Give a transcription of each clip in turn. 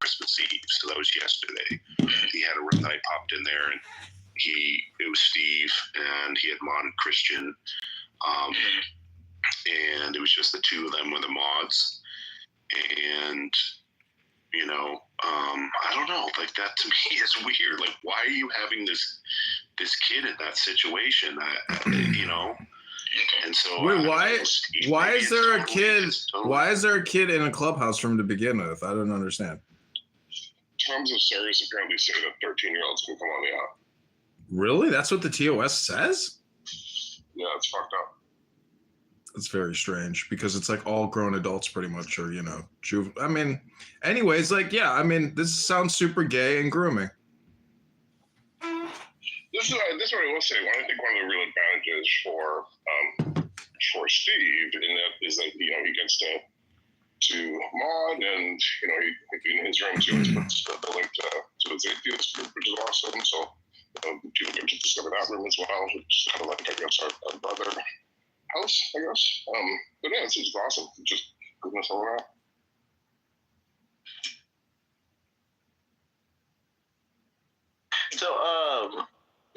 Christmas Eve, so that was yesterday. He had a room that I popped in there, and it was Steve, and he had modded Christian, and it was just the two of them with the mods, and I don't know, like that to me is weird. Like, why are you having this kid in that situation? And so wait, why is there a kid? Why is there a kid in a clubhouse from to begin with? I don't understand. Terms of service apparently say that 13-year-olds can come on the app. Really? That's what the TOS says? Yeah, it's fucked up. It's very strange because it's like all grown adults pretty much are, I mean, anyways, like, yeah, I mean, this sounds super gay and grooming. This is what I will say. I think one of the real advantages for Steve is that he gets to mod, and in his rooms he always puts the link to his atheist group, which is awesome. So people get to discover that room as well. It's kind of like, I guess, our brother house, I guess. But yeah, it's just awesome. Just goodness all around. So,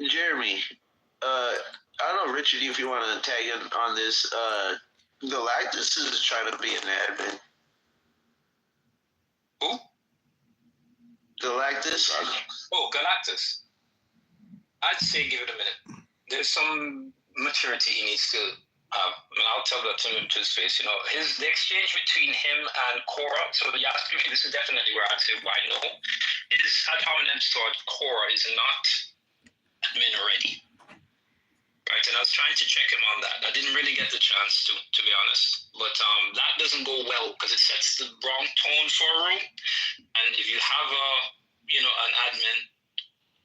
Jeremy, I don't know, Richard, if you want to tag in on this. Galactus is trying to be an admin. Who? Galactus. Oh, Galactus. I'd say give it a minute. There's some maturity he needs to have. And I'll tell that to him to his face. The exchange between him and Korra. So you asked me, this is definitely where I'd say why no. His ad hominem towards Korra is not admin ready. Right, and I was trying to check him on that. I didn't really get the chance to be honest. But that doesn't go well because it sets the wrong tone for a room. And if you have an admin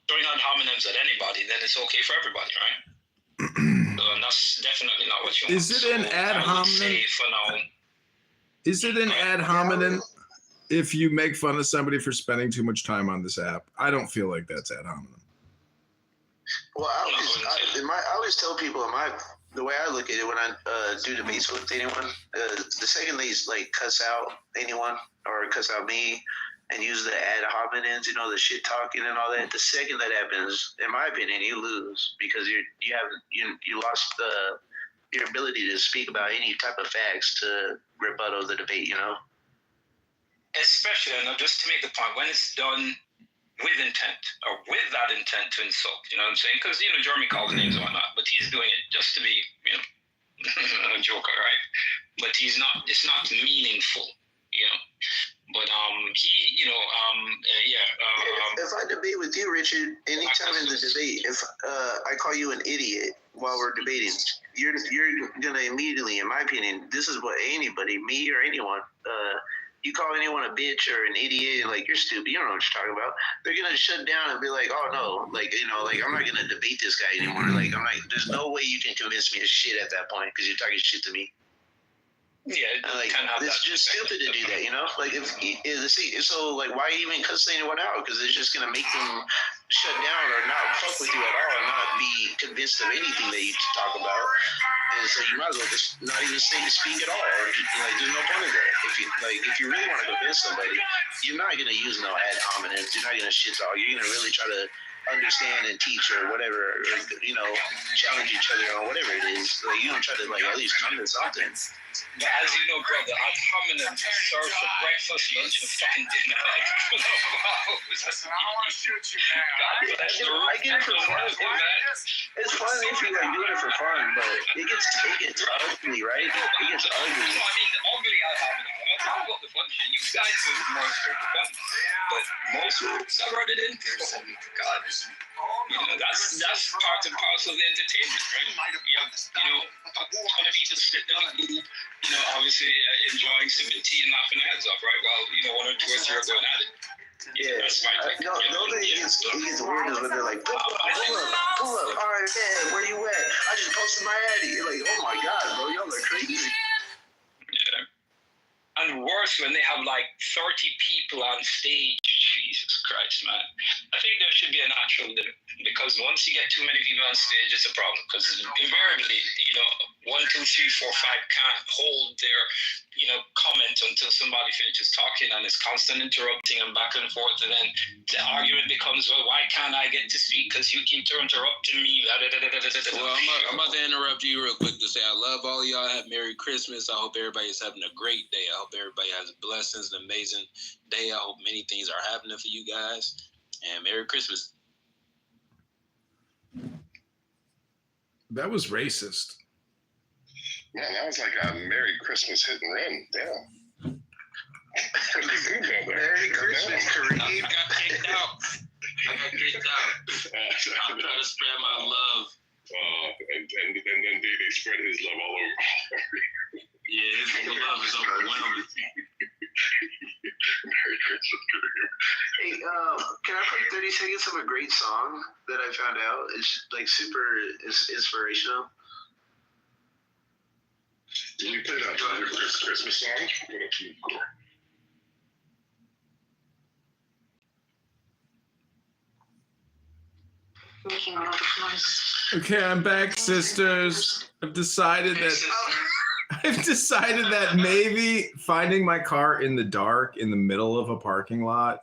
throwing out hominems at anybody, then it's okay for everybody, right? And that's definitely not what you want. Is it an ad hominem? Is it an ad hominem if you make fun of somebody for spending too much time on this app? I don't feel like that's ad hominem. Well, I always tell people the way I look at it when I do debates with anyone, the second they like cuss out anyone or cuss out me and use the ad hominems, the shit talking and all that, the second that happens, in my opinion, you lose because you lost your ability to speak about any type of facts to rebuttal the debate, Especially, just to make the point, when it's done with intent or with that intent to insult, you know what I'm saying? Because, Jeremy calls names and whatnot, but he's doing it just to be, a joker, right? But it's not meaningful, But if I debate with you, Richard, anytime in the debate, if I call you an idiot while we're debating, you're gonna immediately, in my opinion, this is what anybody, me or anyone, you call anyone a bitch or an idiot, like you're stupid, you don't know what you're talking about. They're gonna shut down and be like, oh no, I'm not gonna debate this guy anymore. There's no way you can convince me of shit at that point because you're talking shit to me. Yeah, it's just stupid to do that, why even cuss anyone out? Because it's just gonna make them shut down or not fuck with you at all and not be convinced of anything that you talk about. And so you might as well just not even speak at all. Or there's no point in that. If you really want to convince somebody, you're not gonna use no ad hominems. You're not gonna shit talk. You're gonna really try to understand and teach or whatever, or, challenge each other on whatever it is. You don't try to at least come to something. But as you know, brother, ad hominem served for breakfast, lunch, and fucking dinner. I don't want to shoot you, man. I get it for fun. It's fun if you doing it for fun, but it gets ugly, right? It gets ugly. No, I mean the ugly ad hominem. I'm not talking about the fun shit. You guys are more for the fun, but most groups I wrote it in. Oh God. That's part and parcel of the entertainment, right? You have, a ton of people sitting down, obviously enjoying some tea and laughing their heads off, right? While, one or two or three are going at it. Yeah, that's my thing. No, it gets weird is when they're like, pull up. All right, man, where you at? I just posted my ad. You're like, oh my God, bro, y'all are crazy. Yeah. And worse when they have 30 people on stage. Jesus Christ, man. I think there should be a natural limit because once you get too many people on stage, it's a problem. Because invariably, 1, 2, 3, 4, 5 can't hold their, comment until somebody finishes talking, and it's constant interrupting and back and forth. And then the argument becomes, well, why can't I get to speak? Because you keep interrupting me. Well, I'm about to interrupt you real quick to say I love all of y'all. Have Merry Christmas. I hope everybody's having a great day. I hope everybody has blessings, an amazing day. I hope many things are happening for you guys. And Merry Christmas. That was racist. Man, that was like a Merry Christmas hit and run. Damn. Pretty good, man. Merry Christmas, Kareem. I got kicked out. I'm trying to spread my love. And then they spread his love all over. Yeah, his love is overwhelming. Merry Christmas, Kareem. Hey, can I play 30 seconds of a great song that I found out? It's like super inspirational. Did you play that Christmas song? Okay, I'm back, sisters. I've decided that maybe finding my car in the dark in the middle of a parking lot,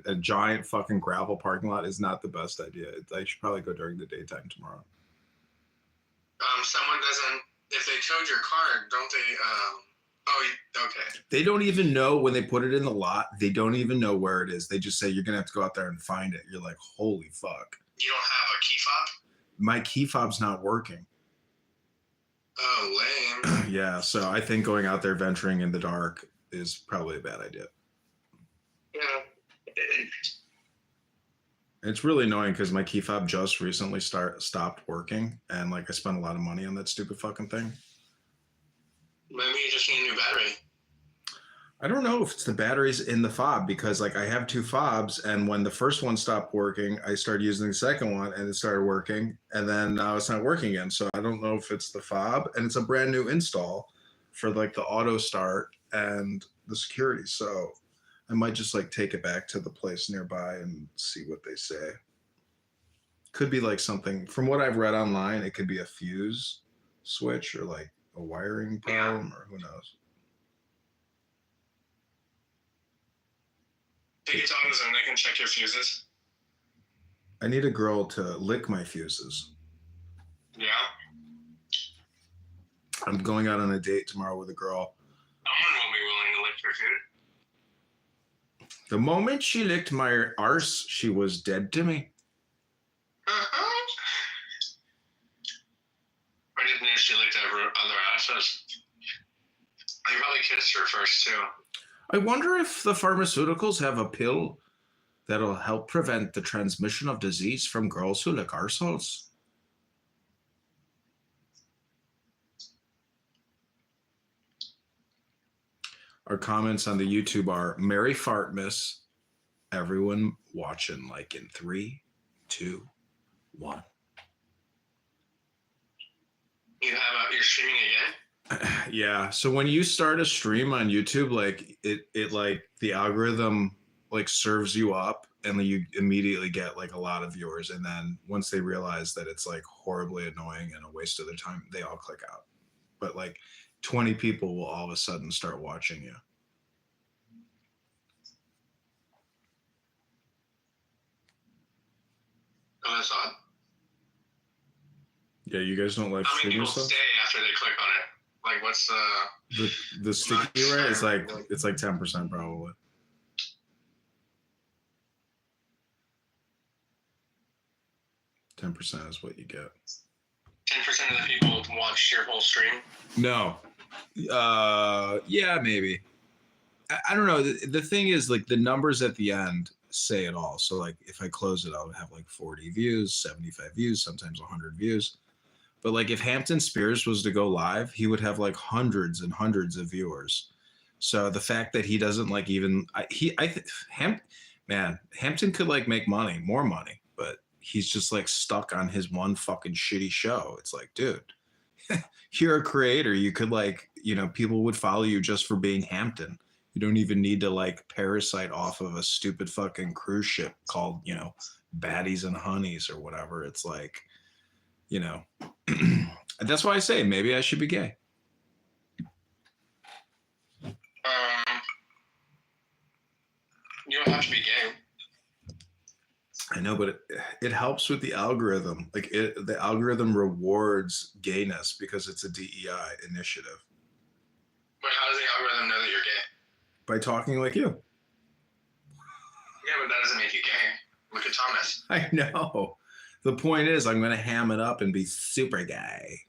a giant fucking gravel parking lot, is not the best idea. I should probably go during the daytime tomorrow. Someone doesn't. If they towed your car, don't they? Okay. They don't even know when they put it in the lot. They don't even know where it is. They just say, you're going to have to go out there and find it. You're like, holy fuck. You don't have a key fob? My key fob's not working. Oh, lame. Yeah, so I think going out there venturing in the dark is probably a bad idea. Yeah. It's really annoying because my key fob just recently stopped working, and like I spent a lot of money on that stupid fucking thing. Maybe you just need a new battery. I don't know if it's the batteries in the fob, because like I have two fobs, and when the first one stopped working, I started using the second one and it started working, and then now it's not working again. So I don't know if it's the fob, and it's a brand new install for like the auto start and the security. So I might just like take it back to the place nearby and see what they say. Could be like something, from what I've read online, it could be a fuse switch or like a wiring problem, or who knows. Take it to AutoZone, they can check your fuses. I need a girl to lick my fuses. Yeah. I'm going out on a date tomorrow with a girl. Someone will be willing to lick your food. The moment she licked my arse, she was dead to me. I didn't know she licked over other asses. You probably kissed her first, too. I wonder if the pharmaceuticals have a pill that'll help prevent the transmission of disease from girls who lick arseholes. Our comments on the YouTube are, Merry Fartmas. Everyone watching like in 3, 2, 1. You're streaming again? Yeah. So when you start a stream on YouTube, like it like the algorithm like serves you up, and then you immediately get like a lot of viewers. And then once they realize that it's like horribly annoying and a waste of their time, they all click out. But like 20 people will all of a sudden start watching you. Oh, that's odd. Yeah, you guys don't like How many shooting people yourself? stay after they click on it? Like, what's The sticky rate is like, it's like 10% probably. %10 is what you get. 10% of the people watch your whole stream? No. Yeah, maybe. I don't know. The thing is, like, the numbers at the end say it all. So, like, if I close it, I'll have like 40 views, 75 views, sometimes 100 views. But like, if Hampton Spears was to go live, he would have like hundreds and hundreds of viewers. So the fact that he doesn't like even Hampton could like make money, more money, but he's just like stuck on his one fucking shitty show. It's like, dude, you're a creator. You could like, you know, people would follow you just for being Hampton. You don't even need to like parasite off of a stupid fucking cruise ship called, you know, Baddies and Honeys or whatever. It's like, you know, And that's why I say maybe I should be gay. You don't have to be gay. I know, but it helps with the algorithm. Like the algorithm rewards gayness because it's a DEI initiative. But how does the algorithm know that you're gay? By talking like you. Yeah, but that doesn't make you gay. Look at Thomas. I know. The point is, I'm going to ham it up and be super gay.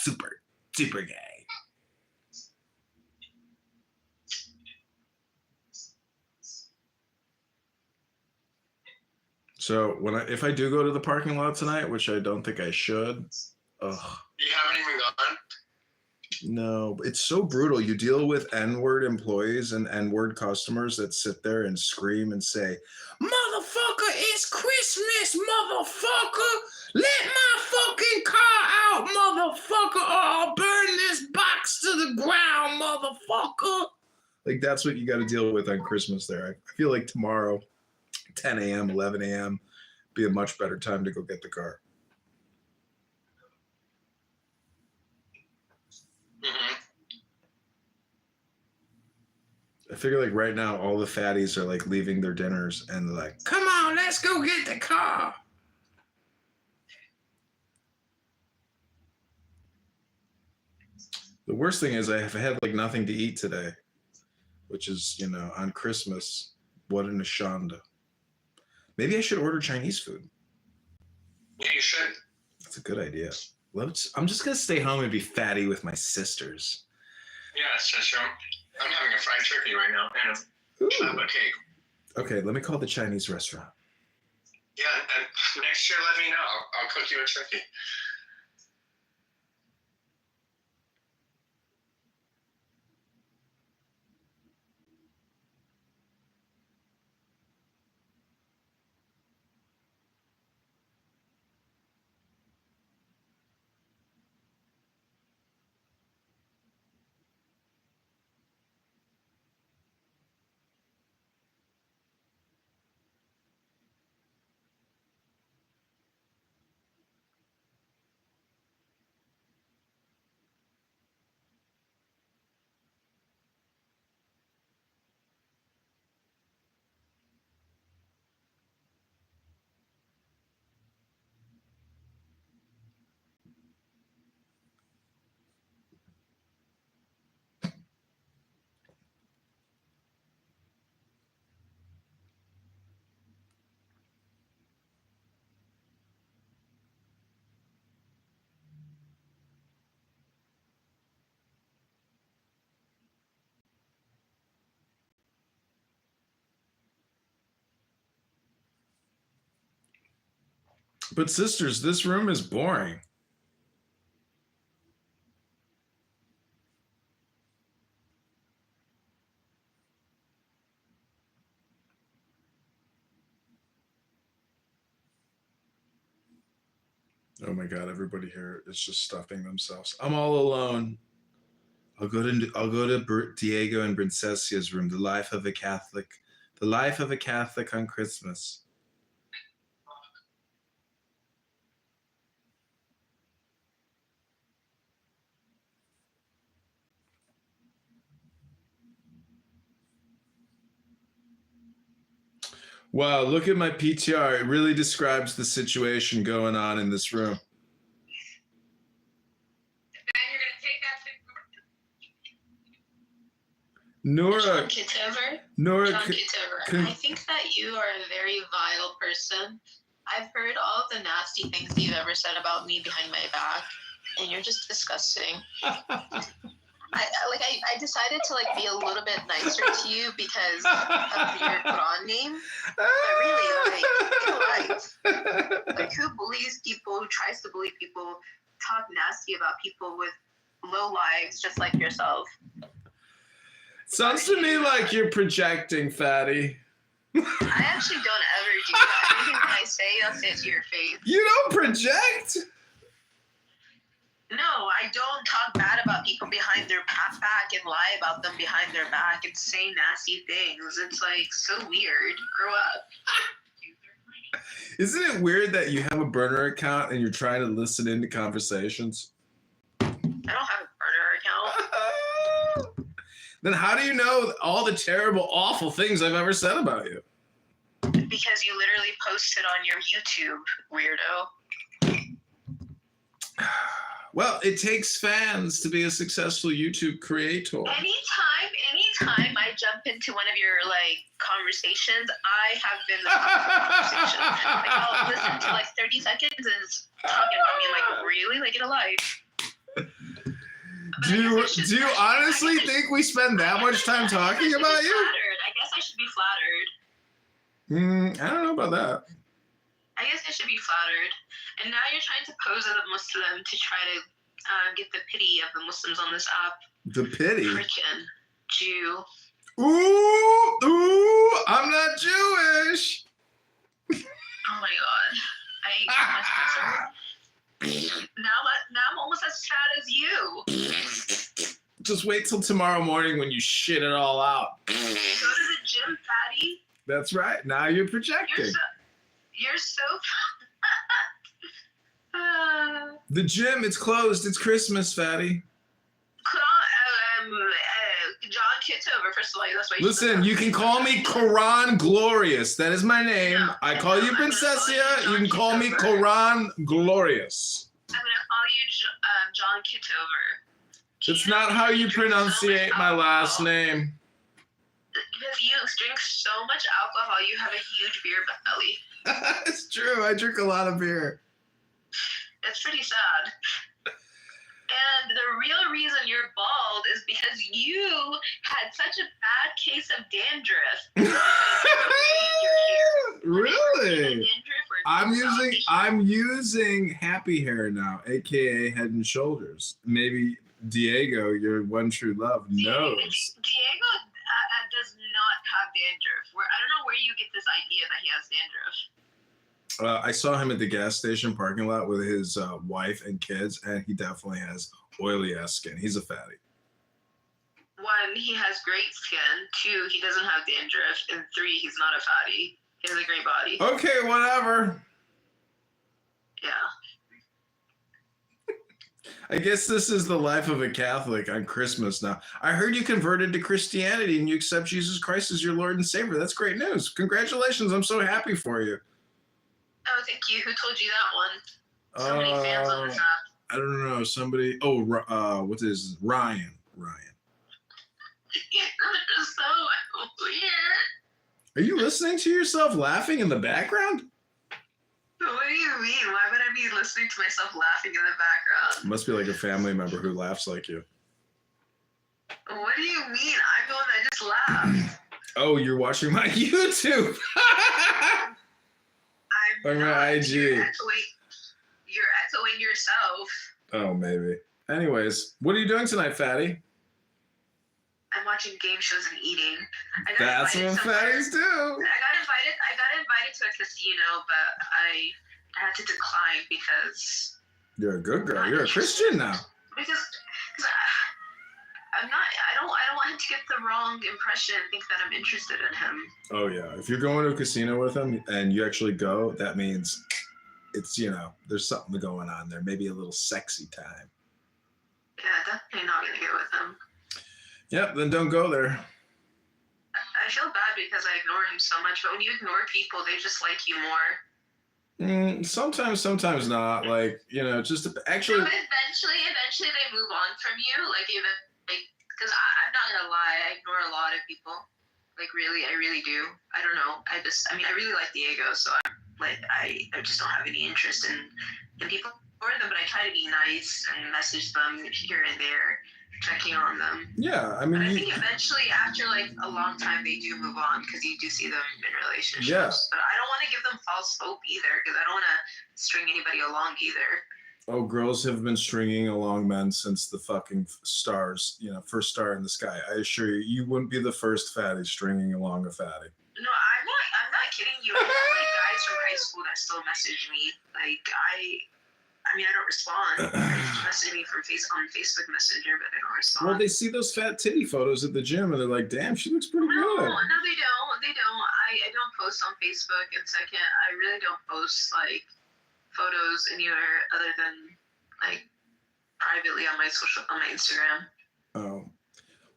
Super gay. So if I do go to the parking lot tonight, which I don't think I should, ugh. You haven't even gone? No, it's so brutal. You deal with N-word employees and N-word customers that sit there and scream and say, "Motherfucker, it's Christmas, motherfucker! Let my fucking car out, motherfucker, or I'll burn this box to the ground, motherfucker!" Like, that's what you got to deal with on Christmas there. I feel like tomorrow, 10 a.m., 11 a.m., be a much better time to go get the car. Mm-hmm. I figure like right now, all the fatties are like leaving their dinners and they're like, "Come on, let's go get the car." The worst thing is I have had like nothing to eat today, which is, on Christmas, what an ashanda. Maybe I should order Chinese food. Yeah, you should. That's a good idea. I'm just going to stay home and be fatty with my sisters. Yeah, it's just I'm having a fried turkey right now and a chocolate cake. Okay, let me call the Chinese restaurant. Yeah, and next year let me know. I'll cook you a turkey. But sisters, this room is boring. Oh my God, everybody here is just stuffing themselves. I'm all alone. I'll go to Diego and Princesia's room, the life of a Catholic on Christmas. Wow, look at my PTR. It really describes the situation going on in this room. Nora, John Kitover. Nora, John Kitover. I think that you are a very vile person. I've heard all of the nasty things you've ever said about me behind my back, and you're just disgusting. I decided to be a little bit nicer to you because of your Quran name. But really, who bullies people, who tries to bully people, talk nasty about people with low lives just like yourself. Sounds to me like you're projecting, fatty. I actually don't ever do that. Everything I say, I'll say it to your face. You don't project? No, I don't talk bad about people behind their back and lie about them behind their back and say nasty things. It's so weird. Grow up. Isn't it weird that you have a burner account and you're trying to listen into conversations? I don't have a burner account. Then how do you know all the terrible, awful things I've ever said about you? Because you literally posted on your YouTube, weirdo. Well, it takes fans to be a successful YouTube creator. Anytime I jump into one of your like conversations, I have been the conversation. Like I'll listen to like 30 seconds and it's talking about me. I'm like, really? Like, get a life. Do you honestly think we spend that much time talking about you? I guess I should be flattered. I don't know about that. I guess I should be flattered. And now you're trying to pose as a Muslim to try to get the pity of the Muslims on this app. The pity. Freaking Jew. Ooh, I'm not Jewish. Oh my god. I hate myself. Now I'm almost as fat as you. Just wait till tomorrow morning when you shit it all out. Go to the gym, fatty. That's right. Now you're projecting. You're so The gym, it's closed. It's Christmas, fatty. John Kitover, first of all, that's why. Listen, you can call me Quran Glorious. That is my name. No, I call you Princessia. You can call me Quran Glorious. I'm gonna call you John Kitover. It's not how you pronunciate my last name. Because you drink so much alcohol, you have a huge beer belly. It's true. I drink a lot of beer. It's pretty sad. And the real reason you're bald is because you had such a bad case of dandruff. Really? I'm using Happy Hair now, aka Head and Shoulders. Maybe Diego, your one true love, knows. Diego does not have dandruff. I don't know where you get this idea that he has dandruff. I saw him at the gas station parking lot with his wife and kids, and he definitely has oily ass skin. He's a fatty. 1, he has great skin. 2, he doesn't have dandruff. And 3, he's not a fatty. He has a great body. Okay, whatever. Yeah. I guess this is the life of a Catholic on Christmas now. I heard you converted to Christianity and you accept Jesus Christ as your Lord and Savior. That's great news. Congratulations. I'm so happy for you. Oh, thank you. Who told you that one? So many fans on this app. I don't know. Somebody. Oh, what is Ryan? Ryan. You're so weird. Are you listening to yourself laughing in the background? What do you mean? Why would I be listening to myself laughing in the background? Must be like a family member who laughs like you. What do you mean? I'm the one that just laughed. Oh, you're watching my YouTube. I'm on my IG. You're echoing yourself. Oh, maybe. Anyways, what are you doing tonight, fatty? I'm watching game shows and eating. That's what fatties do. I got invited to a casino, but I had to decline because You're a good girl. You're a Christian now. Because I'm not. I don't want him to get the wrong impression and think that I'm interested in him. Oh yeah. If you're going to a casino with him and you actually go, that means it's, there's something going on there. Maybe a little sexy time. Yeah, definitely not gonna go with him. Yep, then don't go there. I feel bad because I ignore him so much, but when you ignore people, they just like you more. Sometimes not. Like, just actually. So eventually they move on from you. Because I'm not gonna lie, I ignore a lot of people. Like, really, I really do. I don't know. I really like Diego, so I just don't have any interest in people for them. But I try to be nice and message them here and there, checking on them. Yeah, But I think eventually, after a long time, they do move on because you do see them in relationships. Yeah. But I don't want to give them false hope either because I don't want to string anybody along either. Oh, girls have been stringing along men since the fucking stars, first star in the sky. I assure you, you wouldn't be the first fatty stringing along a fatty. No, I'm not kidding you. I have guys from high school that still message me. I don't respond. They just message me on Facebook Messenger, but I don't respond. Well, they see those fat titty photos at the gym and they're like, damn, she looks pretty good. No, they don't. I don't post on Facebook. And second, I really don't post photos anywhere other than privately on my Instagram. Oh.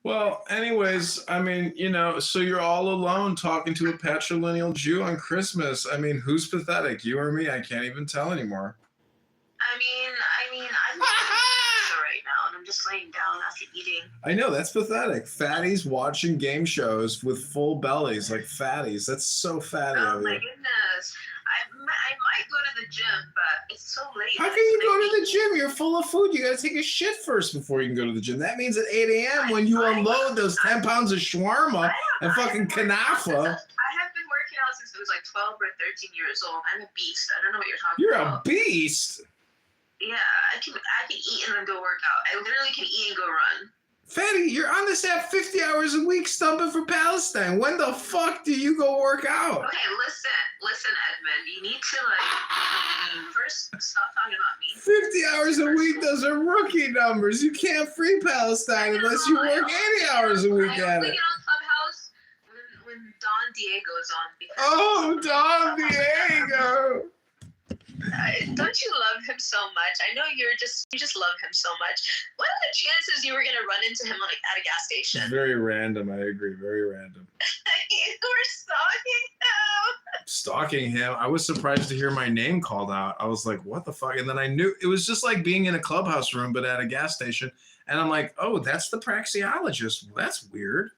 Well, anyways, I mean, you know, so you're all alone talking to a patrilineal Jew on Christmas. I mean, who's pathetic, you or me? I can't even tell anymore. I mean, I'm right now, and I'm just laying down after eating. I know, that's pathetic. Fatties watching game shows with full bellies, like fatties. That's so fatty Oh of my you. goodness. I might go to the gym, but it's so late. How can you go to the gym? You're full of food. You gotta take a shit first before you can go to the gym. That means at 8 a.m. when you unload those 10 pounds of shawarma and fucking kanafa. I have been working out since I was like 12 or 13 years old. I'm a beast. I don't know what you're talking You're about. a beast. Yeah, I can eat and then go work out. I literally can eat and go run. Fatty, you're on this app 50 hours a week stumping for Palestine. When the fuck do you go work out? Okay, listen, Edmund. You need to first stop talking about me. 50 hours a week, those are rookie numbers. You can't free Palestine unless you work 80 hours a week I at only it. get on Clubhouse when Don Diego is on. Because Oh, Don Diego. Don't you love him so much? I know you just love him so much. What are the chances you were gonna run into him at a gas station? Very random, I agree. Very random. You were stalking him. Stalking him. I was surprised to hear my name called out. I was like, what the fuck? And then I knew it was just like being in a clubhouse room, but at a gas station. And I'm like, oh, that's the praxeologist. Well, that's weird.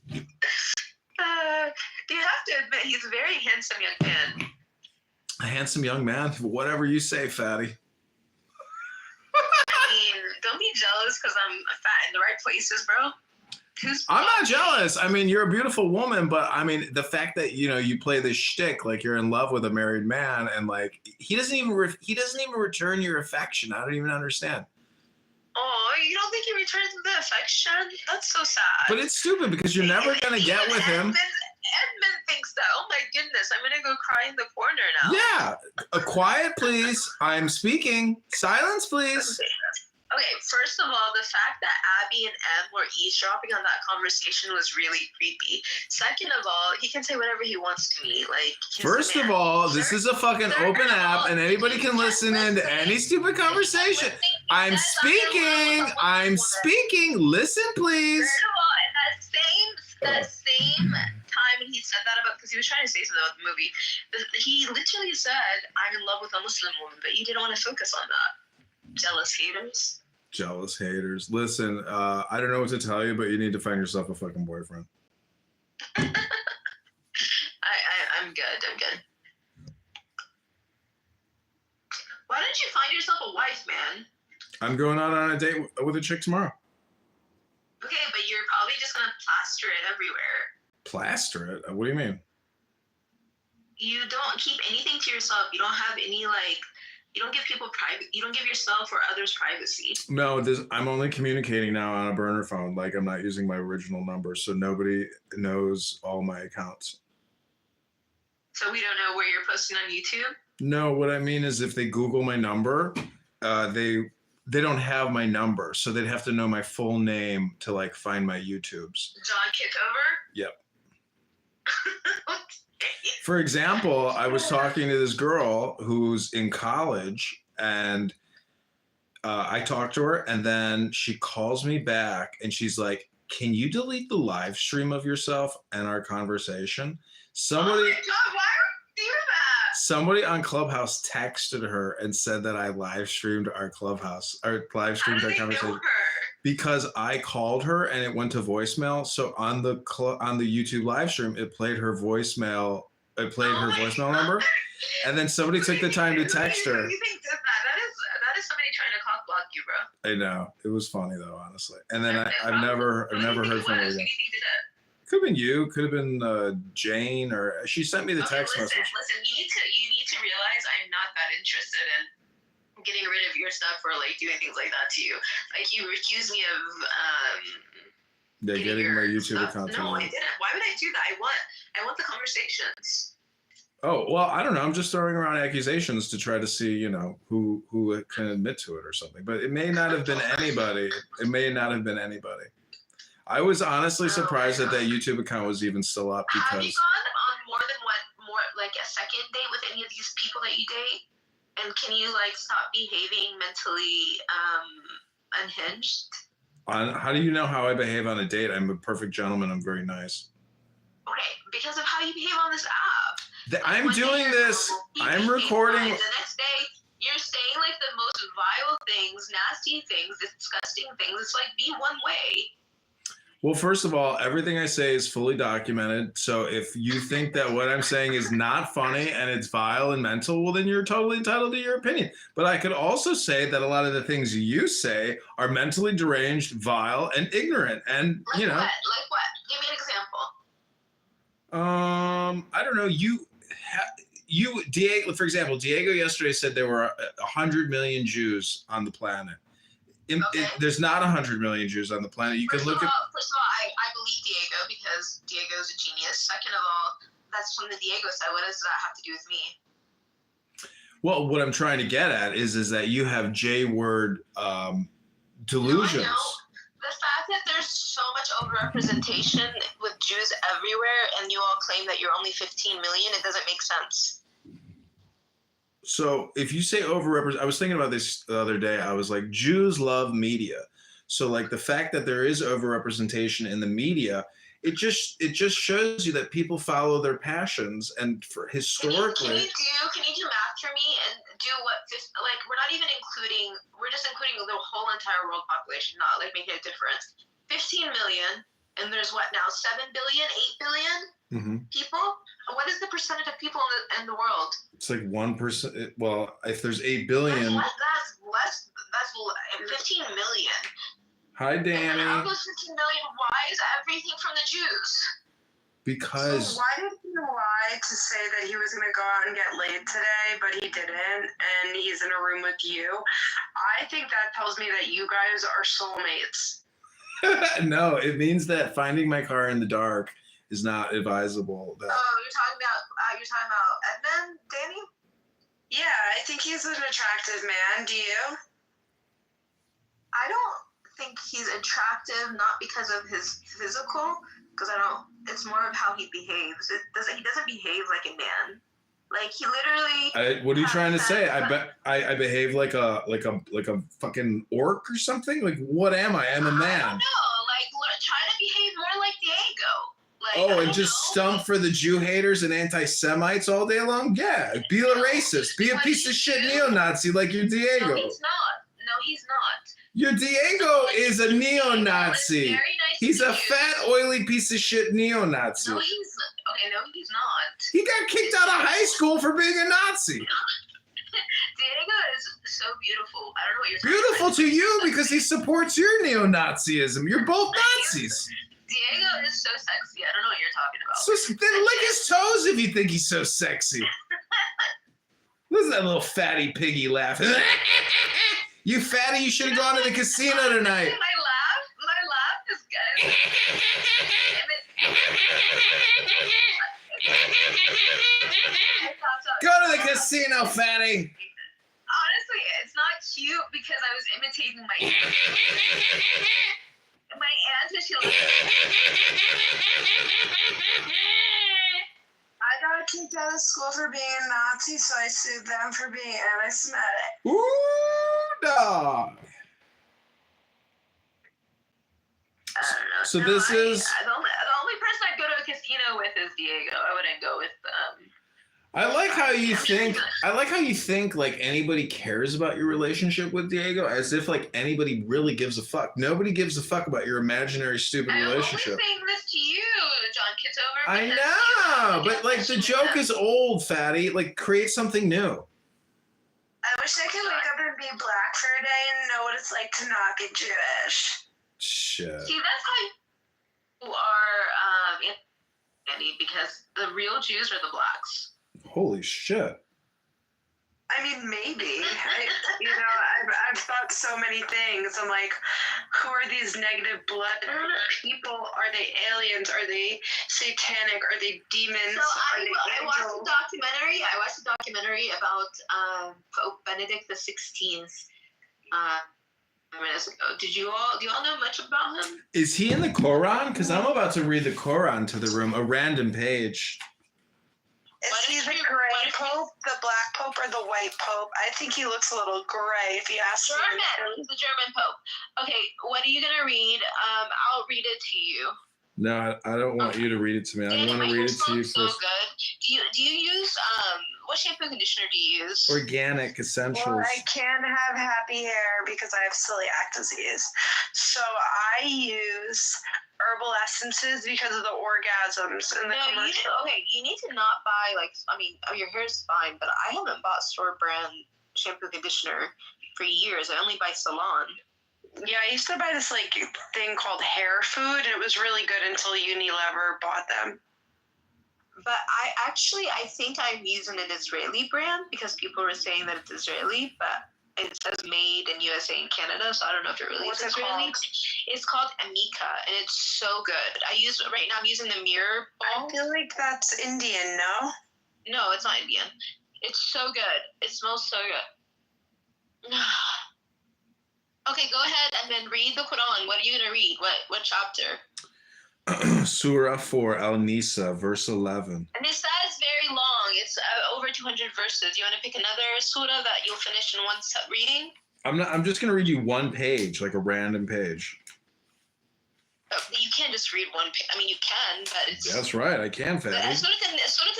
You have to admit, he's a very handsome young man. A handsome young man. Whatever you say, fatty. I mean, don't be jealous because I'm fat in the right places, bro. I'm not jealous. I mean, you're a beautiful woman, but I mean, the fact that, you know, you play this shtick like you're in love with a married man and like he doesn't even return your affection. I don't even understand. Oh, you don't think he returns the affection? That's so sad. But it's stupid because you're never gonna get with him. Edmund thinks that. Oh my goodness, I'm gonna go cry in the corner now. Yeah. Quiet, please. I'm speaking. Silence, please. Okay, first of all, the fact that Abby and Em were eavesdropping on that conversation was really creepy. Second of all, he can say whatever he wants to me. Like, he's First the of man. all, this is a fucking Third open of app all, and anybody can listen into any stupid conversation. I'm speaking. I'm speaking. Listen, please. First of all, at that same time when he said that about, because he was trying to say something about the movie, he literally said, I'm in love with a Muslim woman, but you didn't want to focus on that. Jealous haters. Jealous haters. Listen, I don't know what to tell you, but you need to find yourself a fucking boyfriend. I'm good. I'm good. Why don't you find yourself a wife, man? I'm going out on a date with a chick tomorrow. Okay, but you're probably just gonna plaster it everywhere. Plaster it? What do you mean? You don't keep anything to yourself. You don't have any you don't give people private. You don't give yourself or others privacy. No, I'm only communicating now on a burner phone. Like I'm not using my original number, so nobody knows all my accounts. So we don't know where you're posting on YouTube? No, what I mean is if they Google my number, they don't have my number, so they'd have to know my full name to like find my YouTubes. John Kickover? Yep. For example, I was talking to this girl who's in college, and I talked to her, and then she calls me back, and she's like, "Can you delete the live stream of yourself and our conversation?" Somebody, Oh my God, why would you do that? somebody on Clubhouse texted her and said that I live streamed our Clubhouse, or live streamed How our do they know conversation. her? Because I called her and it went to voicemail. So on the YouTube live stream, it played her voicemail. It played her voicemail number, and then somebody took the time to text her. You think that is somebody trying to cock block you, bro? I know, it was funny though, honestly. And then I've Who never do you think heard it from her was? again. Who do you think did it? Could have been you. Could have been Jane, or she sent me the Okay, text listen, message. Listen, you need to realize I'm not that interested in getting rid of your stuff or like doing things like that to you. Like you accuse me of Yeah, getting your my YouTube stuff. account. No, I didn't. Why would I do that? I want the conversations. Oh well, I don't know. I'm just throwing around accusations to try to see, you know, who can admit to it or something. But it may not have been anybody. It may not have been anybody. I was honestly surprised that YouTube account was even still up Have you because gone on more like a second date with any of these people that you date? And can you like stop behaving mentally unhinged? How do you know how I behave on a date? I'm a perfect gentleman. I'm very nice. Okay, because of how you behave on this app. I'm One day doing you're this. normal, I'm you behave recording. fine. The next day, you're saying like the most vile things, nasty things, disgusting things. It's like, be one way. Well, first of all, everything I say is fully documented. So if you think that what I'm saying is not funny and it's vile and mental, well, then you're totally entitled to your opinion. But I could also say that a lot of the things you say are mentally deranged, vile, and ignorant. And, Like you know. what? Like what? Give me an example. I don't know. Diego, for example, Diego yesterday said there were 100 million Jews on the planet. There's not 100 million Jews on the planet. You can look at. First of all, I believe Diego because Diego's a genius. Second of all, that's from the Diego side. What does that have to do with me? Well, what I'm trying to get at is that you have J-word delusions. No, I know. The fact that there's so much overrepresentation with Jews everywhere, and you all claim that you're only 15 million, it doesn't make sense. So if you say overrepresented, I was thinking about this the other day. I was like, Jews love media. So like the fact that there is overrepresentation in the media, it just shows you that people follow their passions. And for historically, Can you do math for me and do what? Like we're not even including. We're just including the whole entire world population, not like making a difference. 15 million, and there's what now? 7 billion, 8 billion people. What is the percentage of people in the world? It's like 1%. Well, if there's 8 billion, that's less. That's 15 million. Hi, Danny. And of those 15 million, why is everything from the Jews? Because. So why did he lie to say that he was going to go out and get laid today, but he didn't, and he's in a room with you? I think that tells me that you guys are soulmates. No, it means that finding my car in the dark is not advisable. Oh, you're talking about Edmund, Danny? Yeah, I think he's an attractive man. Do you? I don't think he's attractive, not because of his physical, because it's more of how he behaves. He doesn't behave like a man. Like he literally. What are you trying to say? I behave like a fucking orc or something. Like what am I? I'm a man. I don't know. Like try to behave more like Diego. Like, oh, and just stump for the Jew haters and anti-Semites all day long? Yeah, be a racist. Be a piece of shit neo-Nazi like your Diego. No, he's not. No, he's not. Your Diego is a neo-Nazi. He's a fat, oily piece of shit neo-Nazi. No, he's not. Okay, no, he's not. He got kicked out of high school for being a Nazi. Diego is so beautiful. I don't know what you're talking Beautiful about. to you because he supports your neo-Nazism. You're both Nazis. Diego is so sexy. I don't know what you're talking about. So then lick his toes if you think he's so sexy. Listen to that little fatty piggy laugh. You fatty, you should have gone to the casino tonight. My laugh is good. Go to the casino, fatty. Honestly, it's not cute because I was imitating my aunt. My aunt is I got kicked out of school for being a Nazi, so I sued them for being anti-Semitic. Ooh, dog. I don't know. So this is. The only person I'd go to a casino with is Diego. I wouldn't go with I like how you think. I like how you think like anybody cares about your relationship with Diego, as if like anybody really gives a fuck. Nobody gives a fuck about your imaginary stupid relationship. I'm only saying this to you, John Kittover. I know, but like the joke is old, fatty. Like create something new. I wish I could wake up and be black for a day and know what it's like to not get Jewish. Shit. See, that's how you are, Andy, because the real Jews are the blacks. Holy shit. I mean, maybe. I've thought so many things. I'm like, who are these negative blood people? Are they aliens? Are they satanic? Are they demons? So I watched a documentary about Pope Benedict XVI. Minutes ago. Do you all know much about him? Is he in the Quran? Because I'm about to read the Quran to the room, a random page. Is Why he don't the you- gray why don't you- pope, the black pope, or the white pope? I think he looks a little gray if you ask me. German. He's the German Pope. Okay, what are you gonna read? I'll read it to you. No, I don't want you to read it to me. I Danny, want my to read hair it to you smells so first. good. Do you use what shampoo and conditioner do you use? Organic essentials. Well, I can have happy hair because I have celiac disease. So I use herbal essences because of the orgasms in the commercial. You need to not buy your hair's fine, but I haven't bought store brand shampoo conditioner for years. I only buy Salon. Yeah, I used to buy this thing called Hair Food, and it was really good until Unilever bought them. But I think I'm using an Israeli brand because people were saying that it's Israeli, but it says made in USA and Canada, so I don't know if it really What's is it Israeli. called? It's called Amika, and it's so good. Right now I'm using the Mirror I Ball. feel like that's Indian, no? No, it's not Indian. It's so good. It smells so good. Okay, go ahead and then read the Quran. What are you gonna read? What chapter? Surah 4, Al-Nisa, verse 11. And this is very long. It's over 200 verses. You want to pick another surah that you'll finish in one reading? I'm just gonna read you one page, like a random page. Oh, you can't just read one page. I mean, you can, but it's... That's right, I can, Fatty. Surah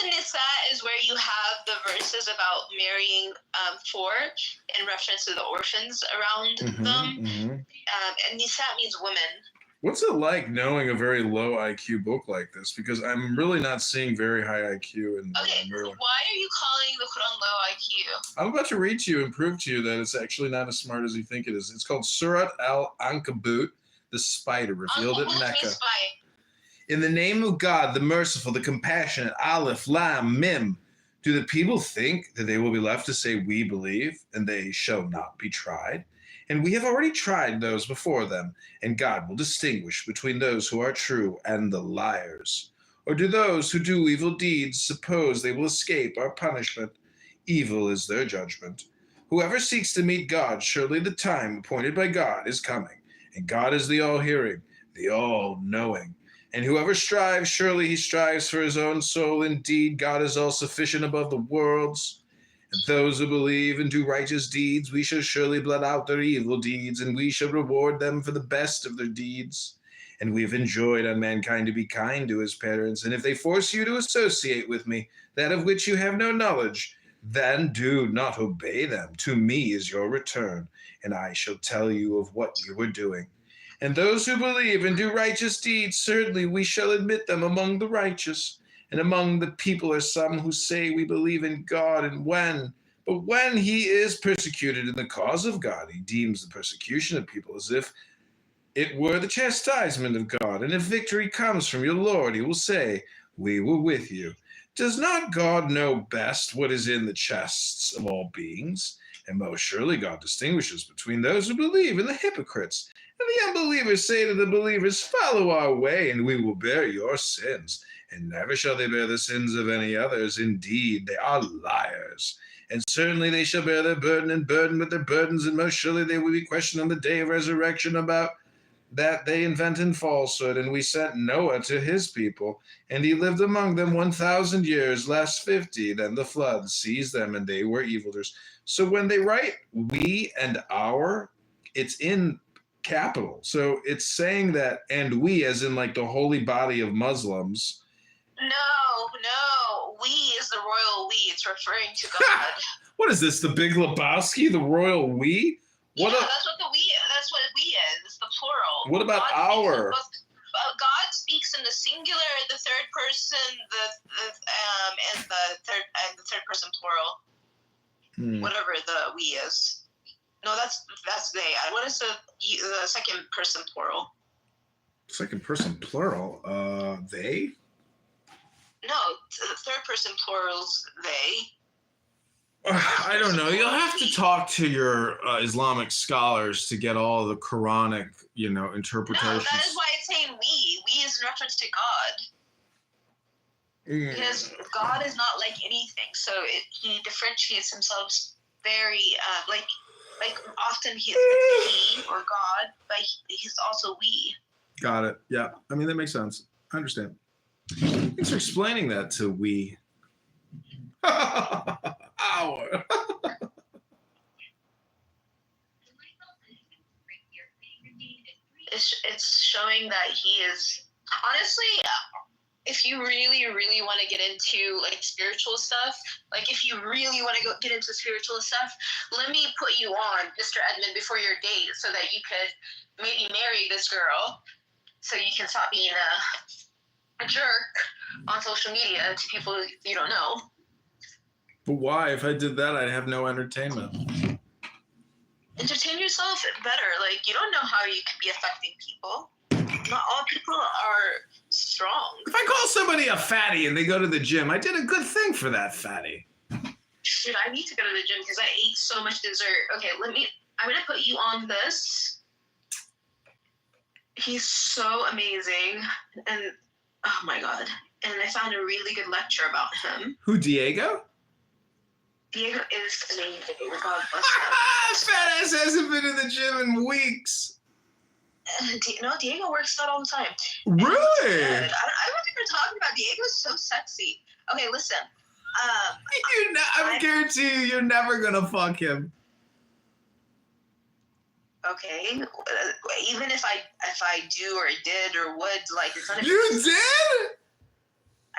An-Nisa is where you have the verses about marrying four in reference to the orphans around them. And Nisa means women. What's it like knowing a very low IQ book like this? Because I'm really not seeing very high IQ in Okay, Maryland. why are you calling the Quran low IQ? I'm about to read to you and prove to you that it's actually not as smart as you think it is. It's called Surat Al-Ankabut, the spider, revealed at Mecca. In the name of God, the merciful, the compassionate, Aleph, Lam, Mim. Do the people think that they will be left to say, we believe, and they shall not be tried? And we have already tried those before them, and God will distinguish between those who are true and the liars. Or do those who do evil deeds suppose they will escape our punishment? Evil is their judgment. Whoever seeks to meet God, surely the time appointed by God is coming, and God is the all-hearing, the all-knowing. And whoever strives, surely he strives for his own soul. Indeed, God is all-sufficient above the worlds. And those who believe and do righteous deeds, we shall surely blot out their evil deeds, and we shall reward them for the best of their deeds. And we have enjoined on mankind to be kind to his parents. And if they force you to associate with me, that of which you have no knowledge, then do not obey them. To me is your return, and I shall tell you of what you were doing. And those who believe and do righteous deeds, certainly we shall admit them among the righteous. And among the people are some who say we believe in God, but when he is persecuted in the cause of God, he deems the persecution of people as if it were the chastisement of God. And if victory comes from your Lord, he will say, we were with you. Does not God know best what is in the chests of all beings? And most surely God distinguishes between those who believe and the hypocrites. And the unbelievers say to the believers, follow our way, and we will bear your sins. And never shall they bear the sins of any others. Indeed, they are liars. And certainly they shall bear their burden and burden with their burdens, and most surely they will be questioned on the day of resurrection about that they invent in falsehood. And we sent Noah to his people, and he lived among them 1,000 years, last 50. Then the flood seized them, and they were evildoers. So when they write we and our, it's in capital. So it's saying that, and we, as in like the holy body of Muslims. No. We is the royal we. It's referring to God. What is this, the Big Lebowski, the royal we? That's what we is. It's the plural. What about our? God speaks in the singular, the third person, and the third person plural. Whatever the we is. No, that's they. What is the second person plural? Second person plural. They? No, the third person plural's they. I don't know. You'll have to talk to your Islamic scholars to get all the Quranic, interpretations. No, that is why it's saying we. We is in reference to God. Because God is not like anything, so he differentiates himself very like often he's he or God, but he's also we. Got it. Yeah, I mean that makes sense. I understand. Thanks for explaining that to we. Ow. It's showing that he is honestly. If you really, really want to get into like spiritual stuff, like if you really want to go get into spiritual stuff, let me put you on, Mr. Edmund, before your date, so that you could maybe marry this girl, so you can stop being a jerk on social media to people you don't know. But why? If I did that, I'd have no entertainment. Entertain yourself better. Like, you don't know how you could be affecting people. Not all people are strong. If I call somebody a fatty and they go to the gym, I did a good thing for that fatty. Dude, I need to go to the gym because I ate so much dessert. Okay, I'm going to put you on this. He's so amazing. And, oh my God. And I found a really good lecture about him. Who, Diego? Diego is amazing. God bless him. Fat ass hasn't been in the gym in weeks. No, Diego works out all the time. Really? I don't think we're talking about Diego's so sexy. Okay, listen. I guarantee you're never gonna fuck him. Okay, even if I do or did or would, like, it's none of You your business. did?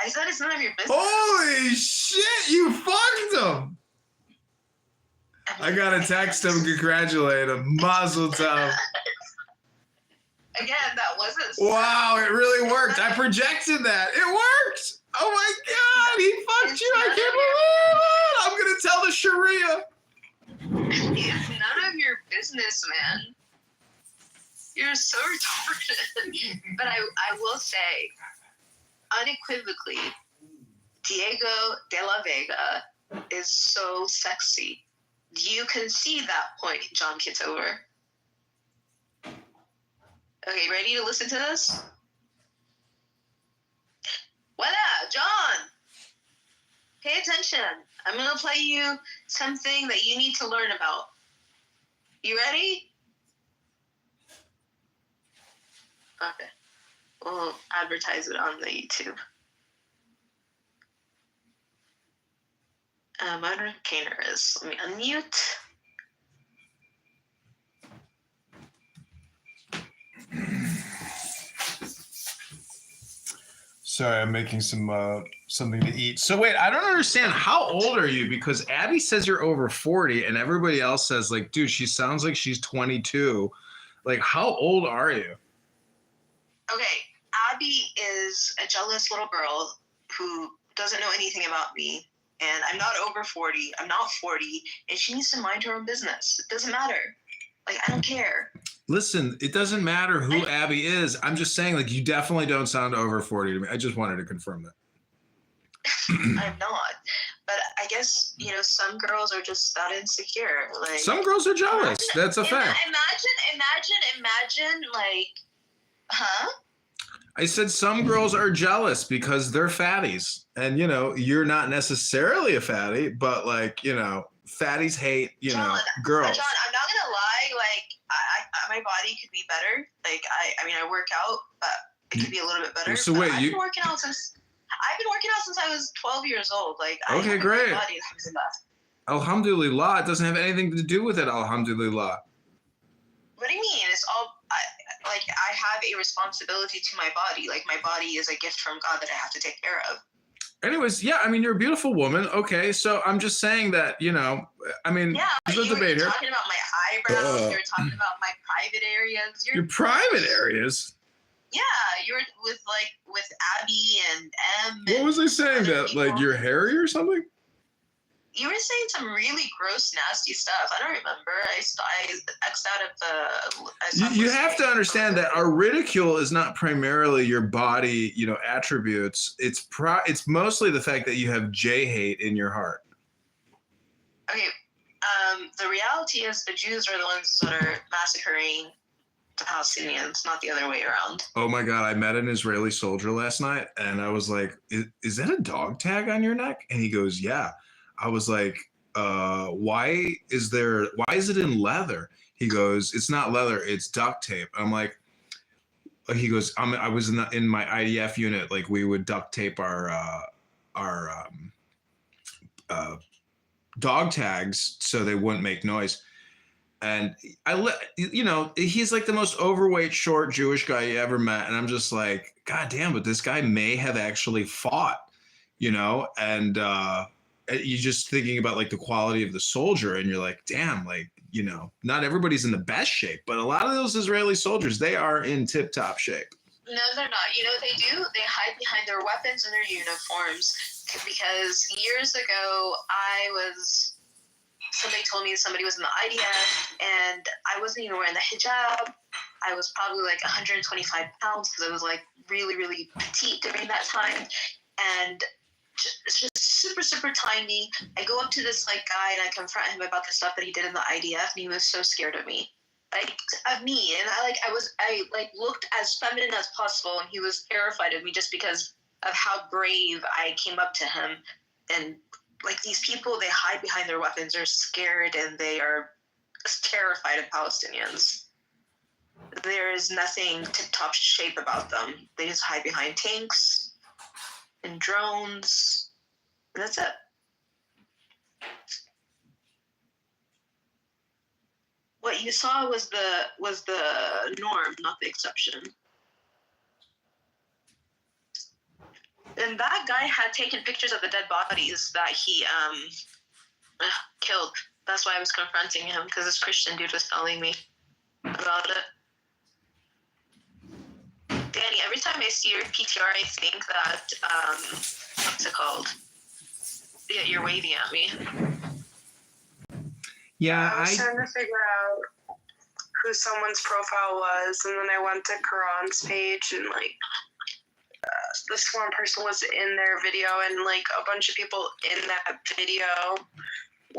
I said it's none of your business. Holy shit! You fucked him. I gotta text him, congratulate him. Mazel tov. Again, that wasn't. Wow, it really worked. I projected that. It worked. Oh my God, he fucked It's you. I none can't believe it. I'm gonna tell the Sharia. It's none of your business, man. You're so retarded. But I will say, unequivocally, Diego de la Vega is so sexy. You can see that point, John Kitover. Okay, ready to listen to this? Voila, John! Pay attention. I'm going to play you something that you need to learn about. You ready? Okay. We'll advertise it on the YouTube. Modern Caner is. Let me unmute. Sorry, I'm making some something to eat. So wait, I don't understand. How old are you? Because Abby says you're over 40, and everybody else says, like, dude, she sounds like she's 22. Like, how old are you? Okay, Abby is a jealous little girl who doesn't know anything about me, and I'm not over 40. I'm not 40, and she needs to mind her own business. It doesn't matter. Like, I don't care. Listen, it doesn't matter who Abby is. I'm just saying, like, you definitely don't sound over 40 to me. I just wanted to confirm that. I'm not. But I guess, you know, some girls are just that insecure. Like, Some girls are jealous. That's a fact. Imagine, like, huh? I said some girls are jealous because they're fatties. And, you know, you're not necessarily a fatty, but, like, you know, fatties hate, you know, girls. John, I'm not going to lie. Like, my body could be better. Like, I mean, I work out, but it could be a little bit better. So wait, I've been working out since I was 12 years old. Like, Okay, great. My body, alhamdulillah. Alhamdulillah, it doesn't have anything to do with it, alhamdulillah. What do you mean? It's all, I have a responsibility to my body. Like, my body is a gift from God that I have to take care of. Anyways, yeah, I mean, you're a beautiful woman. Okay, so I'm just saying that, you know, I mean, Yeah, there's you no were debate here. talking about my eyebrows. You were talking about my private areas. Your private areas? Yeah, you were with Abby and M. What was I saying? other That, people. like, you're hairy or something? You were saying some really gross, nasty stuff. I don't remember. I X'd out of the. I stopped You have to listening. understand that our ridicule is not primarily your body, you know, attributes. It's mostly the fact that you have J-hate in your heart. Okay. The reality is the Jews are the ones that are massacring the Palestinians, not the other way around. Oh my God, I met an Israeli soldier last night and I was like, is that a dog tag on your neck? And he goes, yeah. I was like, why is it in leather? He goes, it's not leather, it's duct tape. I'm like, he goes, I was in my IDF unit, like we would duct tape our dog tags so they wouldn't make noise. And he's like the most overweight, short Jewish guy you ever met. And I'm just like, God damn, but this guy may have actually fought, and you're just thinking about like the quality of the soldier, and you're like, damn, like, not everybody's in the best shape, but a lot of those Israeli soldiers, they are in tip top shape. No, they're not. You know what they do? They hide behind their weapons and their uniforms. Because years ago, somebody told me somebody was in the IDF, and I wasn't even wearing the hijab. I was probably like 125 pounds because I was like really, really petite during that time. And it's just super, super tiny. I go up to this like guy and I confront him about the stuff that he did in the IDF, and he was so scared of me. Like, of me. And I looked as feminine as possible, and he was terrified of me just because of how brave I came up to him. And like, these people, they hide behind their weapons, they're scared, and they are terrified of Palestinians. There is nothing tip-top shape about them. They just hide behind tanks and drones, and that's it. What you saw was the norm, not the exception. And that guy had taken pictures of the dead bodies that he killed. That's why I was confronting him, because this Christian dude was telling me about it. Danny, every time I see your PTR, I think that, what's it called? Yeah, you're waving at me. Yeah, I was trying to figure out who someone's profile was, and then I went to Karan's page, and like, this one person was in their video, and like a bunch of people in that video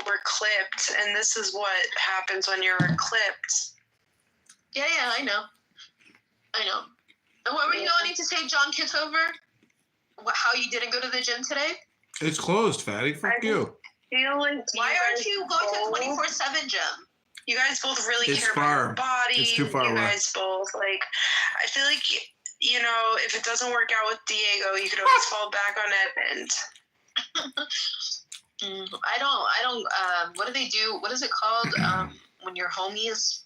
were clipped, and this is what happens when you're clipped. Yeah, I know. And what were you wanting to say, John Kitover? How you didn't go to the gym today? It's closed, fatty. Fuck you. Why aren't you going to the 24/7 gym? You guys both really care about your body. It's too far away. You guys both, like, I feel like, if it doesn't work out with Diego, you could always fall back on Edmund. I don't, what do they do? What is it called? When your homies,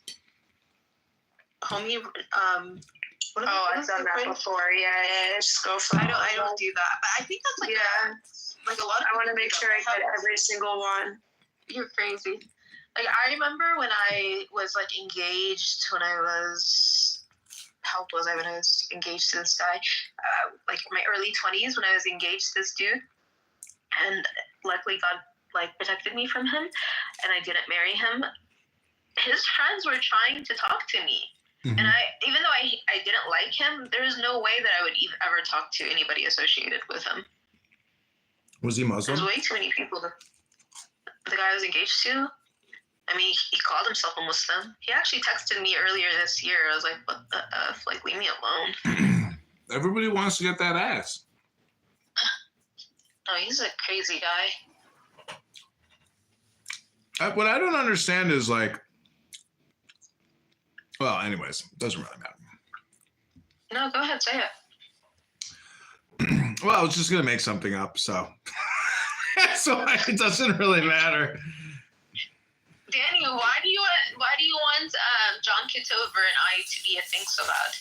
I've done that before. Yeah, just go for it. I don't do that. But I think that's like, like a lot of I want to make sure I get every single one. You're crazy. Like, I remember when I was like engaged, how old was I when I was engaged to this guy? Like my early 20s when I was engaged to this dude. And luckily God like protected me from him, and I didn't marry him. His friends were trying to talk to me. Mm-hmm. And even though I didn't like him, there is no way that I would ever talk to anybody associated with him. Was he Muslim? There's way too many people. The guy I was engaged to, I mean, he called himself a Muslim. He actually texted me earlier this year. I was like, what the F? Like, leave me alone. Everybody wants to get that ass. No, he's a crazy guy. What I don't understand is like, well, anyways, doesn't really matter. No, go ahead, say it. Well, I was just gonna make something up, so it doesn't really matter. Danny, why do you want John Kitover and I to be a thing so bad?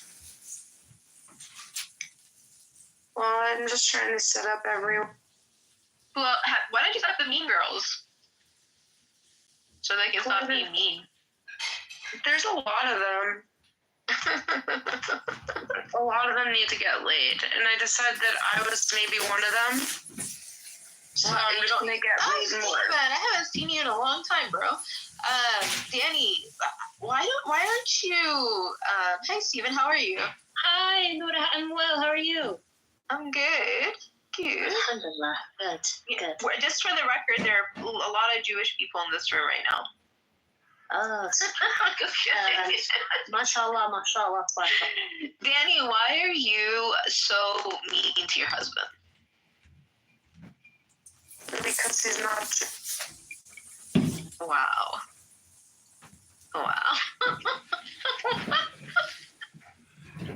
Well, I'm just trying to set up everyone. Well, why don't you set up the Mean Girls so they can stop being mean? There's a lot of them. A lot of them need to get laid, and I decided that I was maybe one of them. So I'm just gonna get laid more. Man, I haven't seen you in a long time, bro. Danny, why aren't you? Hi, Steven, how are you? Hi, Nora, I'm well. How are you? I'm good. Good. Alhamdulillah. Good. Just for the record, there are a lot of Jewish people in this room right now. Oh, mashallah, mashallah. Danny, why are you so mean to your husband? Because he's not. Wow.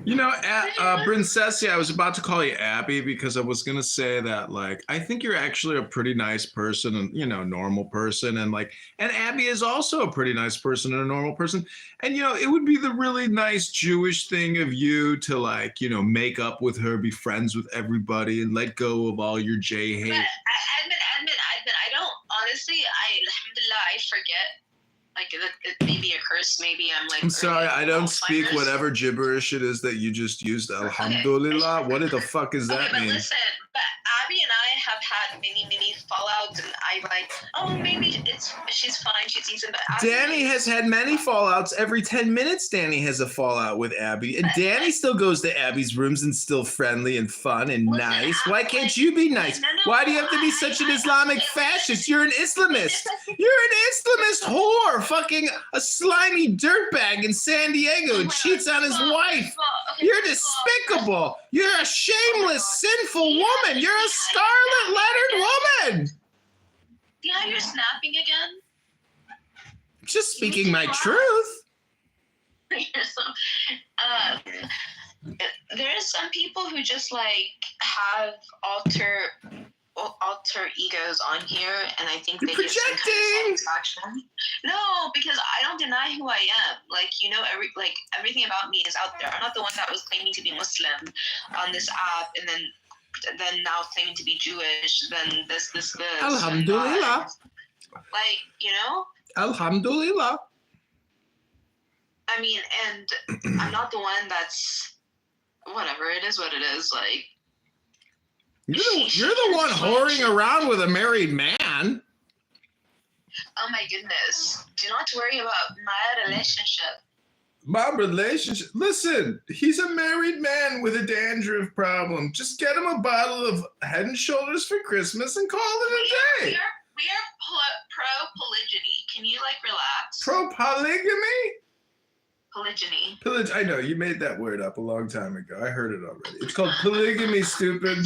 You know, Princessia, I was about to call you Abby because I was gonna say that, like, I think you're actually a pretty nice person and, you know, normal person, and Abby is also a pretty nice person and a normal person, and, you know, it would be the really nice Jewish thing of you to, like, you know, make up with her, be friends with everybody, and let go of all your J hate. But admin, I don't, honestly, alhamdulillah, I forget. Like, it may be a curse, maybe I'm like... I'm sorry, I don't speak Alzheimer's. whatever gibberish it is that you just used. Alhamdulillah. What the fuck does that but mean? Listen, but Abby and I have had many fallouts, and I like, oh, maybe she's fine, she's decent, but Abby, Danny has had many fallouts. Every 10 minutes, Danny has a fallout with Abby. And Danny still goes to Abby's rooms and still friendly and fun and Listen, nice. Why can't you be nice? No, Why do you have to be such an Islamic fascist? You're an Islamist. You're an Islamist whore. Fucking a slimy dirtbag in San Diego who cheats on his wife. You're despicable. You're a shameless, sinful woman. You're a scarlet-lettered woman. See how you're snapping again? Just speaking my truth. There's some people who just like have alter egos on here, and I think You're they get some kind projecting. of satisfaction. No, because I don't deny who I am. Like, you know, everything about me is out there. I'm not the one that was claiming to be Muslim on this app, and then now claiming to be Jewish. Then this. Alhamdulillah. Like, you know. Alhamdulillah. I mean, and I'm not the one that's whatever. It is what it is. Like, You're the one whoring around with a married man. oh my goodness! Do not worry about my relationship. My relationship. Listen, he's a married man with a dandruff problem. Just get him a bottle of Head and Shoulders for Christmas and call it a day. We are pro polygyny. Can you like relax? Pro polygamy? Polygyny. I know you made that word up a long time ago. I heard it already. It's called polygamy, stupid.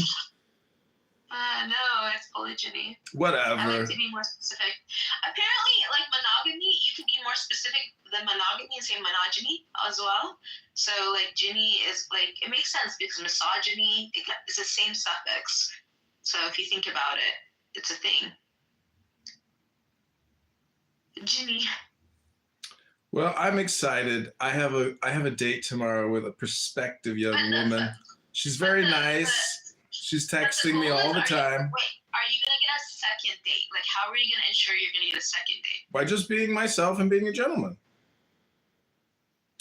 No, it's polygyny. I Whatever. like to be more specific. Apparently, like monogamy, you can be more specific than monogamy and say monogamy as well. So, like, Ginny is like, it makes sense because misogyny is the same suffix. So, if you think about it, it's a thing. Ginny. Well, I'm excited. I have a date tomorrow with a prospective young woman. She's very nice. She's texting me all the time. Wait, are you gonna get a second date? Like, how are you gonna ensure you're gonna get a second date? By just being myself and being a gentleman.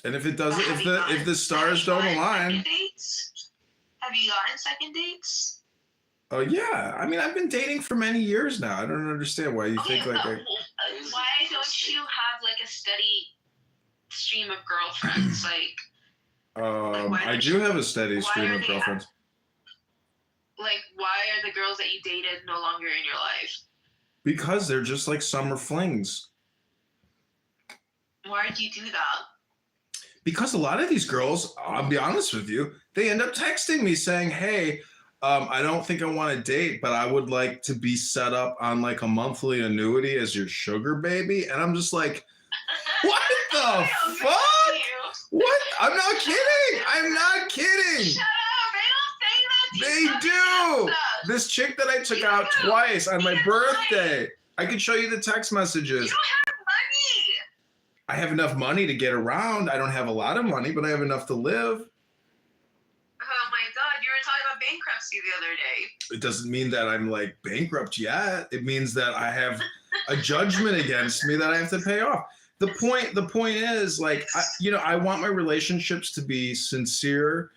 And if it doesn't, if the stars don't align. Have you gotten second dates? Oh yeah, I mean I've been dating for many years now. I don't understand why you think like. Why don't you have like a steady stream of girlfriends? Like, I do have a steady stream of girlfriends. Like, why are the girls that you dated no longer in your life? Because they're just like summer flings. Why do you do that? Because a lot of these girls, I'll be honest with you, they end up texting me saying, hey, I don't think I want to date, but I would like to be set up on like a monthly annuity as your sugar baby. And I'm just like, what the fuck? What? I'm not kidding. I'm not kidding. Shut up. They don't say that. They do. This chick that I took out twice on my birthday. I could show you the text messages. You don't have money. I have enough money to get around. I don't have a lot of money, but I have enough to live. Oh my God, you were talking about bankruptcy the other day. It doesn't mean that I'm like bankrupt yet. It means that I have a judgment against me that I have to pay off. The point is like, I want my relationships to be sincere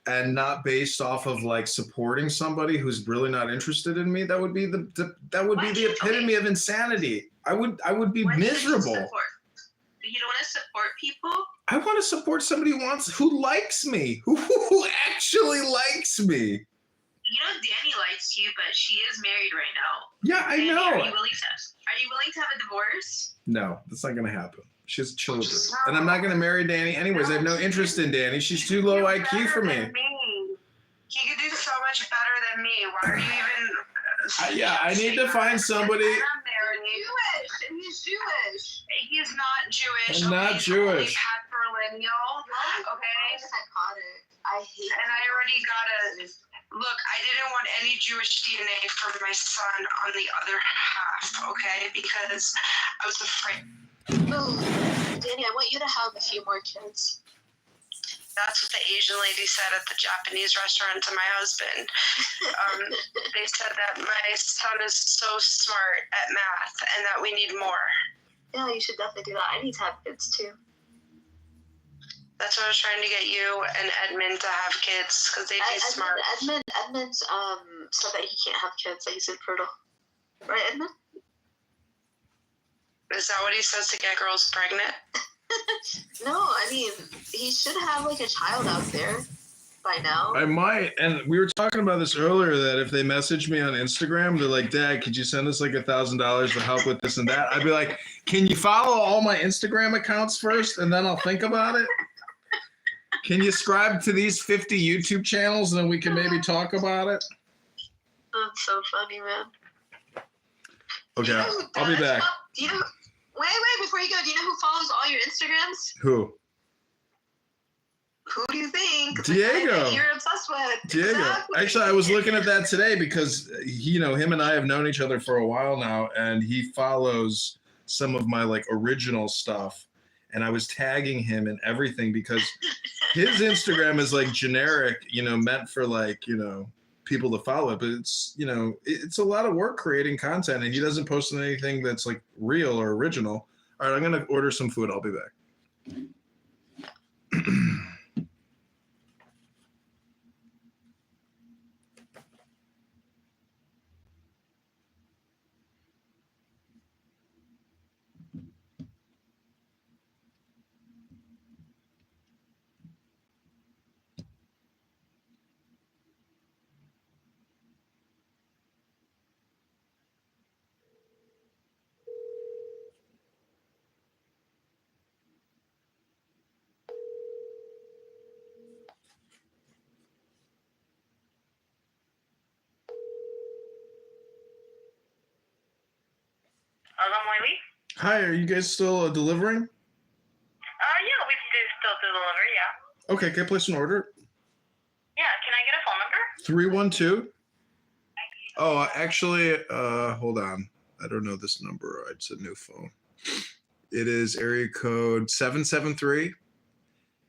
and not based off of like supporting somebody who's really not interested in me. That would be the epitome of insanity. I would be miserable. You don't want to support people? I want to support somebody who likes me, who actually likes me. You know, Danny likes you, but she is married right now. Yeah, I know. Are you willing to have a divorce? No, that's not going to happen. She has children. And I'm not going to marry Danny anyways. I have no interest in Danny. She's too low IQ for me. He could do so much better than me. Why are you even... I need to find somebody... He's Jewish. He's not Jewish. I'm not Jewish. Patrilineal. Okay. Psychotic. Jewish DNA for my son on the other half, okay? Because I was afraid. Oh, Danny, I want you to have a few more kids. That's what the Asian lady said at the Japanese restaurant to my husband. They said that my son is so smart at math and that we need more. Yeah, you should definitely do that. I need to have kids too. That's what I was trying to get you and Edmund to have kids because they'd be smart. Edmund said that he can't have kids, that he's infertile. Right, Edmund? Is that what he says to get girls pregnant? No, I mean, he should have like a child out there by now. I might. And we were talking about this earlier that if they message me on Instagram, they're like, Dad, could you send us like $1,000 to help with this and that? I'd be like, can you follow all my Instagram accounts first and then I'll think about it? Can you subscribe to these 50 YouTube channels and then we can maybe talk about it? That's so funny, man. Okay, I'll be back. Do you know? Wait, before you go, do you know who follows all your Instagrams? Who? Who do you think? Diego. The guy that you're obsessed with. Diego. Exactly. Actually, I was looking at that today because, him and I have known each other for a while now, and he follows some of my like original stuff. And I was tagging him and everything because his Instagram is like generic, meant for like, people to follow it, but it's it's a lot of work creating content and he doesn't post anything that's like real or original. All right, I'm gonna order some food. I'll be back. Hi, are you guys still delivering? Yeah, we still deliver, yeah. Okay, can I place an order? Yeah, can I get a phone number? 312. Oh, actually, hold on. I don't know this number. It's a new phone. It is area code 773-892-5893.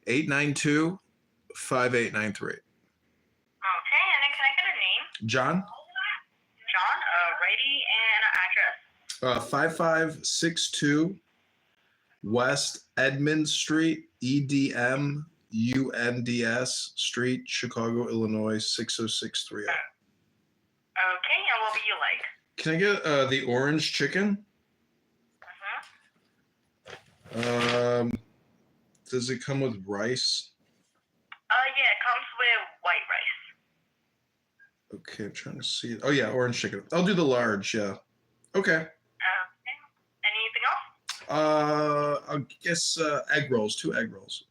Okay, and then can I get a name? John? John, righty, and address. 5562 West Edmund Street, EDM UNDS Street, Chicago, Illinois 60630. Okay, and what would you like? Can I get the orange chicken? Does it come with rice? Yeah, it comes with white rice. Okay, I'm trying to see it. Oh yeah, orange chicken. I'll do the large, yeah. Okay. Anything else? I guess egg rolls, 2 egg rolls.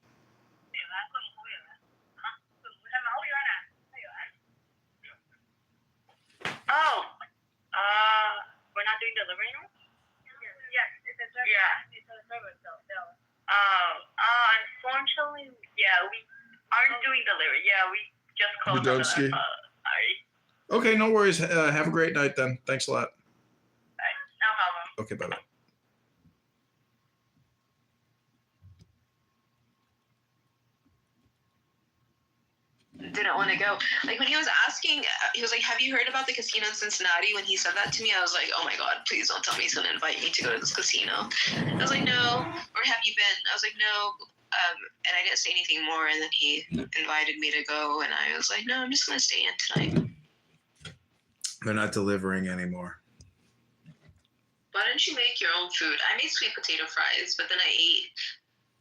Oh, we're not doing delivery now? Yes, it's a service. Yeah. It's a service, though. Unfortunately, yeah, we aren't doing delivery. Yeah, we just closed. You don't ski? Sorry. Okay, no worries. Have a great night then. Thanks a lot. No problem. Okay, bye-bye. Didn't want to go. Like when he was asking, he was like, have you heard about the casino in Cincinnati? When he said that to me, I was like, oh my God, please don't tell me he's going to invite me to go to this casino. I was like, no. Or have you been? I was like, no. And I didn't say anything more. And then he invited me to go. And I was like, no, I'm just going to stay in tonight. They're not delivering anymore. Why don't you make your own food? I made sweet potato fries, but then I ate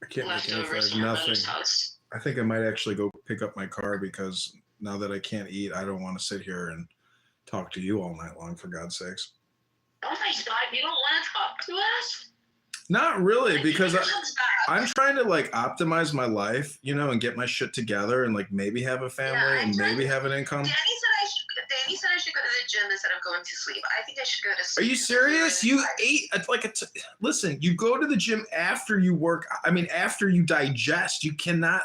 I can't make any leftovers fries, from my nothing. brother's house. I think I might actually go pick up my car because now that I can't eat, I don't want to sit here and talk to you all night long, for God's sakes. Oh my God, you don't want to talk to us? Not really, because comes back. I'm trying to like optimize my life, and get my shit together and like maybe have a family and maybe have an income. Danny said I should go to the gym instead of going to sleep. I think I should go to Are sleep. you serious? You ate listen, you go to the gym after you work. I mean, after you digest, you cannot.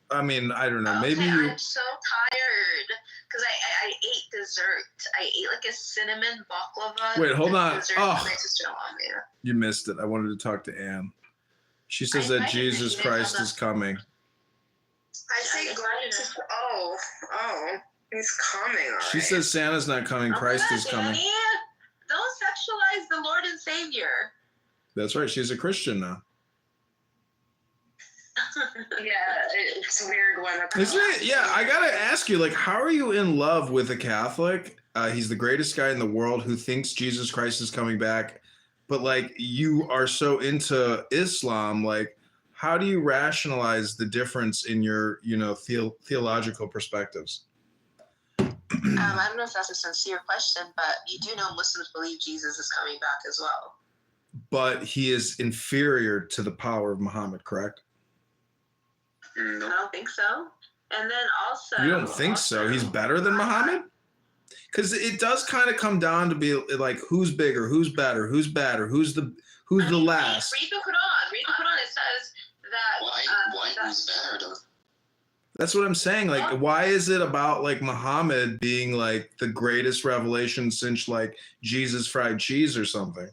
I mean, I don't know. Maybe you. I'm so tired because I ate dessert. I ate like a cinnamon baklava. Wait, hold on. Dessert Oh. my sister-in-law made. You missed it. I wanted to talk to Anne. She says I that invited her. Jesus She didn't Christ come is coming. I say oh, he's coming. All She right. says Santa's not coming. Christ is coming. Danny, don't sexualize the Lord and Savior. That's right. She's a Christian now. Yeah, it's a weird one. Isn't it? Yeah, I gotta ask you, like, how are you in love with a Catholic? He's the greatest guy in the world who thinks Jesus Christ is coming back, but like you are so into Islam. Like, how do you rationalize the difference in your, theological perspectives? I don't know if that's a sincere question, but you do know Muslims believe Jesus is coming back as well. But he is inferior to the power of Muhammad, correct? I don't think so. And then also, You don't think so? He's better than Muhammad? Because it does kind of come down to be like, who's bigger, who's better, who's badder, who's the last. Read the Quran. Read the Quran. It says that. Why who's better though? That's what I'm saying. Like, why is it about like Muhammad being like the greatest revelation since like Jesus fried cheese or something?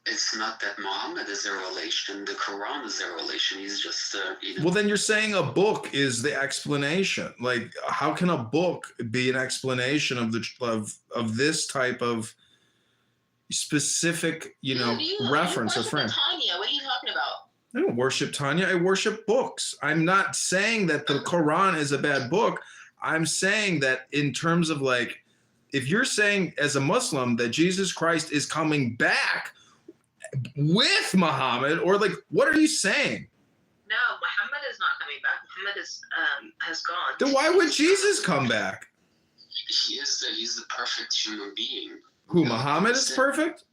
It's not that Muhammad is a relation. The Quran is a relation. He's just, Well, then you're saying a book is the explanation. Like, how can a book be an explanation of of this type of specific, reference or frame? Tanya, what are you talking about? I don't worship Tanya. I worship books. I'm not saying that the Quran is a bad book. I'm saying that in terms of like, if you're saying as a Muslim that Jesus Christ is coming back with Muhammad, or like, what are you saying? No, Muhammad is not coming back. Muhammad is has gone. Then why would Jesus come back? he's the perfect human being. Who, Muhammad is perfect?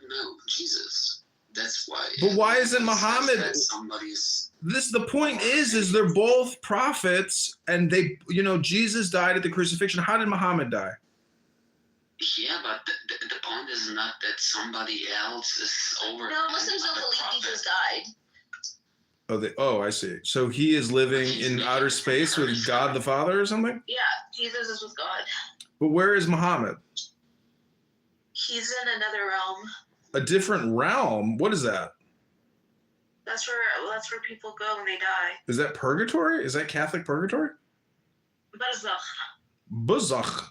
No, Jesus. That's why. But why isn't It says Muhammad? that somebody's The point is they're both prophets, and they, Jesus died at the crucifixion. How did Muhammad die? Yeah, but the point is not that somebody else is over. No, Muslims don't believe Jesus died. I see. So he is living in outer space with God the Father or something? Yeah, Jesus is with God. But where is Muhammad? He's in another realm. A different realm? What is that? That's where people go when they die. Is that purgatory? Is that Catholic purgatory? Barzakh. Barzakh.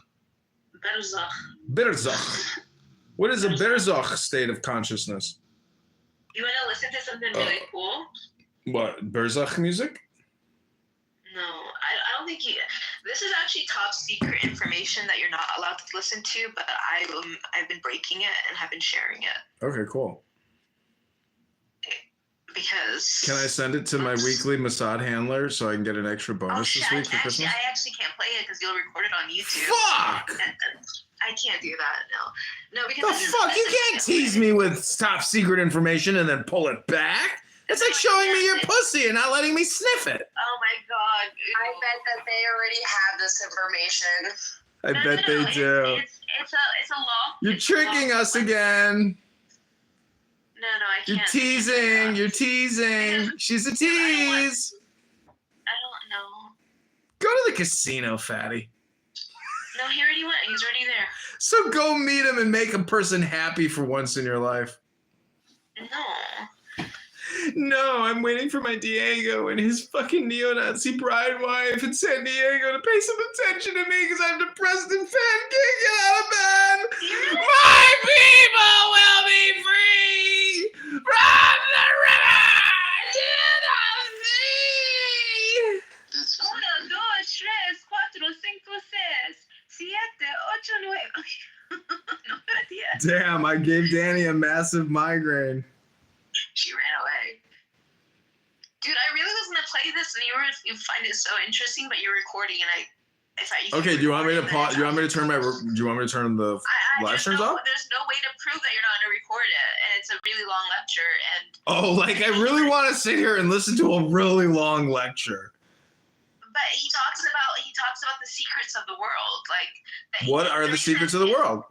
Barzakh. Barzakh. What is a barzakh state of consciousness? You want to listen to something really cool? What, barzakh music? No, I don't think you. This is actually top secret information that you're not allowed to listen to, but I've been breaking it and have been sharing it Okay, cool. because. Can I send it to my weekly Mossad handler so I can get an extra bonus this week for Christmas? I actually can't play it because you'll record it on YouTube. Fuck! I can't do that. No, because The fuck? You can't tease me with top secret information and then pull it back. It's like showing me your pussy and not letting me sniff it. Oh my god! I bet that they already have this information. I bet they do. It's a law. You're tricking us again. No, I can't. You're teasing. You're teasing. She's a tease. I don't know. Go to the casino, fatty. No, he already went. He's already there. So go meet him and make a person happy for once in your life. No. No, I'm waiting for my Diego and his fucking neo-Nazi bride wife in San Diego to pay some attention to me because I'm depressed and fat. Can't get out of bed. My people will be free from the river to the sea. That's 1, 2, 3, 4, 5, 6, 7, 8, 8, 9. Damn, I gave Danny a massive migraine. She ran away. Dude, I really was gonna play this, and you find it so interesting, but you're recording, and I thought you. Okay, do you want me to pause? Do you want me to turn the live streams off? There's no way to prove that you're not gonna record it, and it's a really long lecture, and. Oh, like I really want to sit here and listen to a really long lecture. But he talks about the secrets of the world, like. What are the secrets of the world?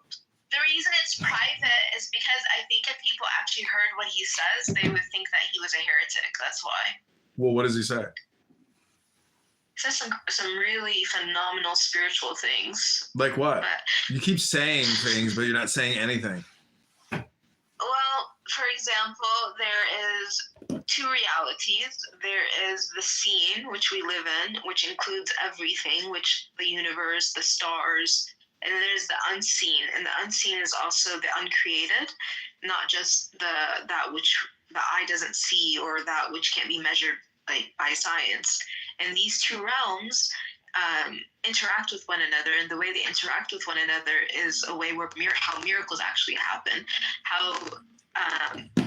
The reason it's private is because I think if people actually heard what he says, they would think that he was a heretic. That's why. Well, what does he say? says some really phenomenal spiritual things. Like what? But, You keep saying things, but you're not saying anything. well, for example, there is two realities. There is the seen, which we live in, which includes everything, which the universe, the stars, and then there's the unseen. And the unseen is also the uncreated, not just that which the eye doesn't see or that which can't be measured like by science. And these two realms interact with one another, and the way they interact with one another is a way where how miracles actually happen, how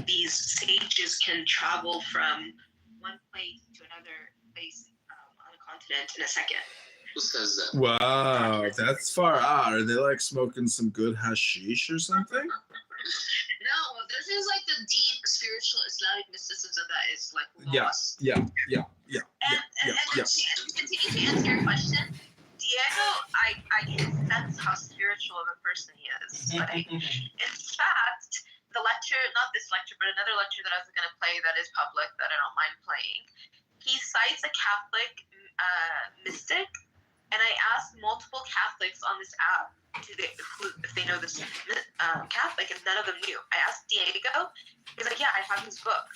these sages can travel from one place to another place on a continent in a second. Who says that? Wow, that's far out. Are they like smoking some good hashish or something? No, this is like the deep spiritual Islamic mysticism that is like lost. Yeah. And to continue to answer your question, Diego, I can sense how spiritual of a person he is. Like, in fact, the lecture, not this lecture, but another lecture that I was going to play that is public that I don't mind playing, he cites a Catholic mystic, and I asked multiple Catholics on this app if they know this Catholic, and none of them knew. I asked Diego, he's like, yeah, I have his book.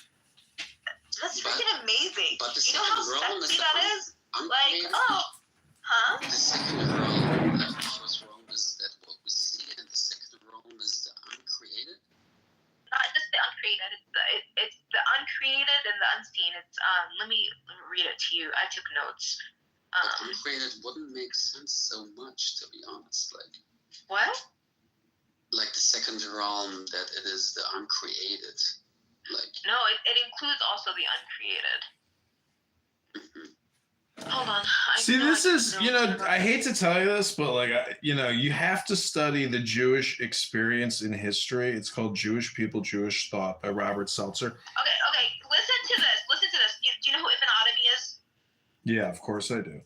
That's freaking amazing. You know how sexy that is? Like, oh, huh? The second realm, the first realm is that what we see, and the second realm is the uncreated. Not just the uncreated. It's the uncreated and the unseen. It's let me read it to you. I took notes. The uncreated wouldn't make sense so much, to be honest. Like what? Like the second realm, that it is the uncreated. Like no, it includes also the uncreated. Hold on. See, this is, I hate to tell you this, but like, you have to study the Jewish experience in history. It's called Jewish People, Jewish Thought by Robert Seltzer. Okay. Listen to this. Do you know who Ibn Arabi is? Yeah, of course I do.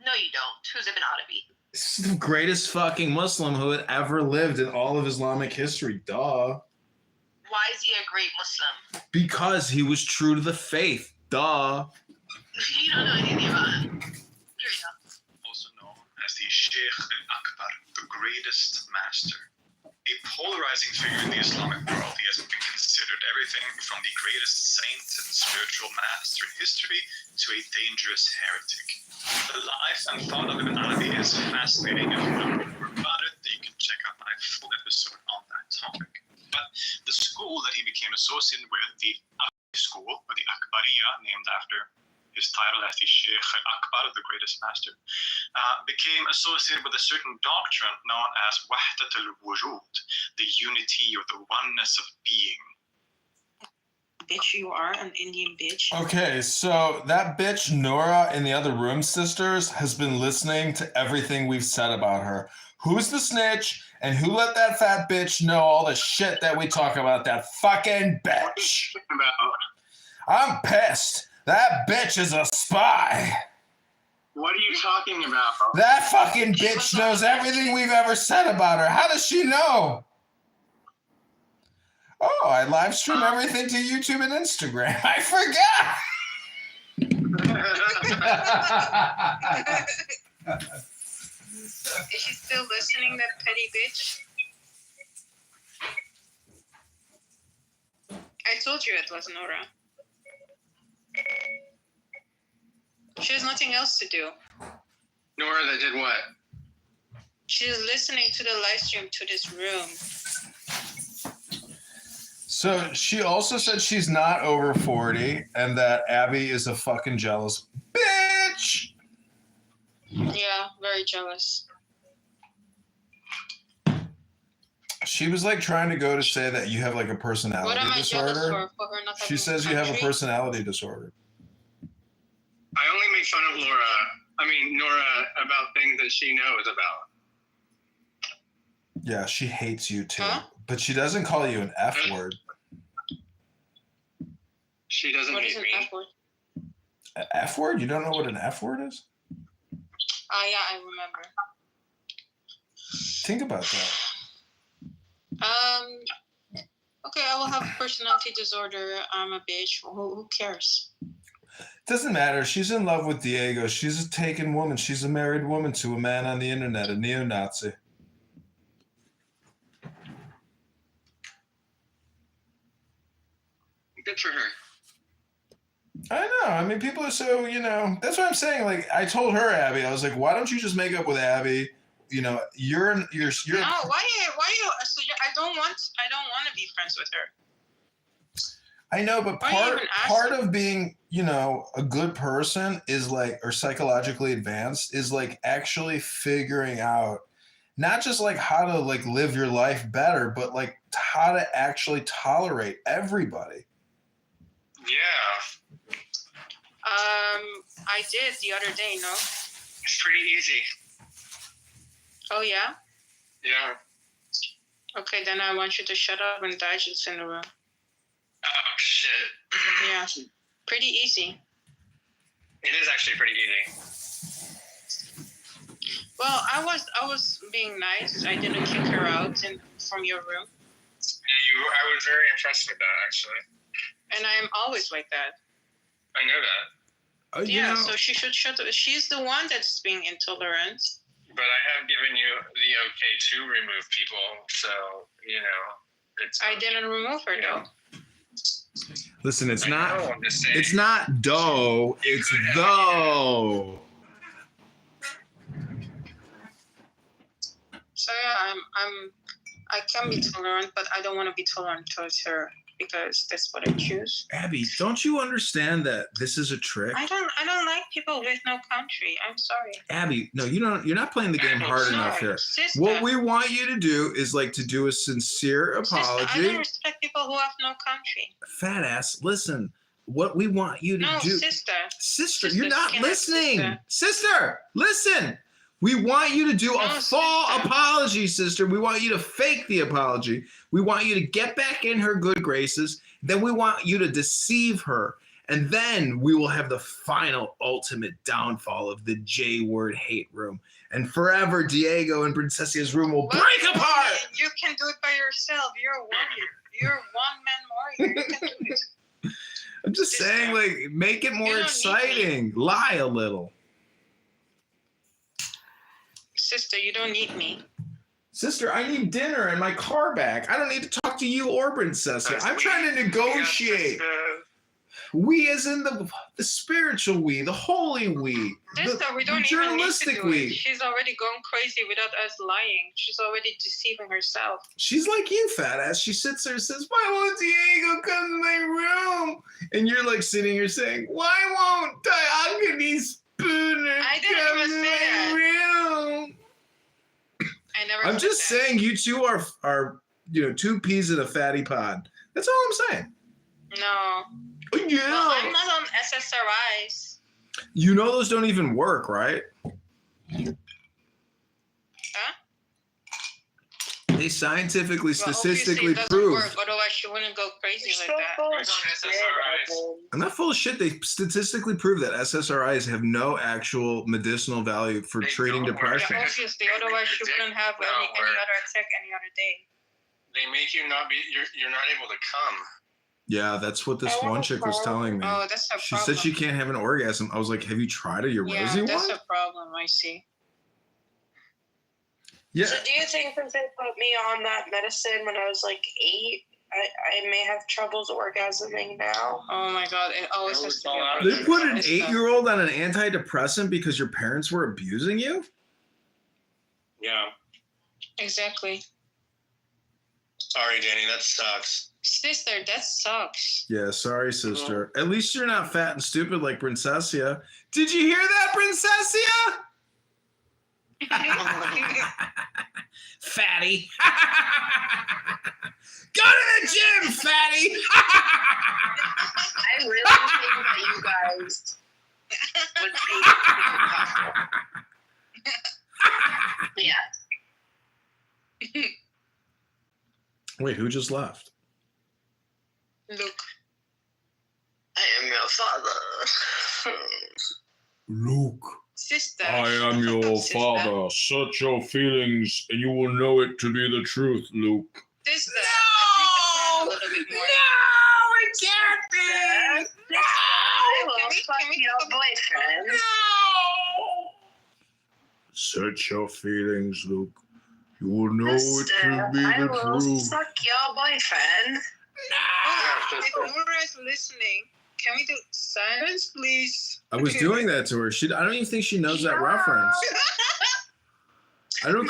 No, you don't. Who's Ibn Arabi? This is the greatest fucking Muslim who had ever lived in all of Islamic history. Duh. Why is he a great Muslim? Because he was true to the faith. Duh. You don't know anything about him. Here we go. Also known as the Sheikh al-Akbar, the greatest master. A polarizing figure in the Islamic world, he has been considered everything from the greatest saint and spiritual master in history to a dangerous heretic. The life and thought of Ibn Arabi is fascinating, and if you know more about it, you can check out my full episode on that topic. But the school that he became associated with, the Akbari school, or the Akbariya, named after his title as the Sheikh al-Akbar, the greatest master, became associated with a certain doctrine known as Wahdat al-Wujud, the unity or the oneness of being. Bitch, you are an Indian bitch. Okay, so that bitch Nora in the other room, sisters, has been listening to everything we've said about her. Who's the snitch, and who let that fat bitch know all the shit that we talk about? That fucking bitch. I'm pissed. That bitch is a spy. What are you talking about? That fucking bitch knows everything we've ever said about her. How does she know? Oh, I live stream everything to YouTube and Instagram. I forgot. Is she still listening, that petty bitch? I told you it was Nora. She has nothing else to do. Nora that did what? She's listening to the live stream to this room. So she also said she's not over 40 and that Abby is a fucking jealous bitch. Yeah, very jealous. She was like trying to go to say that you have like a What personality am I jealous disorder. for her not She having says a you have a country? personality disorder. I only make fun of Nora about things that she knows about. Yeah, she hates you too. Huh? But she doesn't call you an F word. She doesn't What is hate an me. F word? An F word? You don't know what an F word is? Yeah, I remember. Think about that. Okay, I will have a personality disorder. I'm a bitch. Who cares? Doesn't matter. She's in love with Diego. She's a taken woman. She's a married woman to a man on the internet, a neo-Nazi. Good for her. I know. I mean, people are so, that's what I'm saying. Like, I told her, Abby, I was like, why don't you just make up with Abby? You're No, why you? So I don't want to be friends with her. I know, but part of being, a good person is like, or psychologically advanced is like actually figuring out not just like how to like live your life better, but like how to actually tolerate everybody. Yeah. I did the other day, no? It's pretty easy. Oh, yeah? Yeah. Okay, then I want you to shut up and digest in the room. Oh, shit. Yeah. Pretty easy. It is actually pretty easy. Well, I was being nice. I didn't kick her out from your room. Yeah, I was very impressed with that, actually. And I am always like that. I know that. Yeah, so she should shut up. She's the one that's being intolerant. But I have given you the okay to remove people, so, it's... I didn't remove her, though. Listen, it's not dough, it's though. So yeah, I can be tolerant, but I don't want to be tolerant towards her because that's what I choose. Abby, don't you understand that this is a trick? I don't like people with no country. I'm sorry. Abby, no, you're not playing the game hard enough here. Sister. What we want you to do is like to do a sincere apology. Sister, I don't respect people who have no country. Fat ass, listen. What we want you to do. Sister, you're not listening. Sister, listen. We want you to do a full apology, sister. We want you to fake the apology. We want you to get back in her good graces. Then we want you to deceive her. And then we will have the final ultimate downfall of the J-word hate room. And forever, Diego and Princessia's room will break apart. You can do it by yourself. You're a warrior. You're a one-man warrior. You can do it. I'm just saying, like, make it more exciting. Lie a little. Sister, you don't need me. Sister, I need dinner and my car back. I don't need to talk to you or Princessia. I'm trying to negotiate. We as in the spiritual we, the holy we, Sister, we don't the even journalistic need to do we. it. She's already going crazy without us lying. She's already deceiving herself. She's like you, fat ass. She sits there and says, why won't Diego come to my room? And you're like sitting here saying, why won't Diogenes Spooner come to my room? I'm just saying you two are two peas in a fatty pod. That's all I'm saying. No. Yeah. Well, I'm not on SSRIs. You know those don't even work, right? Huh? They scientifically, statistically it doesn't prove. work, otherwise you wouldn't go crazy like that. I'm not full of shit. They statistically prove that SSRIs have no actual medicinal value for treating depression. Yeah, obviously, otherwise you wouldn't have any other attack any other day. They make you not be, you're not able to come. Yeah, that's what this one chick was telling me. Oh, that's a She problem. said she can't have an orgasm. I was like, have you tried a Yerosi Yeah, that's one? a problem, I see. Yeah. So do you think since they put me on that medicine when I was like 8, I may have troubles orgasming now? Oh my god, it always has to be They put an 8-year-old on an antidepressant because your parents were abusing you? Yeah. Exactly. Sorry, Danny, that sucks. Sister, that sucks. Yeah, sorry, sister. At least you're not fat and stupid like Princessia. Did you hear that, Princessia? Fatty. Go to the gym, fatty. I really think that you guys would be Yeah. Wait, who just left? Luke. I am your father. Luke. Sister. I am your father. Search your feelings, and you will know it to be the truth, Luke. Sister. No! A little bit more. No, it can't be! No! Can we fuck your boyfriend. Search your feelings, Luke. You will know it to be I the will truth. suck your boyfriend. If Nora is listening, can we do silence, please? I was doing that to her. I don't even think she knows that reference. I don't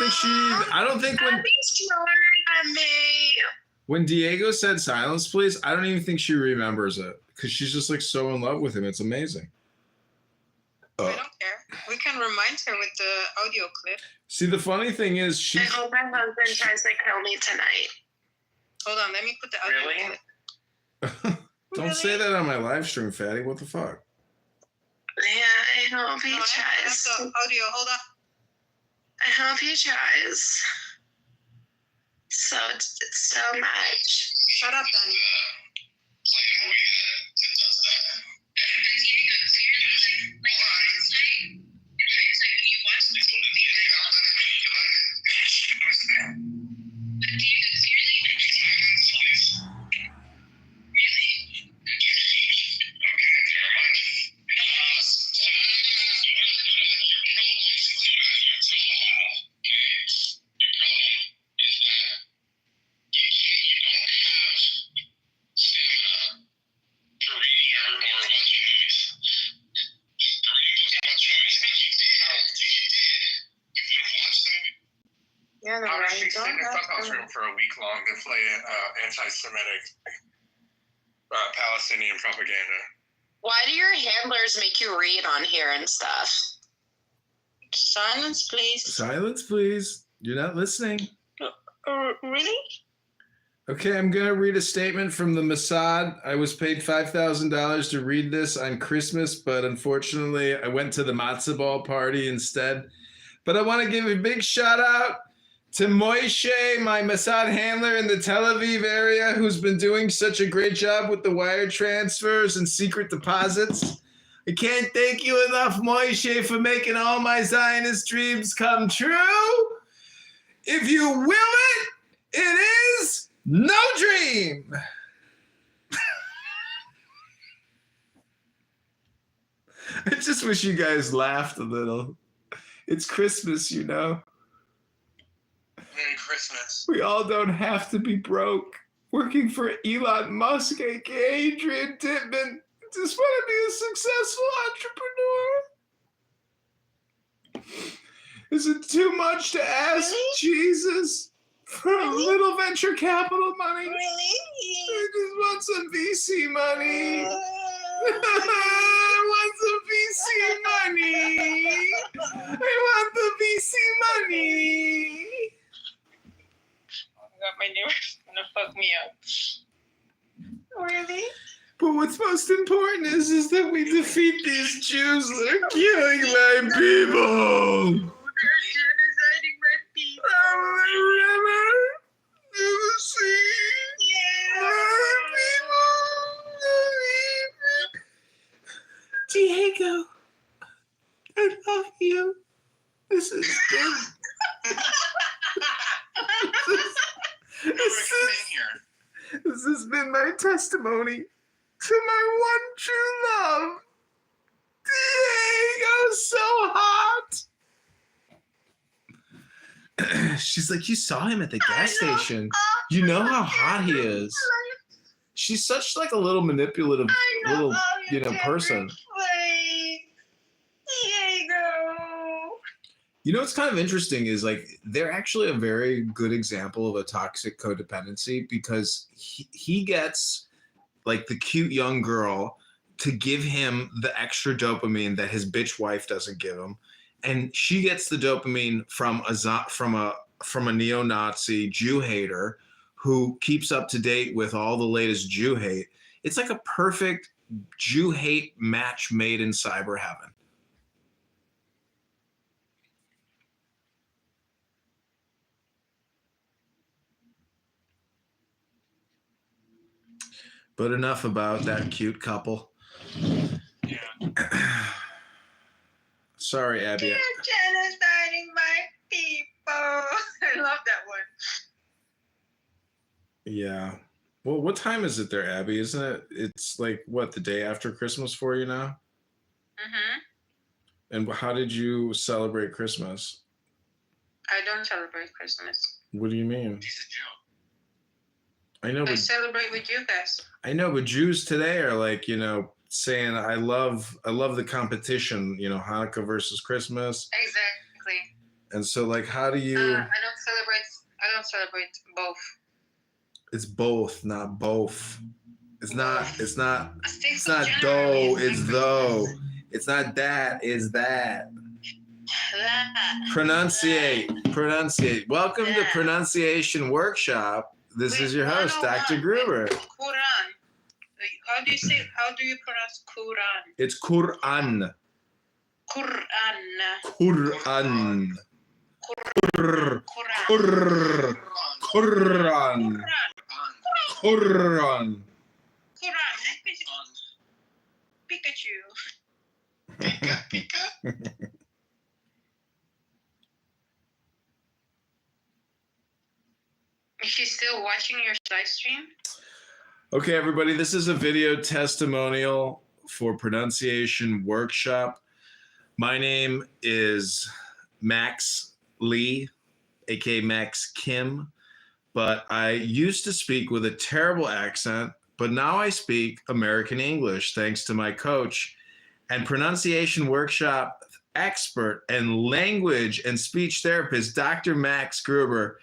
think when Diego said silence, please, I don't even think she remembers it because she's just like so in love with him. It's amazing. I don't care. We can remind her with the audio clip. See, the funny thing is I hope my husband tries to kill me tonight. Hold on, let me put the audio clip. Don't say that on my live stream, Fatty. What the fuck? Yeah, I hope he No, I have tries. the audio. Hold on. I hope he tries. So much. Shut up, Danny. Yeah, the Honestly, right. sit in the clubhouse room for a week long and play anti-Semitic Palestinian propaganda. Why do your handlers make you read on here and stuff? Silence, please. Silence, please. You're not listening. Really? Okay, I'm going to read a statement from the Mossad. I was paid $5,000 to read this on Christmas, but unfortunately, I went to the matzo ball party instead. But I want to give a big shout out to Moishe, my Mossad handler in the Tel Aviv area, who's been doing such a great job with the wire transfers and secret deposits. I can't thank you enough, Moishe, for making all my Zionist dreams come true. If you will it, it is no dream. I just wish you guys laughed a little. It's Christmas, you know. Merry Christmas. We all don't have to be broke. Working for Elon Musk, aka Adrian Titman. Just want to be a successful entrepreneur. Is it too much to ask Jesus for a little venture capital money? Really? I just want some VC money. I want some VC money. I want the VC money. I got my neighbors gonna fuck me up. Really? But what's most important is that we defeat these Jews that are killing my people. They're genociding my people. Never see my people. Diego, I love you. This is good. This has been my testimony to my one true love. Diego's so hot. She's like, you saw him at the gas station. You know how hot he is. She's such like a little manipulative little, person. Diego. You know what's kind of interesting is like they're actually a very good example of a toxic codependency because he gets like the cute young girl to give him the extra dopamine that his bitch wife doesn't give him, and she gets the dopamine from a neo-Nazi Jew hater who keeps up to date with all the latest Jew hate. It's like a perfect Jew hate match made in cyber heaven. But enough about that cute couple. Yeah. Sorry, Abby. You're genociding my people. I love that one. Yeah. Well, what time is it there, Abby? Isn't it? It's like, what, the day after Christmas for you now? Mm-hmm. And how did you celebrate Christmas? I don't celebrate Christmas. What do you mean? I know, I but celebrate with you guys. I know, but Jews today are like, saying I love the competition, Hanukkah versus Christmas. Exactly. And so like how do you I don't celebrate both. It's both, not both. It's not Generally, though, it's it's though. It's not that, it's that. Pronunciate. Welcome to Pronunciation Workshop. This is your host, Dr. Gruber. Quran. How do you pronounce Quran? It's Quran. Quran. Quran. Pikachu. Is she still watching your live stream? Okay, everybody, this is a video testimonial for Pronunciation Workshop. My name is Max Lee, aka Max Kim, but I used to speak with a terrible accent, but now I speak American English thanks to my coach and Pronunciation Workshop expert and language and speech therapist, Dr. Max Gruber.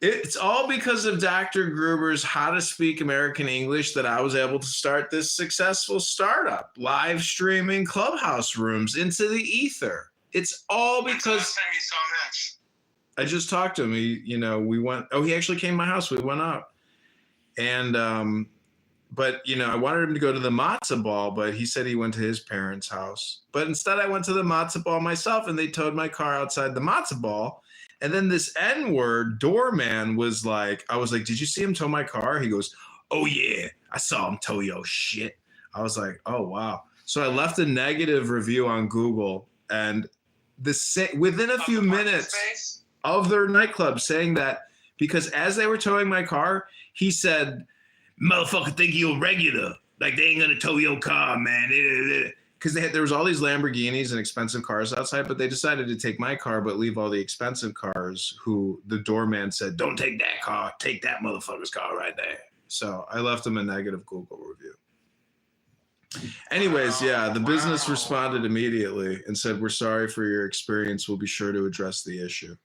It's all because of Dr. Gruber's How to Speak American English that I was able to start this successful startup, live streaming Clubhouse rooms into the ether. It's all because I just talked to him. He actually came to my house. We went out. And, but I wanted him to go to the matzo ball, but he said he went to his parents' house. But instead I went to the matzo ball myself, and they towed my car outside the matzo ball. And then this N-word doorman was like, I was like, did you see him tow my car? He goes, oh yeah, I saw him tow your shit. I was like, oh wow. So I left a negative review on Google, and within a few minutes of their nightclub saying that, because as they were towing my car, he said, motherfucker think you're regular. Like they ain't gonna tow your car, man. Because there was all these Lamborghinis and expensive cars outside, but they decided to take my car, but leave all the expensive cars, who the doorman said, don't take that car, take that motherfucker's car right there. So I left him a negative Google review. Anyways, the business responded immediately and said, we're sorry for your experience. We'll be sure to address the issue.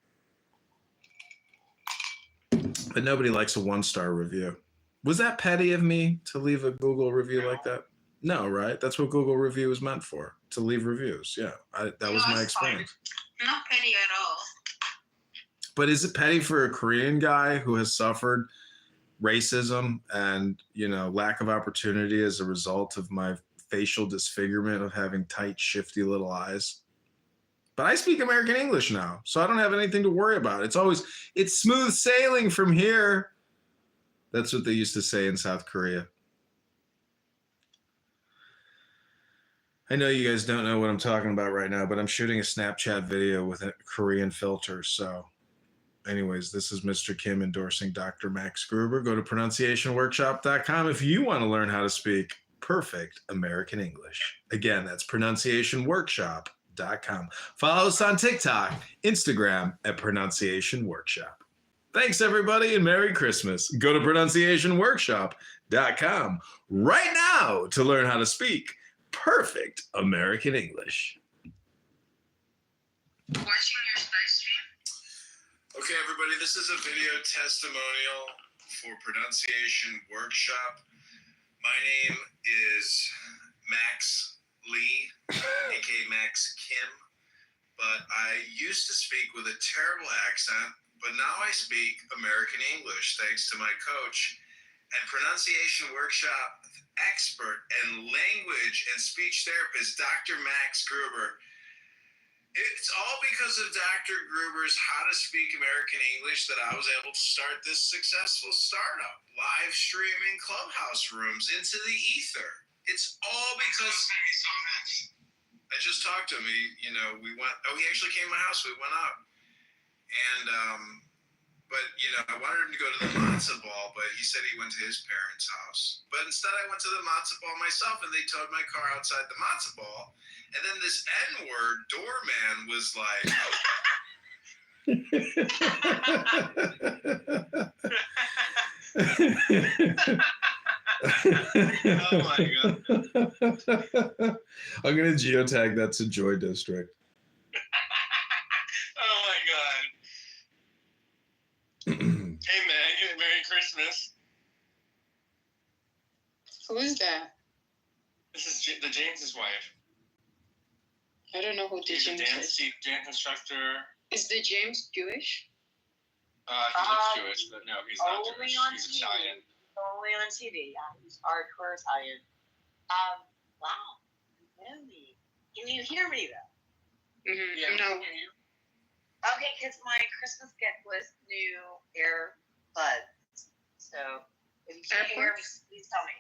But nobody likes a 1-star review. Was that petty of me to leave a Google review like that? No, right? That's what Google review is meant for, to leave reviews. Yeah, that was my experience. Not petty at all. But is it petty for a Korean guy who has suffered racism and, lack of opportunity as a result of my facial disfigurement of having tight, shifty little eyes? But I speak American English now, so I don't have anything to worry about. It's smooth sailing from here. That's what they used to say in South Korea. I know you guys don't know what I'm talking about right now, but I'm shooting a Snapchat video with a Korean filter. So anyways, this is Mr. Kim endorsing Dr. Max Gruber. Go to pronunciationworkshop.com if you want to learn how to speak perfect American English. Again, that's pronunciationworkshop.com. Follow us on TikTok, Instagram at Pronunciation Workshop. Thanks, everybody, and Merry Christmas. Go to pronunciationworkshop.com right now to learn how to speak perfect American English. Watching your live stream? Okay, everybody, this is a video testimonial for Pronunciation Workshop. My name is Max Lee, aka Max Kim, but I used to speak with a terrible accent, but now I speak American English thanks to my coach and Pronunciation Workshop expert and language and speech therapist, Dr. Max Gruber. It's all because of Dr. Gruber's How to Speak American English that I was able to start this successful startup, live streaming Clubhouse rooms into the ether. It's all because I just talked to him. He actually came to my house. We went out. And, but I wanted him to go to the matzo ball, but he said he went to his parents' house. But instead I went to the matzo ball myself, and they towed my car outside the matzo ball. And then this N-word doorman was like, Oh my god. I'm going to geotag that to Joy District. Oh my god. Hey Meg, Merry Christmas. Who is that? This is the James's wife. I don't know who the He's a James is. dance instructor. Is the James Jewish? He looks Jewish, but no, he's not Only Jewish. on He's TV. Italian. Only on TV. Yeah, he's hardcore Italian. Wow. Really? Can you hear me though? Mm-hmm. No. Okay, because my Christmas gift was new earbuds. So if you can't hear me, please tell me.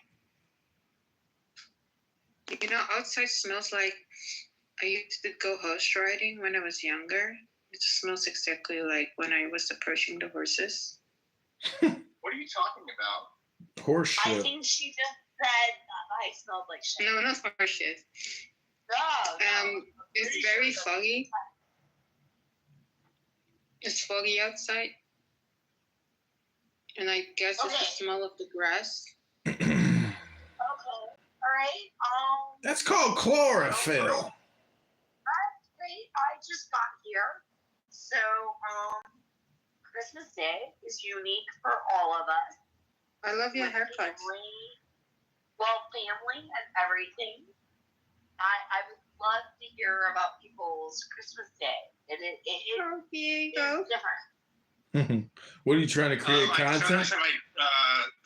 You know, outside smells like I used to go horse riding when I was younger. It smells exactly like when I was approaching the horses. What are you talking about? Horse I shit. think she just said I smelled like shit. No, not horse shit. No. It's very foggy. It's foggy outside. And I guess it's the smell of the grass. Okay. All right. That's called chlorophyll. That's great. I just got here. So, Christmas Day is unique for all of us. I love your With haircut. family and everything. I would love to hear about people's Christmas Day. And it is different. What are you trying to create I showed content? up at my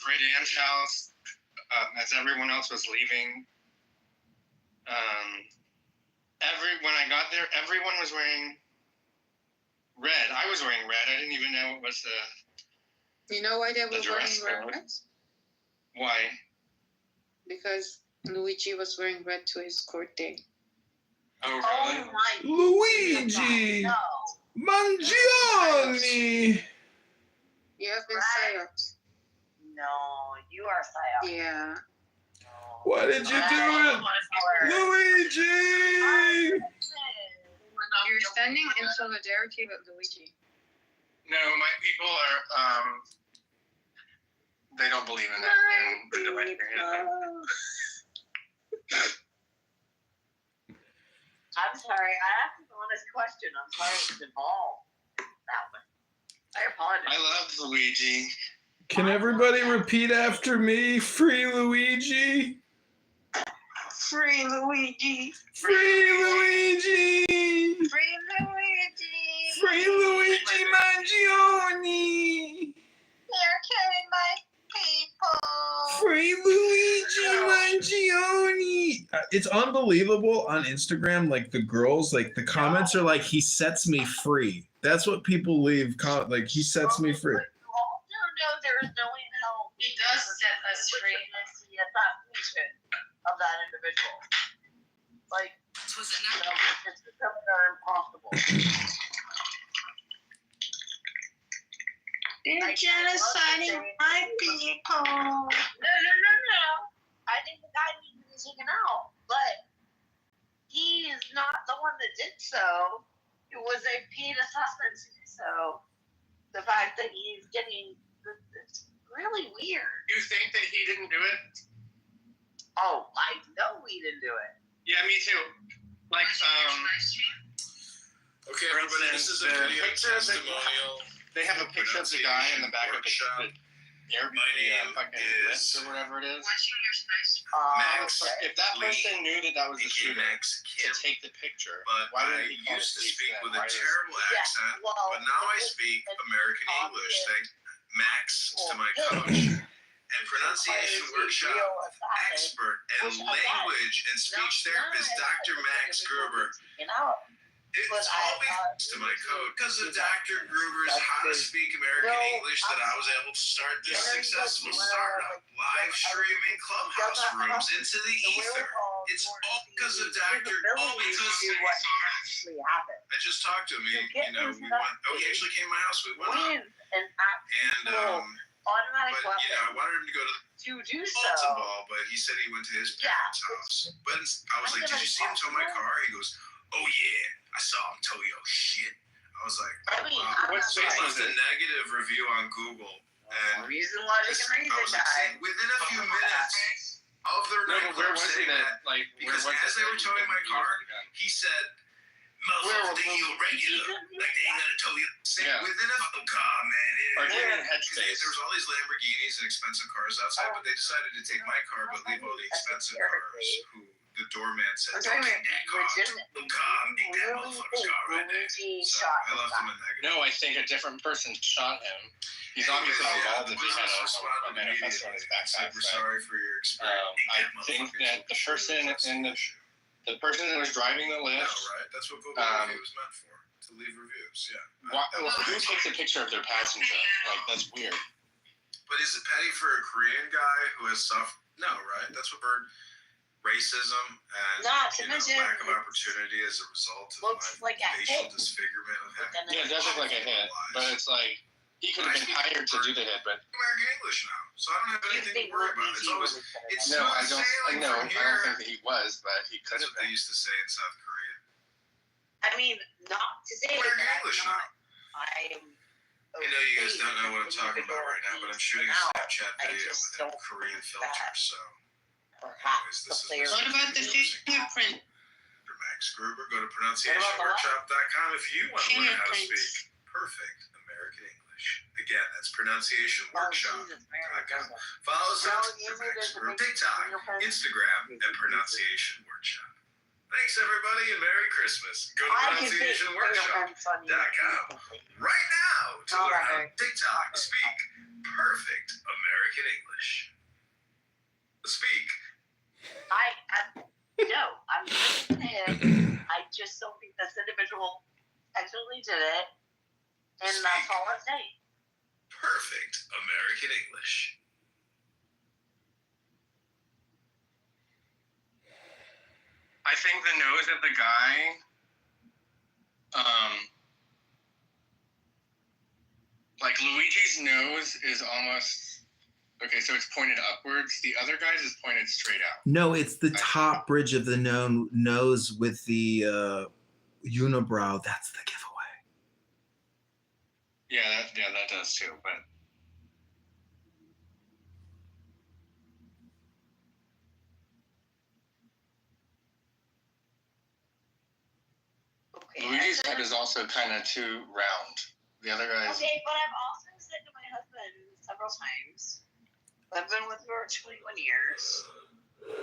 great aunt's house as everyone else was leaving. When I got there, everyone was wearing red. I was wearing red. I didn't even know it was the. You know why they were dress wearing code. red? Why? Because Luigi was wearing red to his court day. Oh, really? Luigi Mangione. You have been psyops. No, you are psyops. Yeah. Why did you do it, Luigi? You're standing in solidarity with Luigi. No, my people are. They don't believe in that. And they don't like I'm sorry. I asked an honest question. I'm sorry it was involved. That one. I apologize. I love Luigi. Can everybody repeat after me? Free Luigi. Free Luigi. Free Luigi. Free Luigi. Free Luigi Mangione. They're killing my people. Free Luigi Mangione. It's unbelievable on Instagram. Like the girls, like the comments are like, he sets me free. That's what people leave. Like he sets me free. No, there is no way in hell. He does set us free. The assassination of that individual. Like, it's becoming impossible. You're genociding my people. No. I think the guy needs to be taken out, but he is not the one that did so. It was a paid assessment to do so. The fact that he's getting, it's really weird. You think that he didn't do it? Oh, I know he didn't do it. Yeah, me too. Like, Okay, for everybody, this instance, is a the video picture of the- testimonial. they have a picture of the guy in the back of the Workshop. Airbnb, name fucking is list or whatever it is. Max If that person knew that that was a aka shooter Max to Kim, take the picture, but why I would he call used to police speak then? with a Why is- terrible accent, well, but now I it's- speak it's American English. obvious. Thank Max to my coach and pronunciation workshop expert and language and speech therapist Dr. Max Gruber. You know, It's But all I- thanks to my code because of Dr. Gruber's How to Speak American English that I was able to start this successful startup, live streaming clubhouse rooms into the ether. It's all because of Dr. Oh, because what actually happened. I just talked to him. He went. Oh, he actually came to my house. We went up, When an and actual automatic automatic But weapon I wanted him to go to to do the so. Fulton Ball, but he said he went to his parents' house. But I was like, did you see him tow my car? He goes, oh yeah, I saw him tow your shit. I was like, I mean, wow. I'm So not he right. left a negative review on Google. And Reason, logic, and I reason, was like, guy. within a few minutes of their No, but where nightclub was he saying that? that, Like, where because was as it they that were he towing my used car, the gun? he said, motherfucker, think you a regular. Like, they ain't gonna tow you. Yeah. Within a car, man. Or It, give him there headspace. was all these Lamborghinis and expensive cars outside, but they decided to take my car, but leave all the expensive cars. Who the doorman said, don't take that car. The car, make that motherfucker's car right there. So I left him a negative. No, I think a different person shot him. He's Anyways, obviously involved the if he had business a responded manifesto on his immediately. backpack. Said, we're sorry for your experience. I think that the person in the person that was driving the No, lift. right? That's what Google Review was meant for, to leave reviews. Yeah. Who takes a picture of their passenger? Like, that's weird. But is it petty for a Korean guy who has suffered? No, right? That's what we're racism and Not to mention, lack of opportunity as a result of looks my like a facial hit. disfigurement of him. Yeah, it does look like a hit, but it's like he could have been hired to do the hit, but American English now, so I don't have anything to worry about. It's always it's no, I smooth don't. sailing No, from I here. don't think that he was, but he could That's have what they been. used to say in South Korea. I mean, not to say American that English I'm now. not, I am. I know you guys don't know what I'm talking about right now, but I'm shooting a Snapchat I video just with a don't Korean think filter, that so. Perhaps the Anyways, player. What about the fingerprint? Dr. Max Gruber, go to pronunciationworkshop.com if you want to learn how to Fingerprints. speak perfect American English. Again, that's pronunciationworkshop.com. Follow us on TikTok, Instagram, and Pronunciation Workshop. Thanks, everybody, and Merry Christmas. Go to pronunciationworkshop.com right now to learn how to TikTok speak perfect American English. Speak. No, I'm listening to him. I just don't think this individual actually did it. And that's all I'm saying. Perfect American English. I think the nose of the guy, like Luigi's nose is almost okay. So it's pointed upwards. The other guy's is pointed straight out. No, it's the top bridge of the nose with the unibrow. That's the giveaway. Yeah, that does too. But Okay. Luigi's head is also kind of too round. The other guy's. Okay, but I've also said to my husband several times, I've been with her 21 years. I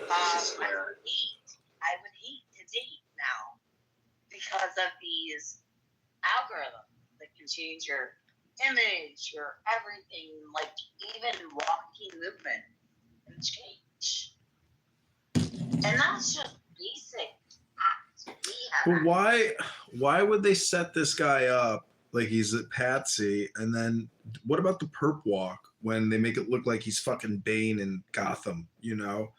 would hate to date now because of these algorithms that can change your image, your everything, like even walking movement can change. And that's just basic. But why would they set this guy up like he's a patsy? And then what about the perp walk when they make it look like he's fucking Bane in Gotham, you know?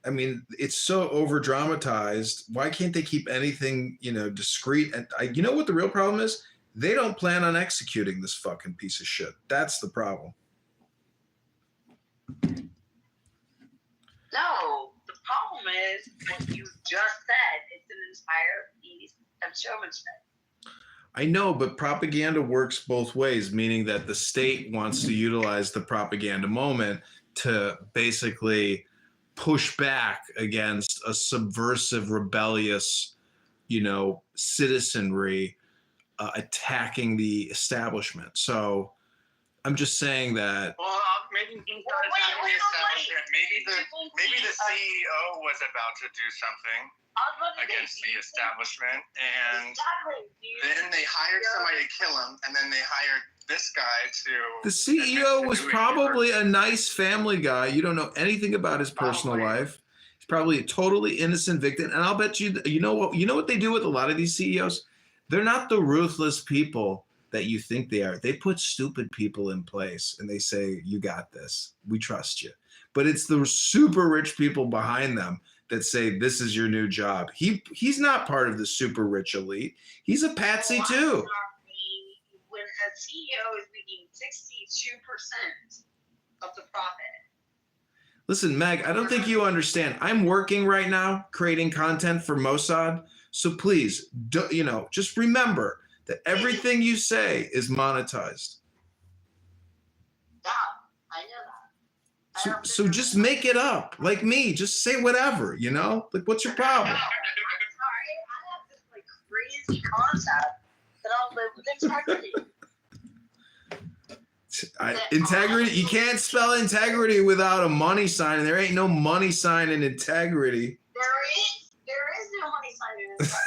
I mean, it's so over dramatized. Why can't they keep anything, discreet? And you know what the real problem is? They don't plan on executing this fucking piece of shit. That's the problem. No, the problem is what you just said. It's an entire piece of showmanship. I know, but propaganda works both ways, meaning that the state wants to utilize the propaganda moment to basically push back against a subversive, rebellious, citizenry attacking the establishment. So I'm just saying that. Well, maybe he's not attacking the establishment. Maybe the CEO was about to do something against the establishment, and then they hired somebody to kill him, and then they hired this guy to. The CEO was probably a nice family guy. You don't know anything about his personal life. He's probably a totally innocent victim. And I'll bet you know what they do with a lot of these CEOs? They're not the ruthless people that you think they are. They put stupid people in place and they say, you got this. We trust you. But it's the super rich people behind them that say, this is your new job. He's not part of the super rich elite. He's a patsy too. When a CEO is making 62%, of the prophet. Listen, Meg, I don't think you understand. I'm working right now creating content for Mossad. So please, just remember that everything you say is monetized. Yeah, I know that. So just make it up. Like me, just say whatever, Like, what's your problem? Sorry, I have this like crazy concept that I'll live with integrity. Integrity, you can't spell integrity without a money sign, and there ain't no money sign in integrity. There is no money sign in integrity.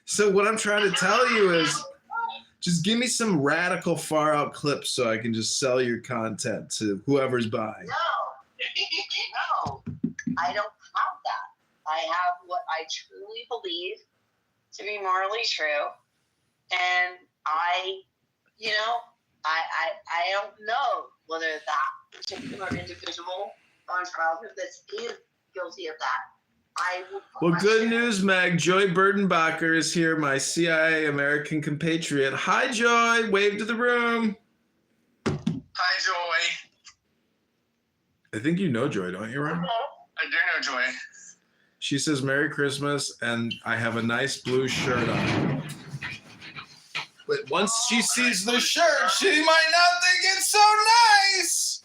So what I'm trying to tell you is just give me some radical far out clips so I can just sell your content to whoever's buying. No, I don't have that. I have what I truly believe to be morally true, and I don't know whether that particular individual on trial that's is guilty of that. Well, good news, Meg. Joy Burdenbacher is here, my CIA American compatriot. Hi, Joy. Wave to the room. Hi, Joy. I think you know Joy, don't you, Ryan? I do know Joy. She says Merry Christmas, and I have a nice blue shirt on. But once she sees the shirt, she might not think it's so nice.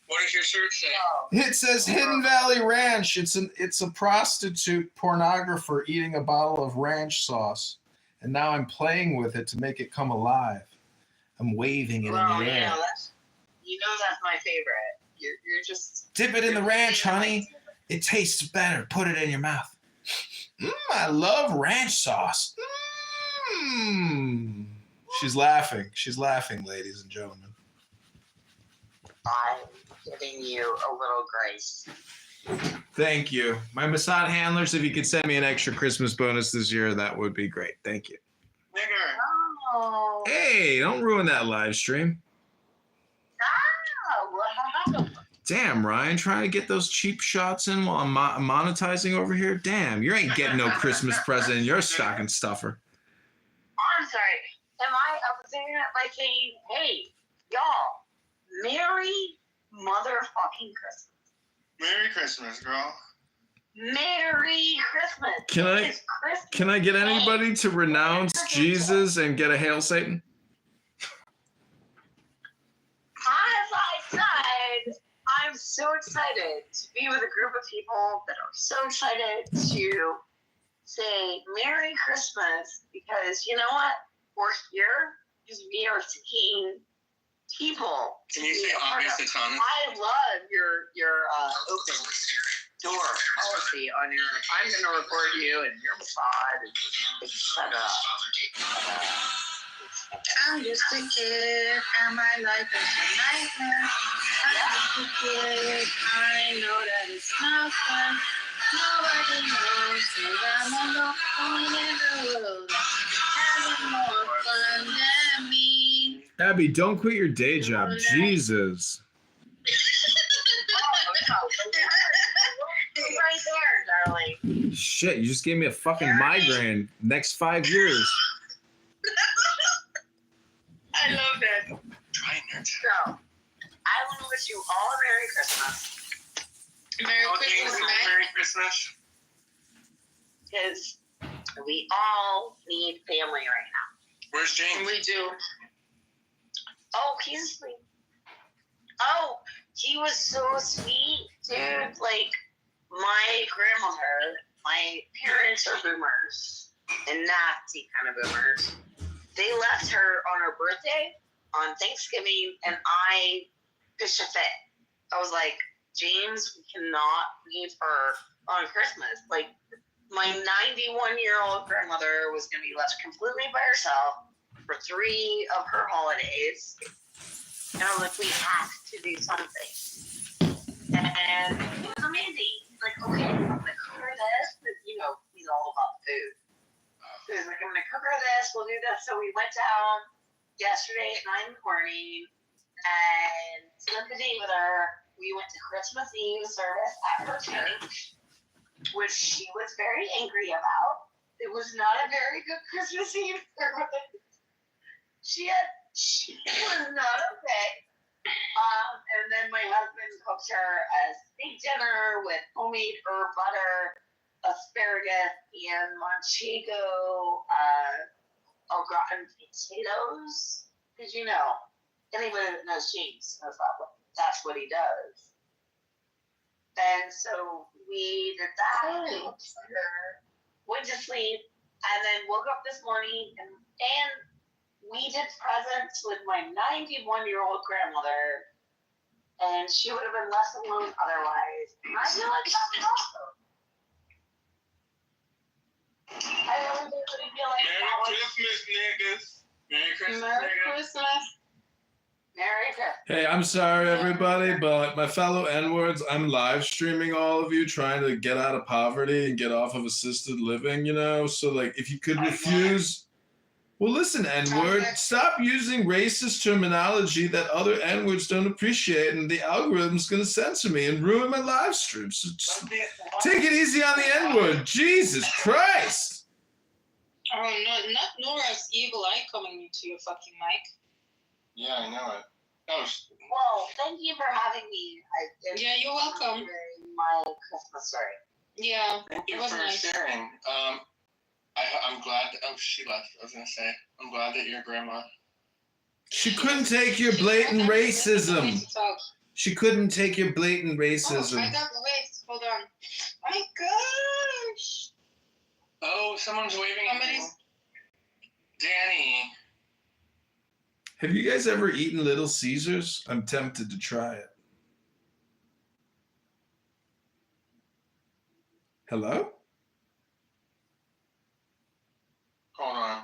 What does your shirt say? It says Hidden Valley Ranch. It's a prostitute pornographer eating a bottle of ranch sauce, and now I'm playing with it to make it come alive. I'm waving it in the air. That's my favorite. You're just dip it in the ranch, honey. It tastes better. Put it in your mouth. I love ranch sauce. She's laughing. She's laughing, ladies and gentlemen. I'm giving you a little grace. Thank you. My Mossad handlers, if you could send me an extra Christmas bonus this year, that would be great. Thank you. Oh. Hey, don't ruin that live stream. What happened? Damn, Ryan, trying to get those cheap shots in while I'm monetizing over here? Damn, you ain't getting no Christmas present in your stocking stuffer. I'm sorry. I was saying that by saying, hey, y'all, Merry motherfucking Christmas. Merry Christmas, girl. Merry Christmas. Can I get anybody to renounce Jesus and get a Hail Satan? As I said, I'm so excited to be with a group of people that are so excited to say Merry Christmas because you know what? We're here because we are seeing people. Can you say August Atana? I love your open door policy on your. I'm going to record you and your Mossad and etc. I'm just a kid, and my life is a nightmare. I'm just a kid, I know that it's not fun. Nobody knows that I'm alone in the world, having more fun than me. Abby, don't quit your day job. Jesus. Right there, darling. Shit, you just gave me a fucking migraine. Next 5 years. I love it. So, I want to wish you all a Merry Christmas. Merry Christmas, Meg. Merry Christmas. Because we all need family right now. Where's James? We do. Oh, he's asleep. Oh, he was so sweet, dude. Like, my grandmother, my parents are boomers, and nasty kind of boomers. They left her on her birthday on Thanksgiving, and I pitched a fit. I was like, James, we cannot leave her on Christmas. Like, my 91-year-old grandmother was going to be left completely by herself for 3 of her holidays. And I was like, we have to do something. And it was amazing. He's like, okay, I'm going to cook her this. But, he's all about food. So he's like, I'm going to cook her this. We'll do this. So we went down yesterday at 9 in the morning and spent the day with her. We went to Christmas Eve service at her church, which she was very angry about. It was not a very good Christmas Eve service. She was not okay. her a steak dinner with homemade herb butter, asparagus, and manchego au gratin potatoes. Because, you know, anybody that knows James knows that's what he does. And so we did that, went to sleep, and then woke up this morning, and we did presents with my 91-year-old grandmother, and she would have been less alone otherwise. And I feel like that was awesome. I really feel like that was... Christmas, niggas. Merry Christmas, Merry niggas. Christmas. Merry Christmas. Hey, I'm sorry, everybody, but my fellow N-words, I'm live streaming all of you, trying to get out of poverty and get off of assisted living, you know? So, like, if you could refuse... Well, listen, N-word, stop using racist terminology that other N-words don't appreciate, and the algorithm's going to censor me and ruin my live stream. So just take it easy on the N-word. Jesus Christ. Oh, no, not Nora's evil eye coming into your fucking mic. Yeah, I know it. Oh, Well, thank you for having me. Yeah, you're welcome. My Christmas story. Yeah, thank you it was for nice. sharing. I'm glad. She left. I was gonna say. I'm glad that your grandma. She couldn't take your blatant racism. She couldn't take your blatant racism. Oh, I got wait. Hold on. Oh my gosh. Oh, someone's waving at you. Danny. Have you guys ever eaten Little Caesars? I'm tempted to try it. Hello? Hold on.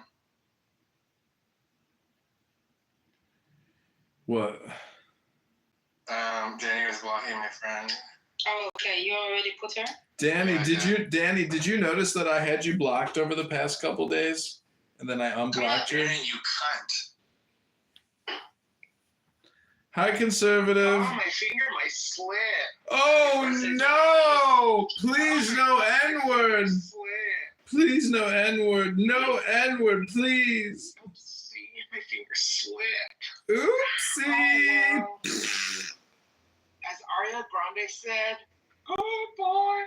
What? Danny was blocking my friend. Oh, okay. You already put her? Danny, did you notice that I had you blocked over the past couple days? And then I unblocked you? Danny, you cunt. Hi, conservative. Oh, my finger, my slit. Oh, no! Please, no N-word. Please, no N-word. No N-word, please. Oopsie, my finger slipped. Oopsie. Oh, no. As Ariana Grande said, oh boy.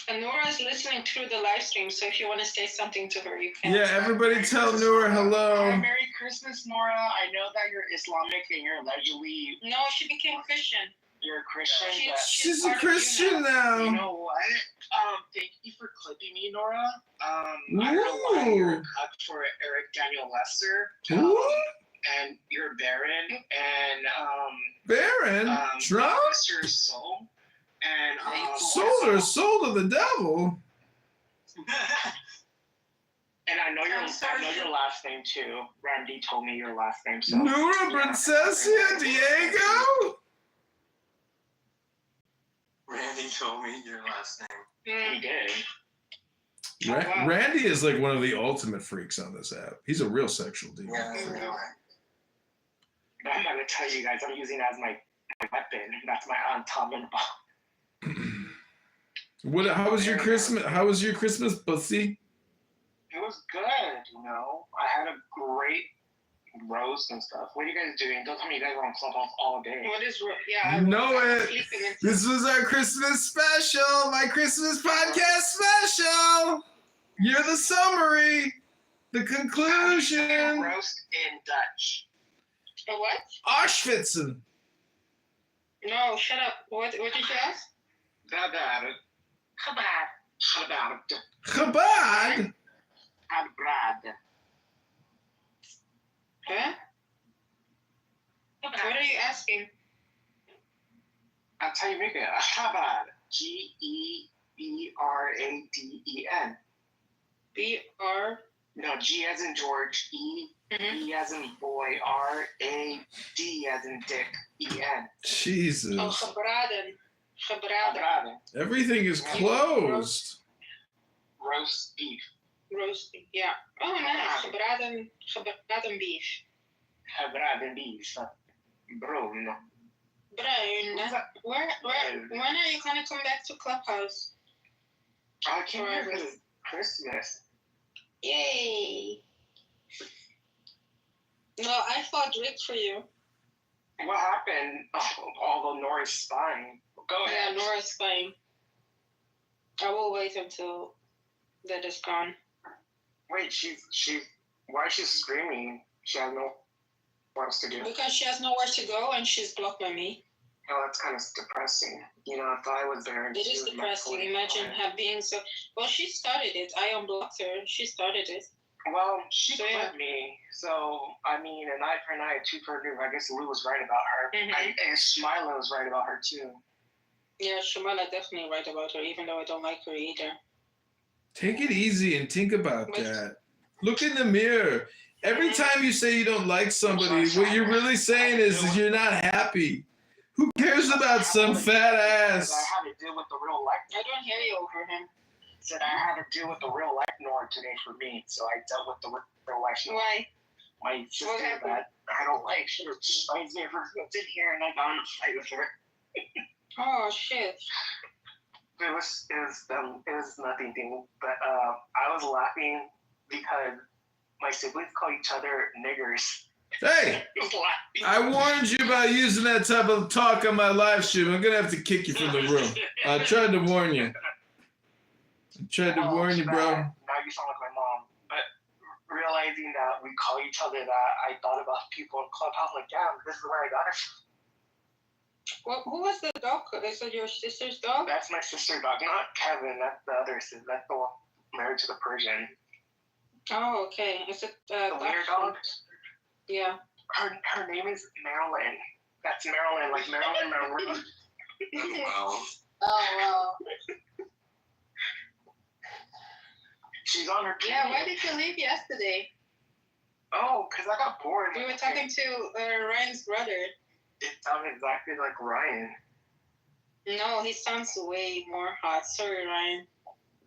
And Nora's listening through the live stream, so if you want to say something to her, you can. Yeah, everybody tell Noora hello. Merry Christmas, Nora. I know that you're Islamic and you're allegedly... No, she became Christian. You're a Christian. She's a Christian now. You know what? Thank you for clipping me, Nora. I don't know why you're a cuck for Eric Daniel Lester. And you're Baron. And Baron? Trump? Your soul. And Soul of the devil. And I know your last name too. Randy told me your last name. So Noora Princessia Diego? Randy told me your last name. He did. Randy is like one of the ultimate freaks on this app. He's a real sexual demon. Yeah, I know. But I'm gonna tell you guys, I'm using it as my weapon. That's my uncommon bomb. How was your Christmas? How was your Christmas, pussy? It was good, you know. I had a great roast and stuff. What are you guys doing? Don't tell me you guys were on Clubhouse all day. What is yeah? You know it. This was our Christmas special, my Christmas podcast special. You're the summary, the conclusion. Roast in Dutch. A what? Auschwitzen. No, shut up. What did you ask? Chabad. Chabad? Chabad. Huh? What are you asking? I'll tell you, make it. Chabad. G-E-B-R-A-D-E-N. B-R? No, G as in George, E as in boy, R-A-D as in Dick, E-N. Jesus. Oh, Gebraden. Everything is closed. Roast beef. Roast beef, yeah. Oh, nice. Gebraden beef. Gebraden beef. Bruno. Bruin. When are you gonna come back to Clubhouse? I came here for Christmas. Yay! No, I fought Drake for you. What happened? Although Nora's spying. Go ahead. Yeah, Nora's fine. I will wait until that is gone. Wait, why is she screaming? She has no what else to do. Because she has nowhere to go and she's blocked by me. Oh, that's kind of depressing. You know, if I was there. And It is depressing. Imagine her being so. Well, she started it. I unblocked her. She started it. Well, she quit me. So, I mean, an eye for an eye, a tooth for a tooth. I guess Lou was right about her. Mhm. And Shyla was right about her, too. Yeah, Shamala definitely right about her, even though I don't like her either. Take it easy and think about that. Look in the mirror. Every time you say you don't like somebody, what you're really saying is you're not happy. Who cares about some fat ass? I had to deal with the real life. I don't hear you over him. Said I had to deal with the real life Nora today for me, so I dealt with the real life Nora. Why? My sister that I don't like. She spies me for what's in here, and I got in a fight with her. Oh shit! It was nothing thing, but I was laughing because my siblings call each other niggers. Hey, I warned you about using that type of talk on my live stream. I'm gonna have to kick you from the room. I tried to warn you. Bro. Now you sound like my mom. But realizing that we call each other that, I thought about people in Clubhouse. Like, damn, this is where I got it. Well, who was the dog? Is it your sister's dog? That's my sister's dog, not Kevin. That's the other sister. That's the one married to the Persian. Oh, okay. Is it the weird dog? Yeah. Her name is Marilyn. That's Marilyn, like Marilyn Monroe. Wow. Oh wow. She's on her. Yeah. Why did you leave yesterday? Oh, because I got bored. We were talking to Ryan's brother. It sounded exactly like Ryan. No, he sounds way more hot. Sorry, Ryan.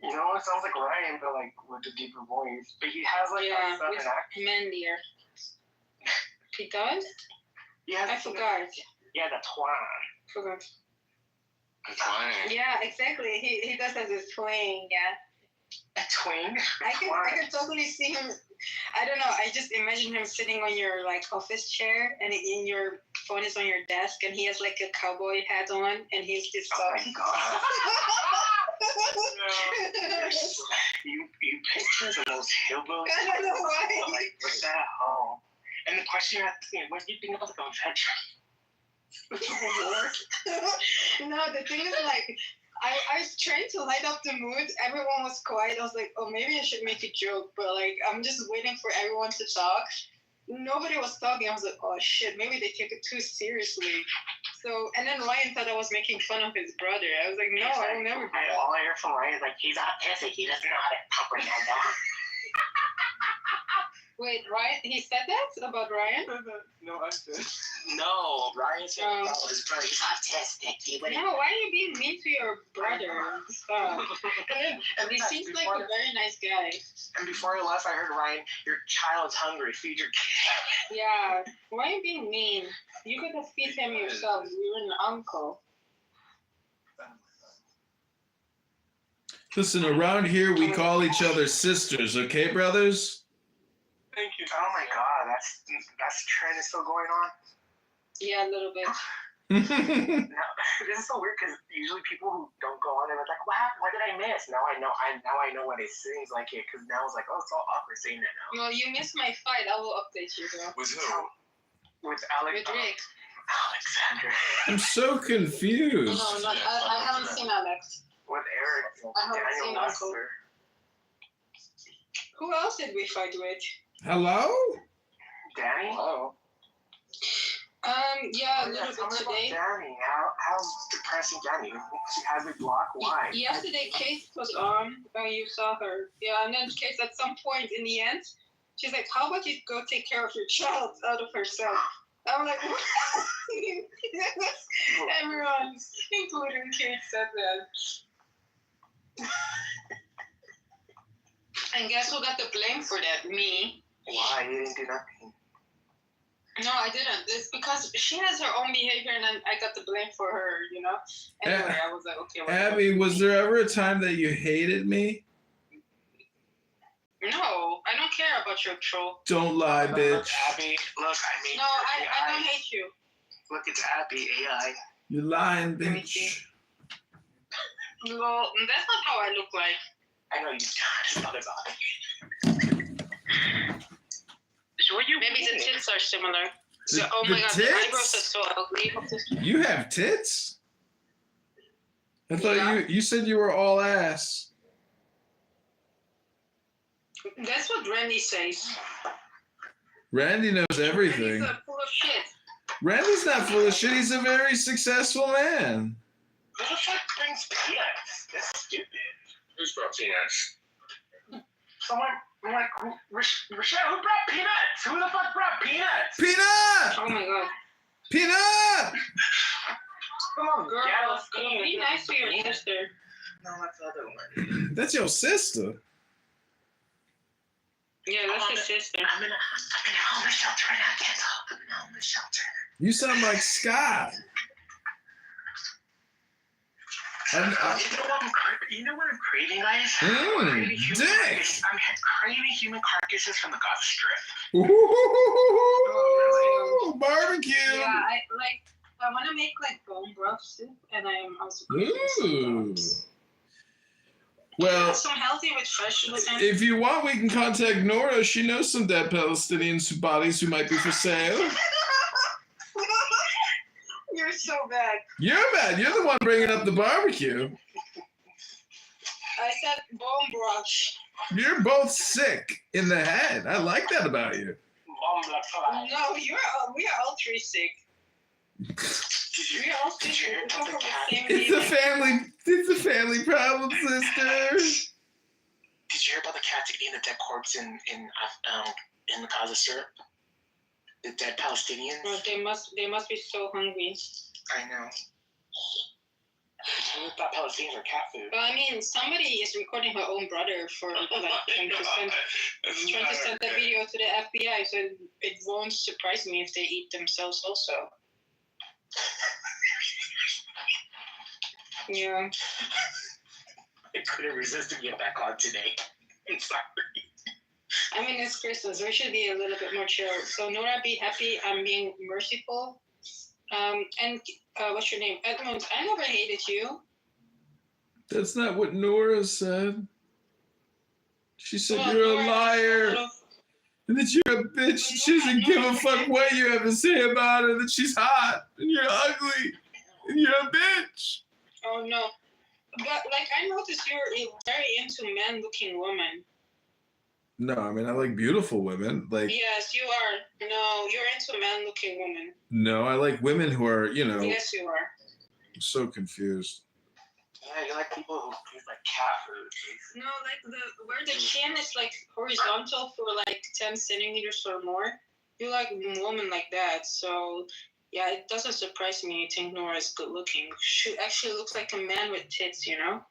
You know, it sounds like Ryan, but like with a deeper voice. But he has like a southern accent. Manlier. He does? Yeah, I forgot. Yeah, the twang. Forgot. The twang. Yeah, exactly. He does have this twang, yeah. A twang? I can totally see him. I don't know. I just imagine him sitting on your like office chair, and in your phone is on your desk, and he has like a cowboy hat on, and he's just talking. Oh my god! you picture the most hillbilly. I don't know why. Like what's that? Oh, and the question you have to think: what do you think about the veteran? No, the thing is like. I was trying to light up the mood. Everyone was quiet. I was like, oh, maybe I should make a joke. But, like, I'm just waiting for everyone to talk. Nobody was talking. I was like, oh, shit, maybe they take it too seriously. So, and then Ryan thought I was making fun of his brother. I was like, no, I will never do that. All I hear from Ryan is like, he's autistic. He doesn't know how to comprehend that. Wait, Ryan? He said that about Ryan? No, I said. No, Ryan said about his brother. He's autistic. No, why are you being mean to your brother? Stop. He seems like a very nice guy. And before I left, I heard Ryan, your child's hungry. Feed your kid. Yeah. Why are you being mean? You could have feed him yourself. You're an uncle. Listen, around here we call each other sisters, okay, brothers? Thank you. Oh my god, that's trend is still going on. Yeah, a little bit. No, this is so weird because usually people who don't go on, they're like, "What happened? What did I miss?" Now I know. I know what it seems like it because now it's like, oh, it's all awkward saying that now. Well, you missed my fight. I will update you, though. With who? With Alex. With Rick. Alexander. I'm so confused. No, I haven't seen Alex. With Eric. I haven't seen Uncle. Who else did we fight with? Hello? Danny? Oh. Yeah, a little bit today. Danny, how's depressing Danny? She has a block. Why? Yesterday, Kate was on. You saw her. Yeah, and then Kate, at some point in the end, she's like, "How about you go take care of your child out of herself?" I'm like, what? Everyone, including Kate, said that. And guess who got the blame for that? Me. Why? You didn't do nothing. No, I didn't. It's because she has her own behavior, and then I got the blame for her, you know? Anyway, I was like, okay. Abby, was there ever a time that you hated me? No, I don't care about your troll. Don't lie, bitch. Abby, look, I mean. No, I don't hate you. Look, it's Abby AI. You lying, Let me see. bitch. Well, that's not how I look like. I know you just thought about it. Maybe the tits are similar. The- Oh the my god, the tits? eyebrows are so ugly. You have tits? I thought you said you were all ass. That's what Randy says. Randy knows everything. Randy's full of shit. Randy's not full of shit. He's a very successful man. Who the fuck brings peanuts? That's stupid. Who's brought peanuts? Someone, I'm like, Rochelle, who brought peanuts? Who the fuck brought peanuts? Peanut! Oh my god. Peanut! Come on, girl. Yeah, Let's go. be nice to your sister. No, that's the other one. That's your sister. Yeah, that's his sister. I'm in a homeless shelter right now, Kendall. I'm in a homeless shelter. You sound like Scott. You know what I'm craving, guys? I'm craving human dick. carcasses. I'm craving human carcasses from the Gaza Strip. Ooh, barbecue. Yeah, I want to make like bone broth soup, and I'm also cooking Ooh. some Well, some healthy with vegetables. if you want, we can contact Nora. She knows some dead Palestinian bodies who might be for sale. You're so bad. You're bad. You're the one bringing up the barbecue. I said bone broth. You're both sick in the head. I like that about you. No, we are all three sick. We are all sick. We come from the same It's a family problem, sister. Did you hear about the cats eating the dead corpse in the Gaza Strip? The dead Palestinians? Oh, they must be so hungry. I know. Who thought Palestinians are cat food? But I mean, somebody is recording her own brother for like trying to send the video to the FBI, so it won't surprise me if they eat themselves also. Yeah. I couldn't resist to get back on today. I'm sorry. I mean, it's Christmas. We should be a little bit more chill. So Nora, be happy. I'm being merciful. And what's your name? Edmund, I never hated you. That's not what Nora said. She said Well, you're Nora, a liar. And that you're a bitch. She doesn't give a fuck what you have to say about her. That she's hot. And you're ugly. And you're a bitch. Oh, no. But, like, I noticed you're very into man-looking women. No, I mean, I like beautiful women. Like, Yes, you are. No, you're into man-looking women. no, I like women who are, Yes, you are. I'm so confused. Yeah, you like people who taste like cat food. No, like where the chin is like horizontal for like 10 centimeters or more. You like a woman like that. So yeah, it doesn't surprise me. You think Nora is good looking. She actually looks like a man with tits, you know?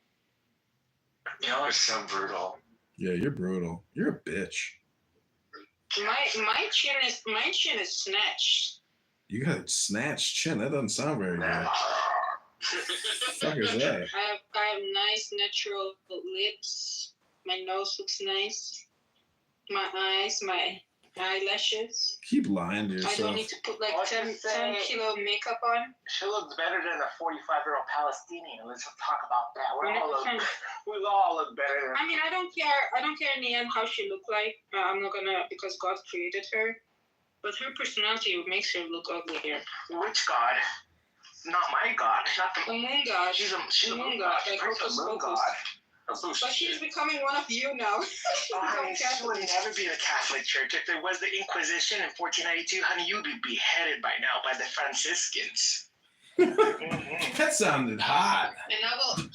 Y'all are so brutal. Yeah, you're brutal. You're a bitch. My chin is snatched. You got a snatched chin. That doesn't sound very good. What the fuck is that? I have nice natural lips. My nose looks nice. My eyes, my eyelashes. Keep lying to I yourself. don't need to put like 10 kilo makeup on. She looks better than a 45-year-old Palestinian. Let's talk about that. We all look better. I mean, I don't care in the end how she looked like. I'm not gonna, because God created her. But her personality makes her look uglier. Which God? Not my God. Not the moon God. She's a moon God. Like She's Hocus a moon Pocus. God. But she's becoming one of you now. Honey, she would never be in a Catholic church. If there was the Inquisition in 1492, honey, you'd be beheaded by now by the Franciscans. That sounded hot. And I will.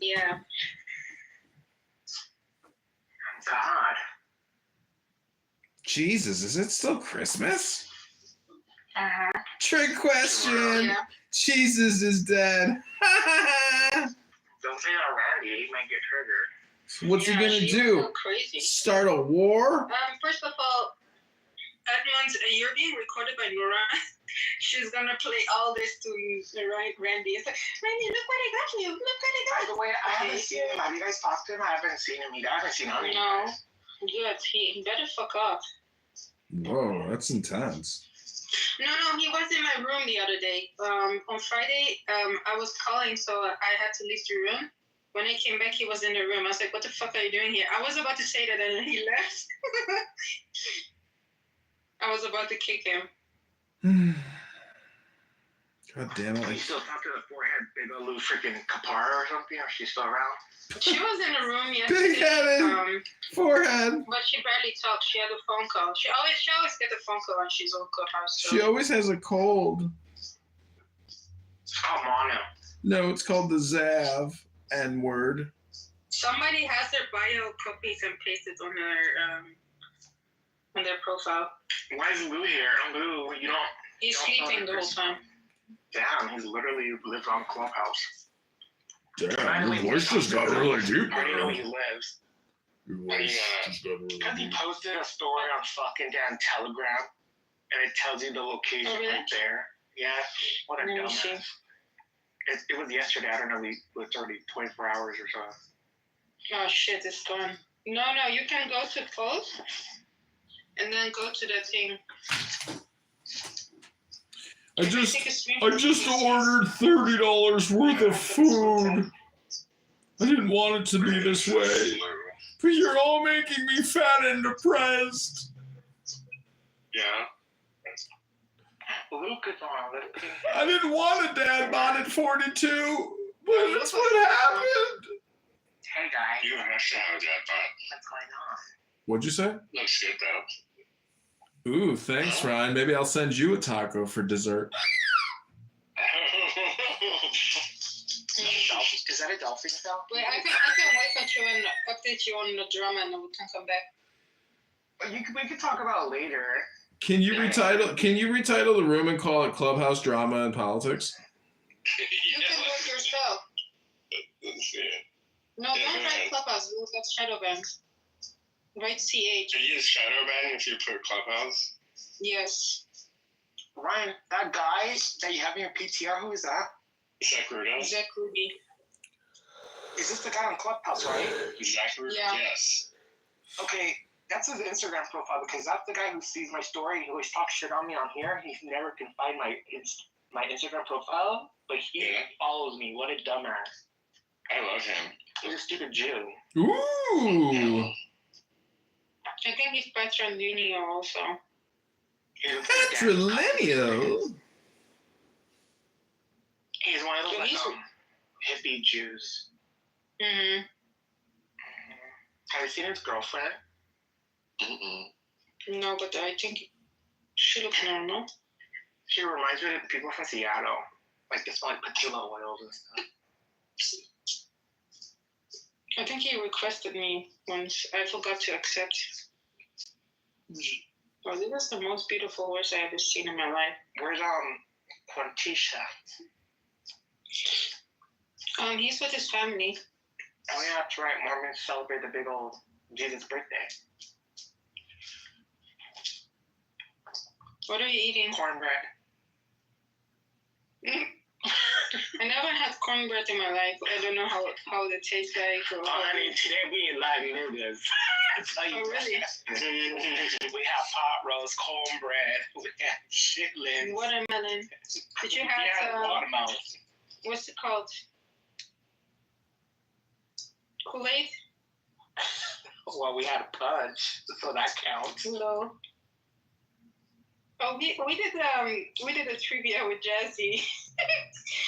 Yeah. God. Jesus, is it still Christmas? Uh-huh. Trick question. Yeah. Jesus is dead. Don't say that, Randy. He might get triggered. What's he gonna she's do? so crazy. Start a war? First of all, Edmund, you're being recorded by Nora. She's gonna play all this to Randy. It's like, Randy, look what I got you. Look what I got. By the way, I haven't seen him. Have you guys talked to him? I haven't seen him either. I haven't seen him. No. Good. He better fuck off. Whoa, that's intense. No, he was in my room the other day. On Friday, I was calling, so I had to leave the room. When I came back, he was in the room. I was like, "What the fuck are you doing here?" I was about to say that, and then he left. I was about to kick him. God damn it. You still talk to the forehead, big old Lou freaking Kapara or something? Or she's still around? She was in the room yesterday. Big-headed forehead. But she barely talks. She had a phone call. She always get a phone call when she's on Clubhouse. So. She always has a cold. It's called mono. No, it's called the Zav N-word. Somebody has their bio copies and pasted on their profile. Why is Lou here? Lou, you don't. He's sleeping the whole time. Damn, he's literally lives on Clubhouse. Damn, your voice just got really deep. I already know he lives. Your voice just got really Because he deep. posted a story on fucking damn Telegram, and it tells you the location right there. Yeah, what a dumbass. It was yesterday. I don't know. It was already 24 hours or so. Oh shit, it's gone. No, you can go to post and then go to the thing. I just ordered $30 worth of food. I didn't want it to be this way. But you're all making me fat and depressed. Yeah. Luke is on. I didn't want a dad bod at 42, but that's what happened. Hey guys. You don't have to have that bod. What's going on? What'd you say? Looks good though. Ooh, thanks, Ryan. Maybe I'll send you a taco for dessert. Is that a dolphin cell? Wait, I can wait at you and update you on the drama, and then we can come back. We could talk about it later. Can you retitle the room and call it Clubhouse Drama and Politics? You can do it yourself. No, don't write Clubhouse. That's Shadowban. Write CH. You use Shadowban if you put Clubhouse? Yes. Ryan, that guy that you have in your PTR, who is that? Zach Rudo. Zach Ruby. Is this the guy on Clubhouse, right? Zach Rudo? Yeah. Yes. Okay, that's his Instagram profile because that's the guy who sees my story. He always talks shit on me on here. He never can find my Instagram profile, but he follows me. What a dumbass. I love him. He's a stupid Jew. Ooh. I think he's patrilineal also. Patrilineal? He's one of those hippie Jews. Mm-hmm. Have you seen his girlfriend? No, but I think she looks normal. She reminds me of people from Seattle. Like they smell like patchouli oils and stuff. I think he requested me once. I forgot to accept. Oh, this is the most beautiful horse I ever seen in my life. Where's Quantisha? He's with his family. Oh yeah, that's right. Mormons celebrate the big old Jesus' birthday. What are you eating? Cornbread. I never had cornbread in my life. I don't know how it tastes like. Or honey, today we eat live noodles. Oh, really? We have pot roast, cornbread, we have chitlins. Watermelon. Did you have watermelon? What's it called? Kool-Aid? Well, we had a punch, so that counts. No. Oh, we did a trivia with Jazzy.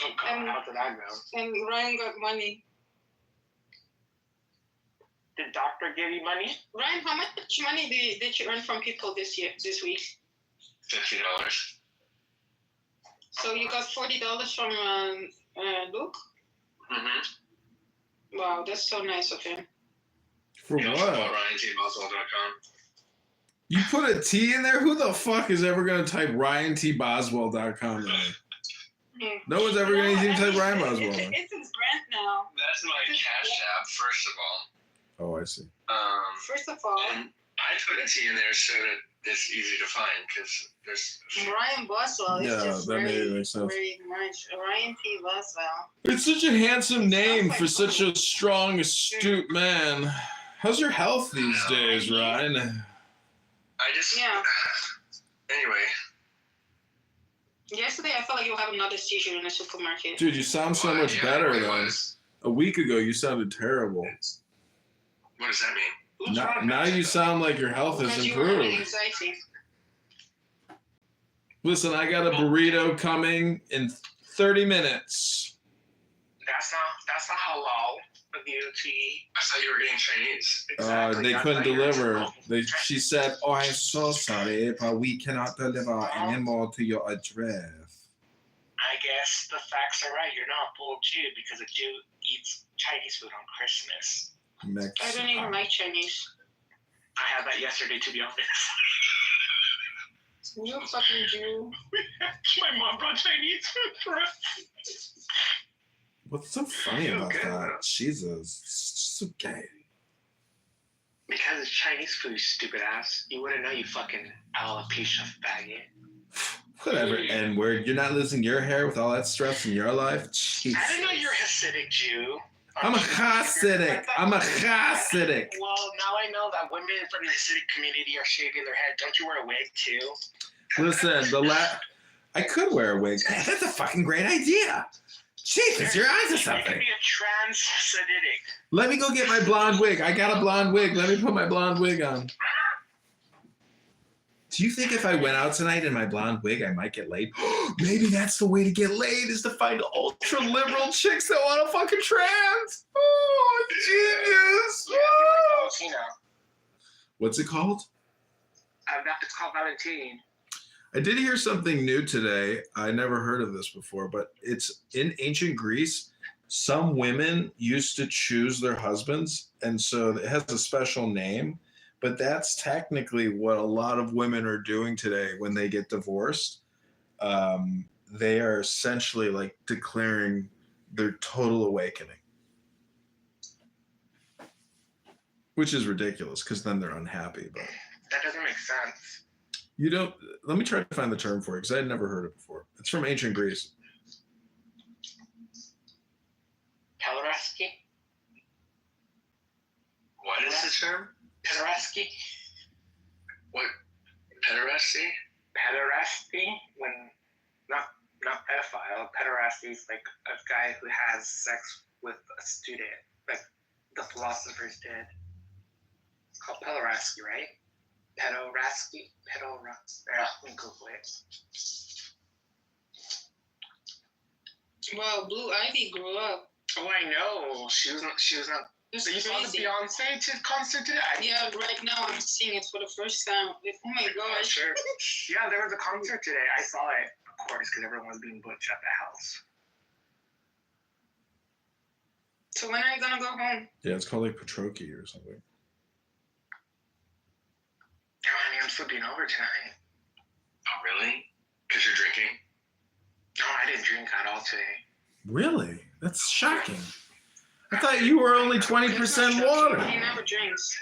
Oh God, how did I go? And Ryan got money. Did Doctor give you money? Ryan, how much money did you earn from people this week? $50. So you got $40 from Luke? Mm-hmm. Wow, that's so nice of him. For You what? also bought RyanTBoswell.com. You put a T in there? Who the fuck is ever going to type RyanTBoswell.com in? No one's ever going to even type Ryan Boswell. It's his brand now. That's my Cash App, first of all. Oh, I see. First of all, And I put a T in there so that it's easy to find because there's. Ryan Boswell is Yeah, just that very, makes sense. very nice. Ryan P. Boswell. It's such a handsome name for such a strong, astute man. How's your health these days, Ryan? I just. Yeah. Anyway, Yesterday, I felt like you have another seizure in the supermarket. Dude, you sound so much better than a week ago. You sounded terrible. What does that mean? Now you sound like your health has Because you were having improved. anxiety. Listen, I got a burrito coming in 30 minutes. That's not halal of you to eat. I thought you were getting Chinese. They couldn't deliver. She said, "Oh, I'm so sorry, but we cannot deliver anymore to your address." I guess the facts are right. You're not a full Jew because a Jew eats Chinese food on Christmas. I don't even like Chinese. I had that yesterday, to be honest. You fucking Jew. My mom brought Chinese food for us. What's so funny about that? Jesus, it's so gay. Because it's Chinese food, you stupid ass. You wouldn't know, you fucking alopecia faggot. Whatever, N-word. You're not losing your hair with all that stress in your life? Jesus. I didn't know you're a Hasidic Jew. I'm a Hasidic. I'm a Hasidic. Well, now I know that women from the Hasidic community are shaving their head. Don't you wear a wig too? Listen, I could wear a wig. That's a fucking great idea. Jesus, you're onto You something. could be a trans-Hasidic. Let me go get my blonde wig. I got a blonde wig. Let me put my blonde wig on. Do you think if I went out tonight in my blonde wig, I might get laid? Maybe that's the way to get laid, is to find ultra liberal chicks that want to fucking trans. Oh, genius. Oh. What's it called? It's called Valentine. I did hear something new today. I never heard of this before, but it's in ancient Greece. Some women used to choose their husbands, and so it has a special name. But that's technically what a lot of women are doing today when they get divorced. They are essentially like declaring their total awakening, which is ridiculous because then they're unhappy. But That doesn't make sense. you don't. Let me try to find the term for it because I had never heard it before. It's from ancient Greece. Pederasty? What is the term? Pederasty? What? Pederasty? Pederasty? When not pedophile. Pederasty is like a guy who has sex with a student, like the philosophers did. It's called pederasty, right? Pederasty? Yeah, let me Google it. Well, Blue Ivy grew up. Oh, I know. She was not. So you saw the crazy. Beyonce concert today? Yeah, right now I'm seeing it for the first time. Oh my gosh. Sure. Yeah, there was a concert today. I saw it, of course, because everyone was being butch at the house. So when are you gonna go home? Yeah, it's called like Patroki or something. Oh, honey, I'm sleeping over tonight. Oh, really? Because you're drinking? No, I didn't drink at all today. Really? That's shocking. I thought you were only 20% water. He never drinks.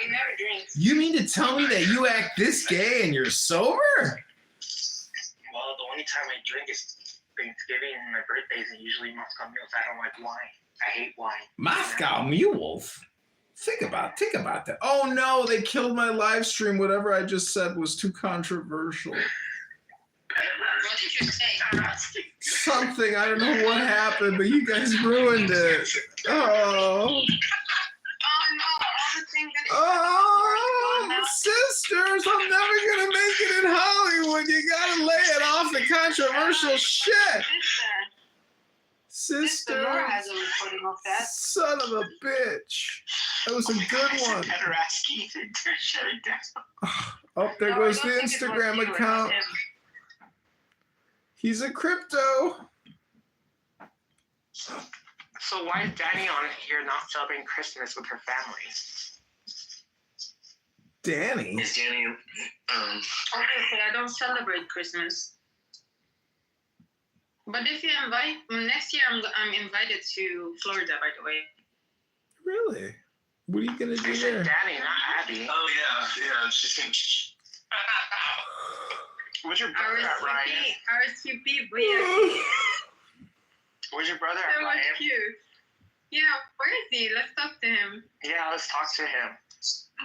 He never drinks. You mean to tell me that you act this gay and you're sober? Well, the only time I drink is Thanksgiving and my birthdays, and usually Moscow Mules. I don't like wine. I hate wine. Moscow Mules? Think about that. Oh no, they killed my live stream. Whatever I just said was too controversial. What did you say? Something, I don't know what happened, but you guys ruined it. Oh. Oh no, all the things that Oh, sisters, I'm never gonna make it in Hollywood. You gotta lay it off the controversial shit. Sister, Laura has a recording of that. son of a bitch. That was a good one. Pederasty, they're shutting down. Oh, there No, goes I the don't think it was Instagram you, it was account. him. He's a crypto. So why is Danny on here not celebrating Christmas with her family? Danny. Is Danny, Obviously, I don't celebrate Christmas. But if you invite next year, I'm invited to Florida. By the way. Really? What are you gonna do I said there? Danny, not Abby. oh yeah, she's gonna... Where's your brother at, Ryan? RSVP, but yeah, Where's your brother that at, was Ryan? cute. Yeah, where is he? Let's talk to him. Yeah, let's talk to him.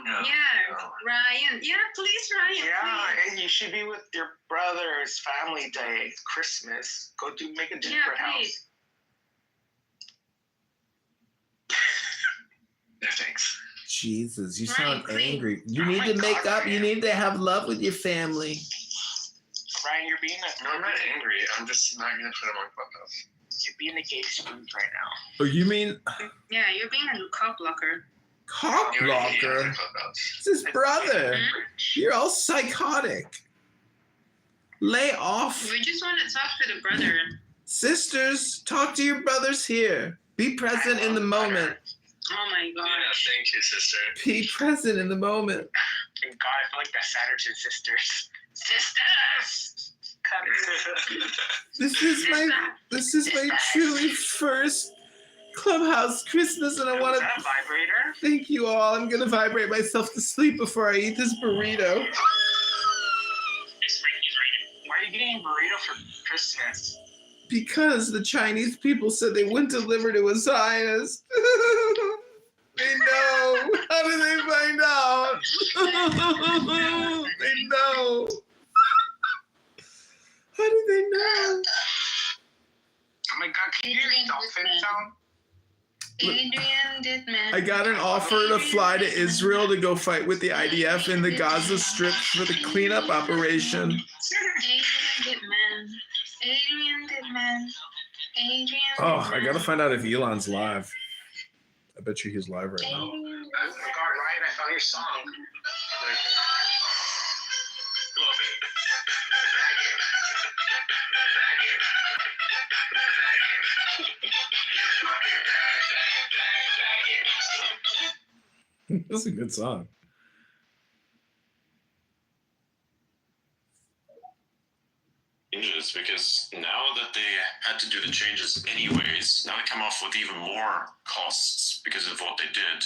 No. Yeah, Ryan. Yeah, please, Ryan. Yeah, please. and you should be with your brother's family day, Christmas. Go make a Yeah, gingerbread house. please. No thanks. Jesus, you Right, sound please. angry. You Oh need my to make God, up. You Ryan. need to have love with your family. Ryan, you're being a No, I'm not angry. I'm just not gonna put him on Clubhouse. you're being a gay smooth right now. Oh, you mean Yeah, you're being a cock blocker. cock You're an idiot on blocker? Clubhouse. It's his brother. You're all psychotic. Lay off. We just want to talk to the brother. Sisters, talk to your brothers here. Be present in the moment. Oh my Yeah, gosh. thank you, sister. Be present in the moment. Thank God, I feel like the Satterton sisters. Sisters! Come This is my truly first Clubhouse Christmas, and I want Is to that a vibrator? thank you all. I'm gonna vibrate myself to sleep before I eat this burrito. Why are you getting a burrito for Christmas? Because the Chinese people said they wouldn't deliver to a Zionist. They know. How did they find out? They know. How did they know? Oh my God, can you hear Adrian dolphin Whitman. sound? Adrian Dittman. I got an offer to fly to Israel to go fight with the IDF in the Gaza Strip for the cleanup operation. Adrian Dittman. Adrian Dittman. Adrian Oh, I gotta find out if Elon's live. I bet you he's live right now. Oh my God, Ryan, I found your song. That's a good song. Changes because now that they had to do the changes anyways, now they come off with even more costs because of what they did.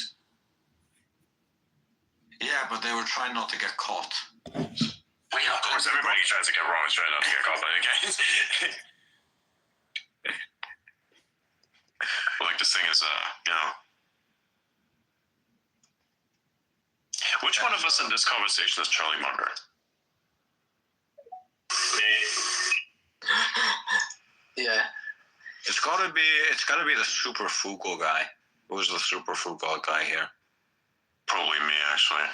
Yeah, but they were trying not to get caught. Well, yeah, of course, everybody tries to get wrong, trying not to get caught by the guys. But like this thing is, which one of us in this conversation is Charlie Munger? Yeah. It's gotta be the super Fugal guy. Who's the super Fugal guy here? Probably me, actually.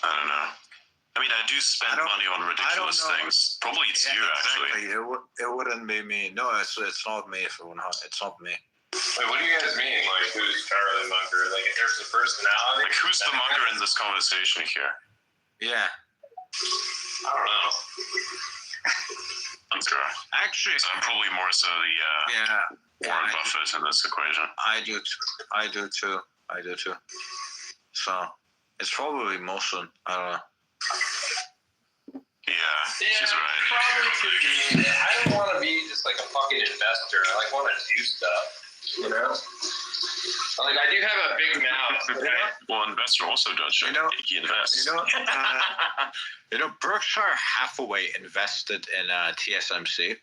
I don't know. I mean, I do spend money on ridiculous things. Probably it's you, actually. Exactly. It wouldn't be me. No, it's not me. It's not me. Wait, what do you guys mean? Like, who's Charlie Munger? Like, if there's a personality? Like, who's the Munger in this conversation here? Yeah. I don't know. Okay. Actually, so I'm probably more so the Warren Buffett in this equation. I do too. So it's probably Mosin. I don't know. Yeah, she's right. Probably could be. I don't want to be just like a fucking investor. I like want to do stuff, you know? Like, I do have a big mouth. Right? Well, investor also does shit. He invests. Berkshire Hathaway invested in TSMC.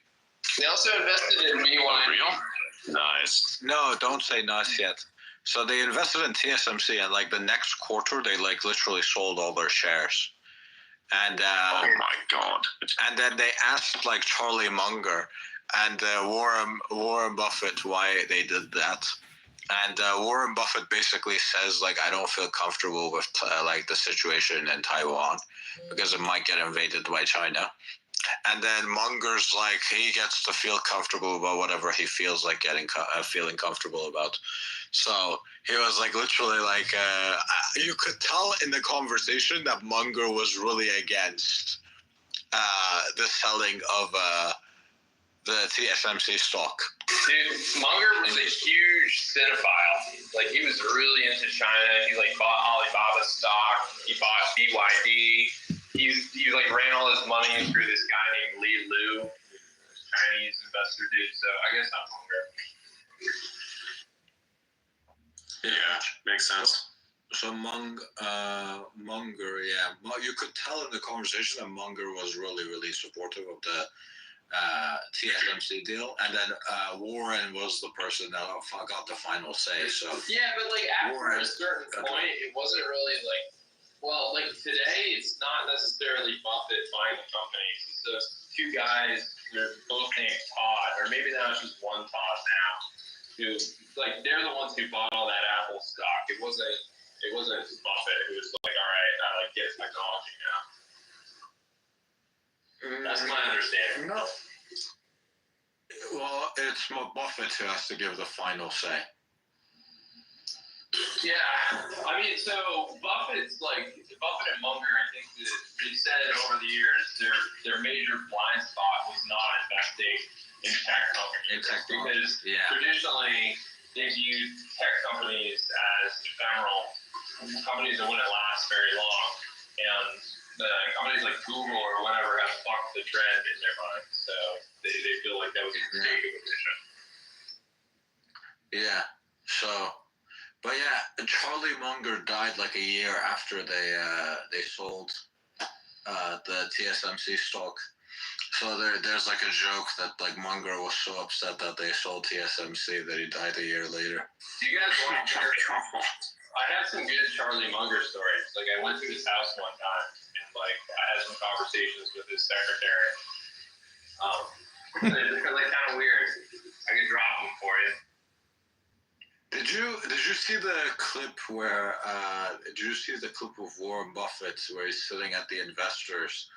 They also invested in me one. Real? Nice. No, don't say nice yet. So they invested in TSMC, and like the next quarter, they like literally sold all their shares. And oh my God! And then they asked like Charlie Munger and Warren Buffett why they did that. And Warren Buffett basically says like, I don't feel comfortable with like the situation in Taiwan because it might get invaded by China. And then Munger's like, he gets to feel comfortable about whatever he feels like feeling comfortable about. So he was like literally like, you could tell in the conversation that Munger was really against the selling of the TSMC stock. Dude, Munger was a huge cinephile. Like, he was really into China. He like bought Alibaba stock. He bought BYD. He like ran all his money through this guy named Li Lu, Chinese investor dude. So I guess not Munger. Yeah, makes sense. So Munger, yeah, you could tell in the conversation that Munger was really, really supportive of TSMC deal, and then Warren was the person that got the final say. So yeah, but like after a certain point, it wasn't really like, well, like today, it's not necessarily Buffett buying the companies. It's those two guys. They're both named Todd, or maybe now it's just one Todd now. Who like they're the ones who bought all that Apple stock. It wasn't Buffett who was like, all right, I like get technology now. That's my understanding. No. Well, it's Buffett who has to give the final say. Yeah, I mean, so Buffett and Munger, I think that they said over the years their major blind spot was not investing in tech companies because traditionally they've used tech companies as ephemeral companies that wouldn't last very long, and the companies like Google or whatever have fucked the trend in their mind, so they feel like that was a mistake of vision. Yeah. So, but yeah, Charlie Munger died like a year after they sold the TSMC stock. So there's like a joke that like Munger was so upset that they sold TSMC that he died a year later. Do you guys want to hear? I have some good Charlie Munger stories. Like I went to his house one time and like I had some conversations with his secretary. They're like kind of weird. I could drop them for you. Did you see the clip where did you see the clip of Warren Buffett where he's sitting at the investors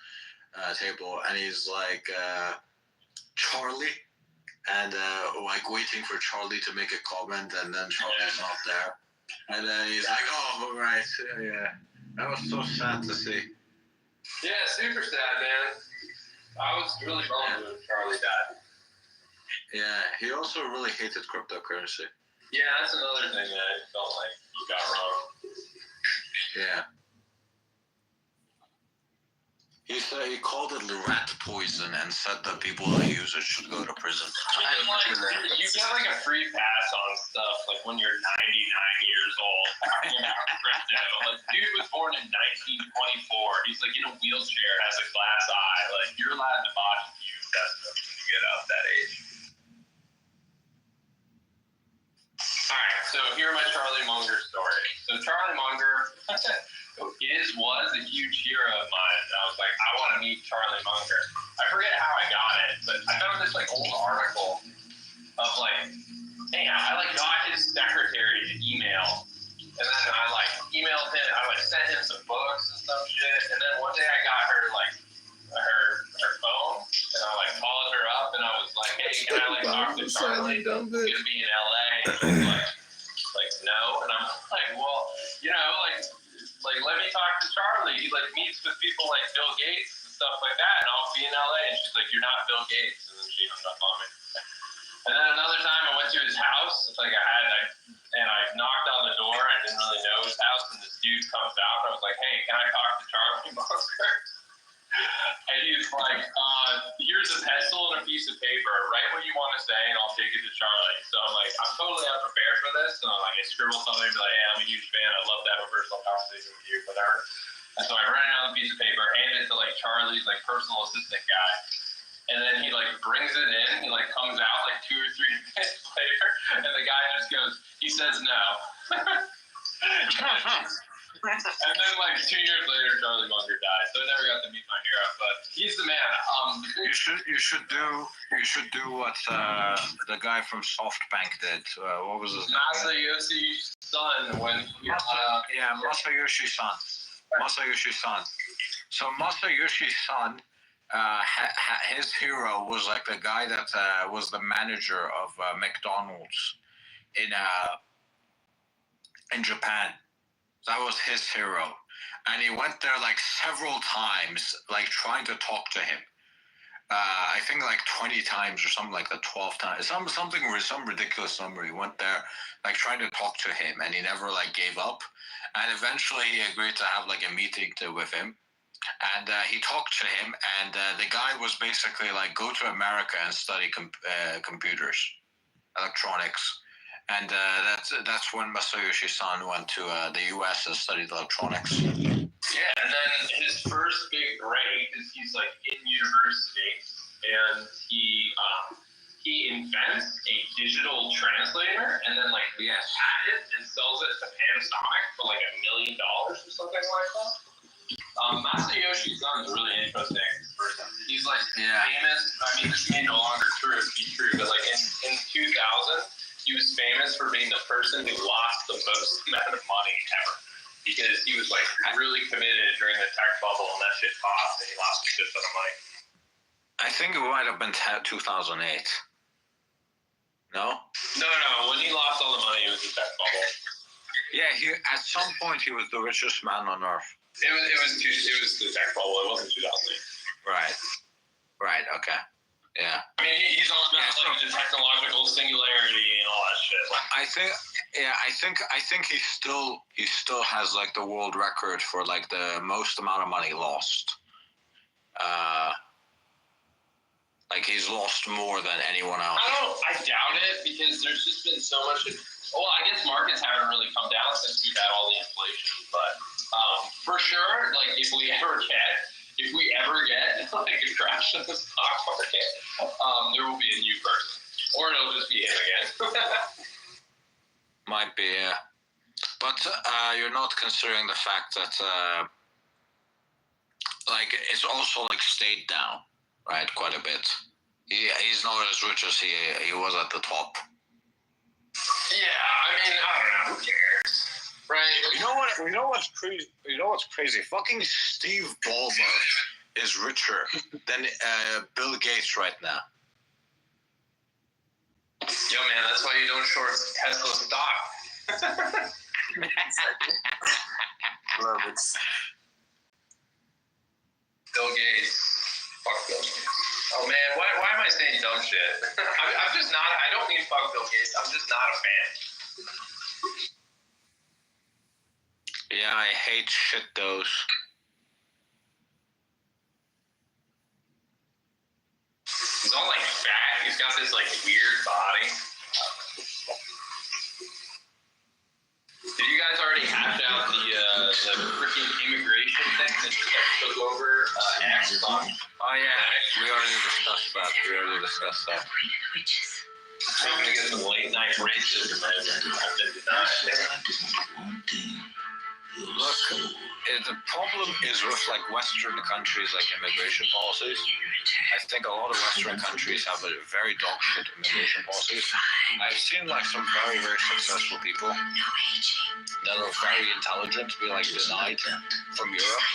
table and he's like Charlie and like waiting for Charlie to make a comment and then Charlie's not there and then he's like, oh right, yeah, that was so sad to see. Yeah, super sad, man. I was really bummed when Charlie died. Yeah, he also really hated cryptocurrency. Yeah, that's another thing that I felt like you got wrong. Yeah. He called it rat poison and said that people that use it should go to prison. I mean, like, you get like a free pass on stuff like when you're 99 years old. You know, crypto. Like, dude was born in 1924. He's like in a wheelchair, has a glass eye. Like, you're allowed to body view investments when you get out that age. Alright, so here are my Charlie Munger story. So Charlie Munger was a huge hero of mine. I was like, I want to meet Charlie Munger. I forget how I got it, but I found this like old article of like, hey, I like got his secretary's email, and then I like emailed him. I like sent him some books and some shit, and then one day I got her like her phone, and I like called her up, and I was like, hey, can I like talk to Charlie? He's gonna be in LA. And she's like no, and I'm like, well, you know, like let me talk to Charlie. He like meets with people like Bill Gates and stuff like that, and I'll be in LA. And she's like, you're not Bill Gates, and then she hung up on me. And then another time I went to his house. It's like I knocked on the door. I didn't really know his house, and this dude comes out. And I was like, hey, can I talk to Charlie Munger? And he's like, here's a pencil and a piece of paper. Write what you want to say, and I'll take it to Charlie. So I'm like, I'm totally unprepared for this. And I'm like, I scribble something and be like, hey, I'm a huge fan. I'd love to have a personal conversation with you, whatever. And so I write it on a piece of paper, hand it to like Charlie's like personal assistant guy. And then he like brings it in. He like comes out like 2 or 3 minutes later, and the guy just goes, he says no. And then like 2 years later, Charlie Munger died. So I never got to meet my hero, but he's the man. You should do what the guy from SoftBank did. What was his name? Masayoshi Son. Masayoshi Son. So Masayoshi Son, his hero was like the guy that was the manager of McDonald's in Japan. That was his hero, and he went there like several times, like trying to talk to him. I think like 20 times or something like that, 12 times, some ridiculous number. He went there like trying to talk to him, and he never like gave up. And eventually, he agreed to have like a meeting with him, and he talked to him. And the guy was basically like, go to America and study computers, electronics. And that's when Masayoshi Son went to the U.S. and studied electronics. Yeah, and then his first big break is he's like in university, and may no longer be true, but like in 2000, he was famous for being the person who lost the most amount of money ever. Because he was like really committed during the tech bubble and that shit popped and he lost a shit ton of money. I think it might have been 2008. No? No. When he lost all the money, it was the tech bubble. Yeah, at some point he was the richest man on earth. It was the tech bubble. It wasn't 2008. Right. Okay. Yeah. I mean, he's all about like the technological singularity and all that shit. I think he still has like the world record for like the most amount of money lost. Like he's lost more than anyone else. I doubt it because there's just been so much. Well, I guess markets haven't really come down since we've had all the inflation, but for sure, like if we ever get like a crash in the stock market, there will be a new person, or it'll just be him again. Might be, yeah. But you're not considering the fact that like it's also like stayed down, right? Quite a bit. He's not as rich as he was at the top. Yeah, I mean, I don't know. Who cares, right? You know what's crazy? Fucking Steve Ballmer is richer than Bill Gates right now. Yo, man, that's why you don't short Tesla stock. Love it. Bill Gates. Fuck Bill Gates. Oh man, why am I saying dumb shit? I'm just not. I don't mean fuck Bill Gates. I'm just not a fan. Yeah, I hate shit those. He's all like fat. He's got this like weird body. Did you guys already hash out the freaking immigration thing that took over X on? Oh yeah, we already discussed that. I'm gonna get some late night racism. I've been denied. Look, the problem is with like Western countries, like immigration policies. I think a lot of Western countries have a very dog shit immigration policies. I've seen like some very, very successful people that are very intelligent be like denied from Europe.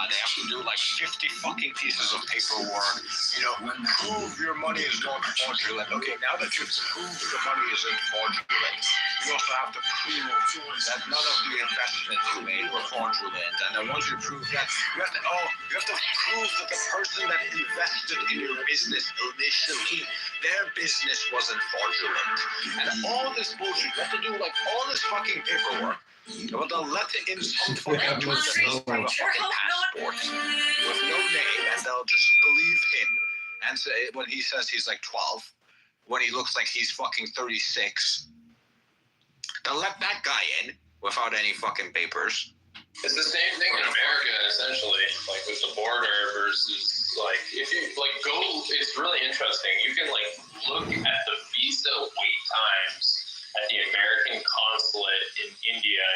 They have to do like 50 fucking pieces of paperwork. You know, prove your money is not fraudulent. Okay, now that you've proved the money isn't fraudulent, you also have to prove that none of the investments you made were fraudulent. And then once you prove that, you have to prove that the person that invested in your business initially, their business wasn't fraudulent. And all this bullshit, you have to do like all this fucking paperwork. But they'll let in some fucking dude that doesn't have a fucking passport with no name, and they'll just believe him and say when he says he's like 12, when he looks like he's fucking 36. They'll let that guy in without any fucking papers. It's the same thing in America, essentially, like with the border versus like if you like go. It's really interesting. You can like look at the visa wait times at the American consulate in India